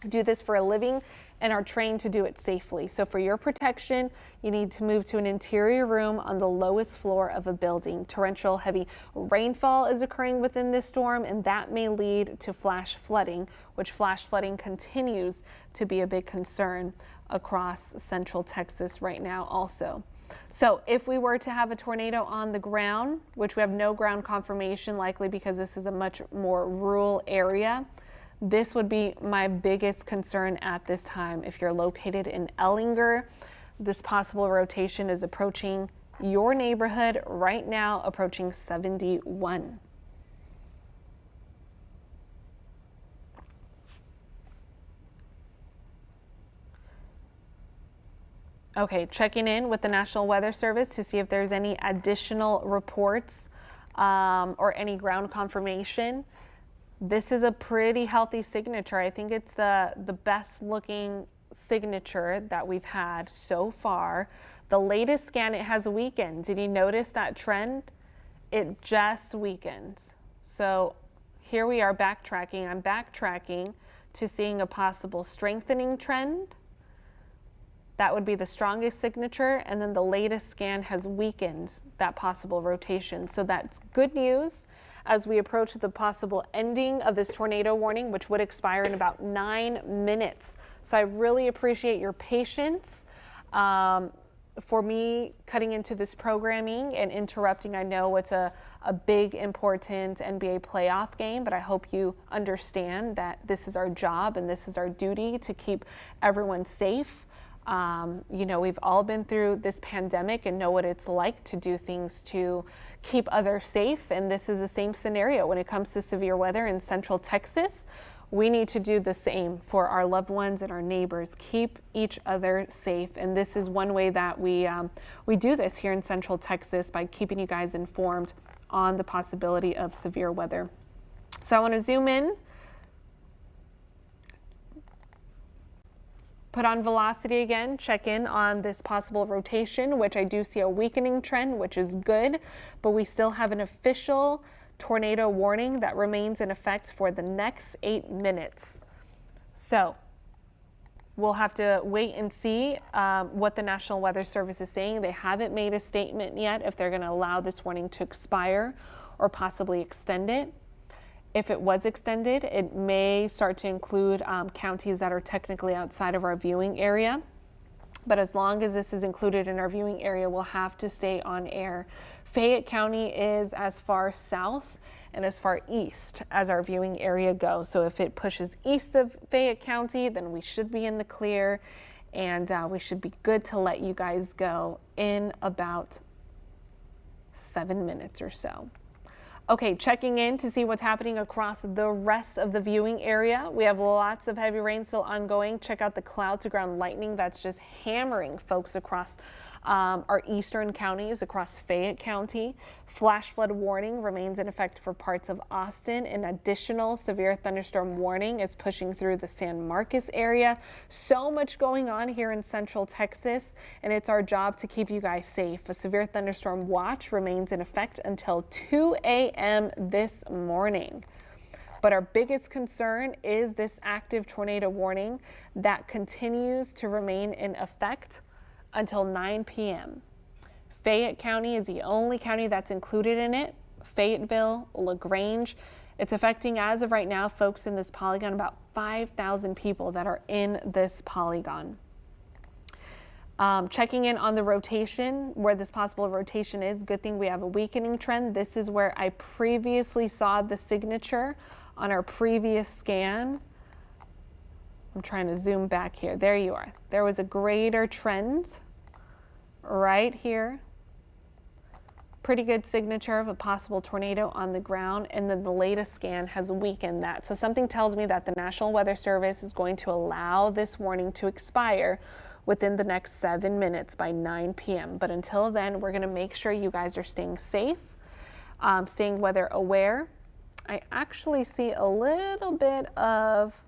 who do this for a living and are trained to do it safely. So for your protection, you need to move to an interior room on the lowest floor of a building. Torrential heavy rainfall is occurring within this storm, and that may lead to flash flooding, which flash flooding continues to be a big concern across central Texas right now also. So if we were to have a tornado on the ground, which we have no ground confirmation, likely because this is a much more rural area, this would be my biggest concern at this time. If you're located in Ellinger, this possible rotation is approaching your neighborhood right now, approaching 71. Okay, checking in with the National Weather Service to see if there's any additional reports or any ground confirmation. This is a pretty healthy signature. I think it's the best looking signature that we've had so far. The latest scan, it has weakened. Did you notice that trend? It just weakened. So here we are backtracking. I'm backtracking to seeing a possible strengthening trend. That would be the strongest signature. And then the latest scan has weakened that possible rotation. So that's good news as we approach the possible ending of this tornado warning, which would expire in about 9 minutes. So I really appreciate your patience for me cutting into this programming and interrupting. I know it's a big, important NBA playoff game, but I hope you understand that this is our job and this is our duty to keep everyone safe. You know, we've all been through this pandemic and know what it's like to do things to keep others safe. And this is the same scenario when it comes to severe weather in Central Texas. We need to do the same for our loved ones and our neighbors. Keep each other safe. And this is one way that we do this here in Central Texas, by keeping you guys informed on the possibility of severe weather. So I want to zoom in. Put on velocity again, check in on this possible rotation, which I do see a weakening trend, which is good, but we still have an official tornado warning that remains in effect for the next 8 minutes. So we'll have to wait and see what the National Weather Service is saying. They haven't made a statement yet if they're going to allow this warning to expire or possibly extend it. If it was extended, it may start to include counties that are technically outside of our viewing area. But as long as this is included in our viewing area, we'll have to stay on air. Fayette County is as far south and as far east as our viewing area goes. So if it pushes east of Fayette County, then we should be in the clear, and we should be good to let you guys go in about 7 minutes or so. Okay, checking in to see what's happening across the rest of the viewing area. We have lots of heavy rain still ongoing. Check out the cloud to ground lightning that's just hammering folks across our eastern counties, across Fayette County. Flash flood warning remains in effect for parts of Austin. An additional severe thunderstorm warning is pushing through the San Marcos area. So much going on here in Central Texas, and it's our job to keep you guys safe. A severe thunderstorm watch remains in effect until 2 a.m. this morning. But our biggest concern is this active tornado warning that continues to remain in effect until 9 p.m. Fayette County is the only county that's included in it. Fayetteville, LaGrange. It's affecting, as of right now, folks in this polygon, about 5,000 people that are in this polygon. Checking in on the rotation, where this possible rotation is. Good thing we have a weakening trend. This is where I previously saw the signature on our previous scan. I'm trying to zoom back here. There you are. There was a greater trend right here pretty good signature of a possible tornado on the ground, and then the latest scan has weakened that. So something tells me that the National Weather Service is going to allow this warning to expire within the next 7 minutes by 9 p.m. But until then, we're going to make sure you guys are staying safe, staying weather aware. I actually see a little bit of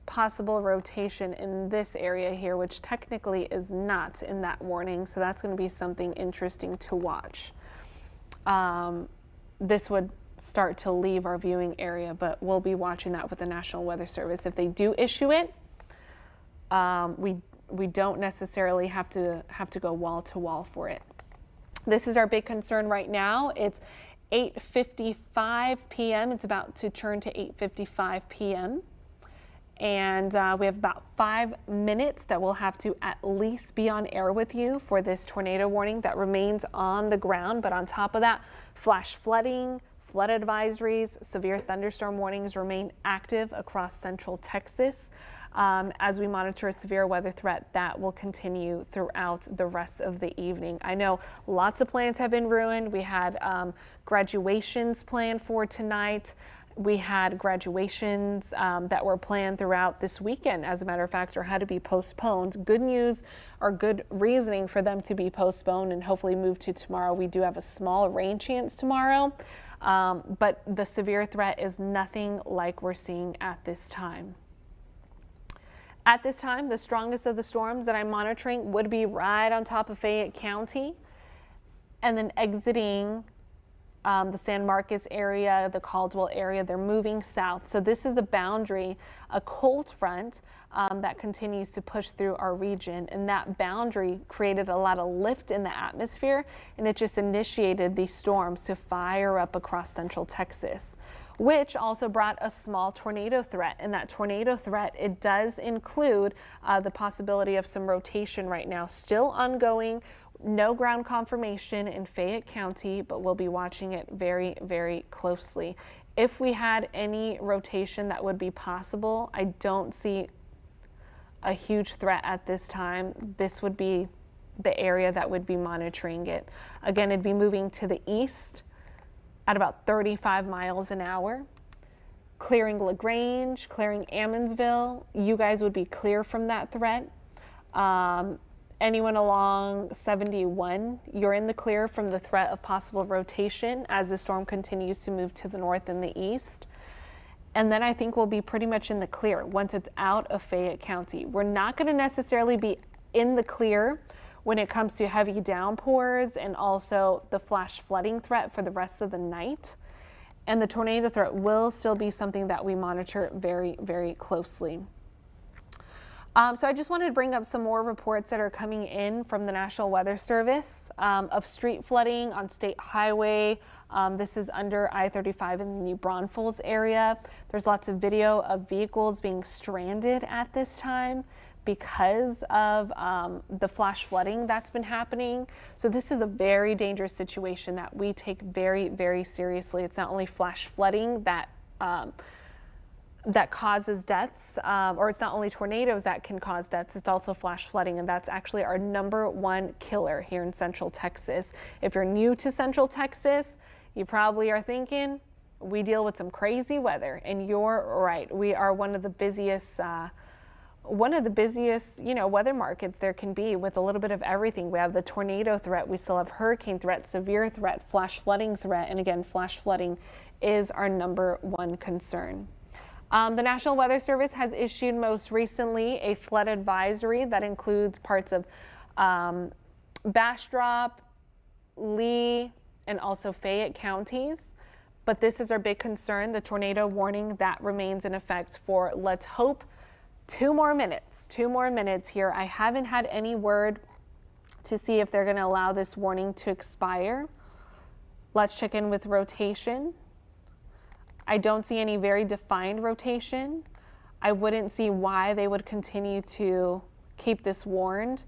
possible rotation in this area here, which technically is not in that warning, so that's going to be something interesting to watch. This would start to leave our viewing area, but we'll be watching that with the National Weather Service. If they do issue it, we don't necessarily have to go wall to wall for it. This is our big concern right now. It's 8:55 p.m. It's about to turn to 8:55 p.m. And we have about 5 minutes that we'll have to at least be on air with you for this tornado warning that remains on the ground. But on top of that, flash flooding, flood advisories, severe thunderstorm warnings remain active across central Texas as we monitor a severe weather threat that will continue throughout the rest of the evening. I know lots of plans have been ruined. We had graduations planned for tonight. We had graduations that were planned throughout this weekend, as a matter of fact, or had to be postponed. Good news or good reasoning for them to be postponed and hopefully moved to tomorrow. We do have a small rain chance tomorrow, but the severe threat is nothing like we're seeing at this time. At this time, the strongest of the storms that I'm monitoring would be right on top of Fayette County and then exiting the San Marcos area, the Caldwell area. They're moving south. So this is a boundary, a cold front that continues to push through our region. And that boundary created a lot of lift in the atmosphere, and it just initiated these storms to fire up across central Texas, which also brought a small tornado threat. And that tornado threat, it does include the possibility of some rotation right now, still ongoing. No ground confirmation in Fayette County, but we'll be watching it very, very closely. If we had any rotation that would be possible, I don't see a huge threat at this time. This would be the area that would be monitoring it. Again, it'd be moving to the east at about 35 miles an hour, clearing LaGrange, clearing Ammonsville. You guys would be clear from that threat. Anyone along 71, you're in the clear from the threat of possible rotation as the storm continues to move to the north and the east. And then I think we'll be pretty much in the clear once it's out of Fayette County. We're not going to necessarily be in the clear when it comes to heavy downpours and also the flash flooding threat for the rest of the night. And the tornado threat will still be something that we monitor very, very closely. So I just wanted to bring up some more reports that are coming in from the National Weather Service of street flooding on State Highway. This is under I-35 in the New Braunfels area. There's lots of video of vehicles being stranded at this time because of the flash flooding that's been happening. So this is a very dangerous situation that we take very, very seriously. It's not only flash flooding that causes deaths, or it's not only tornadoes that can cause deaths, it's also flash flooding, and that's actually our #1 killer here in Central Texas. If you're new to Central Texas, you probably are thinking, we deal with some crazy weather, and you're right. We are one of the busiest, weather markets there can be, with a little bit of everything. We have the tornado threat, we still have hurricane threat, severe threat, flash flooding threat, and again, flash flooding is our #1 concern. The National Weather Service has issued most recently a flood advisory that includes parts of Bastrop, Lee, and also Fayette counties. But this is our big concern, the tornado warning that remains in effect for, let's hope, 2 more minutes. 2 more minutes here. I haven't had any word to see if they're going to allow this warning to expire. Let's check in with rotation. I don't see any very defined rotation. I wouldn't see why they would continue to keep this warned.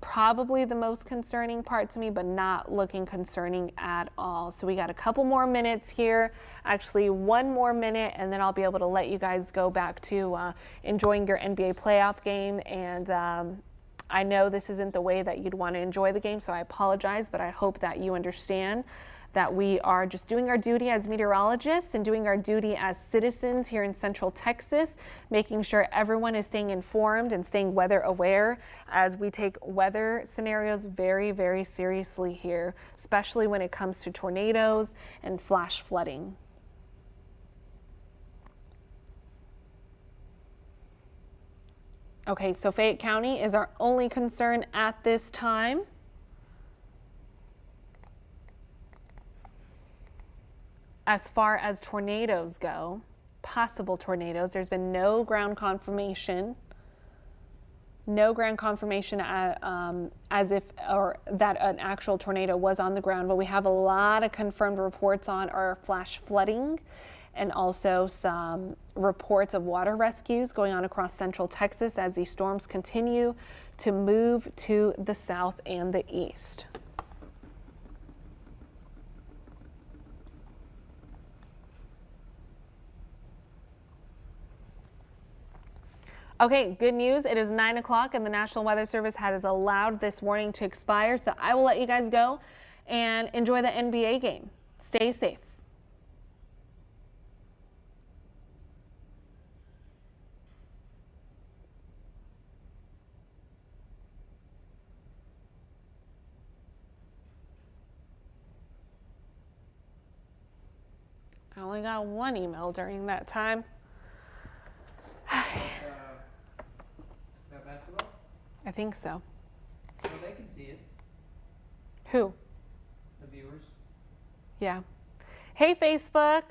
Probably the most concerning part to me, but not looking concerning at all. So we got a couple more minutes here, actually 1 more minute, and then I'll be able to let you guys go back to enjoying your NBA playoff game and I know this isn't the way that you'd want to enjoy the game, so I apologize, but I hope that you understand that we are just doing our duty as meteorologists and doing our duty as citizens here in Central Texas, making sure everyone is staying informed and staying weather aware as we take weather scenarios very, very seriously here, especially when it comes to tornadoes and flash flooding. Okay, so Fayette County is our only concern at this time. As far as tornadoes go, possible tornadoes, there's been no ground confirmation. No ground confirmation as if or that an actual tornado was on the ground. What we have a lot of confirmed reports on are flash flooding and also some reports of water rescues going on across Central Texas as these storms continue to move to the south and the east. Okay, good news. It is 9 o'clock and the National Weather Service has allowed this warning to expire. So I will let you guys go and enjoy the NBA game. Stay safe. I only got one email during that time. About basketball? I think so. Well, they can see it, Who? the viewers. Yeah. Hey, Facebook.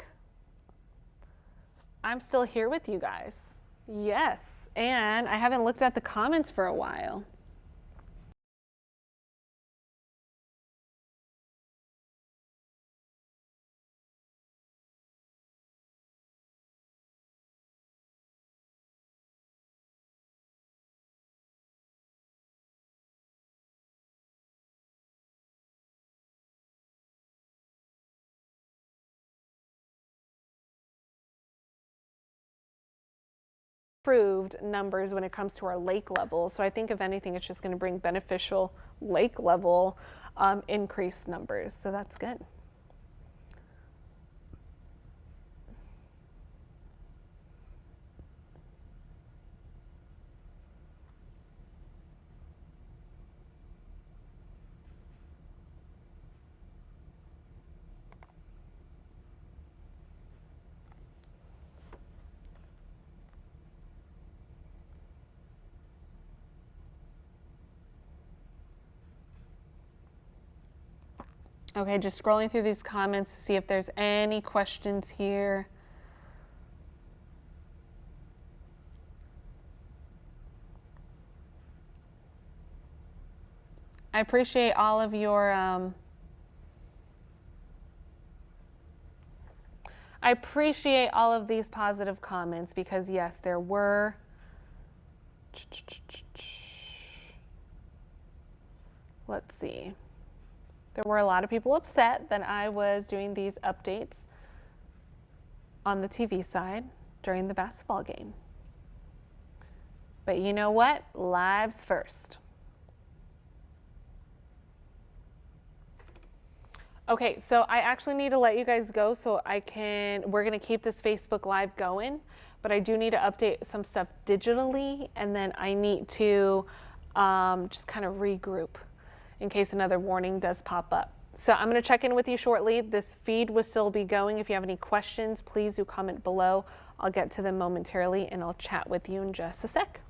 I'm still here with you guys. Yes. And I haven't looked at the comments for a while. Improved numbers when it comes to our lake levels. So I think if anything, it's just going to bring beneficial lake level increased numbers. So that's good. Okay, just scrolling through these comments to see if there's any questions here. I appreciate all of your I appreciate all of these positive comments because yes, there were let's see. There were a lot of people upset that I was doing these updates on the TV side during the basketball game. But you know what? Lives first. Okay, so I actually need to let you guys go so we're gonna keep this Facebook Live going, but I do need to update some stuff digitally and then I need to just kind of regroup in case another warning does pop up. So I'm going to check in with you shortly. This feed will still be going. If you have any questions, please do comment below. I'll get to them momentarily and I'll chat with you in just a sec.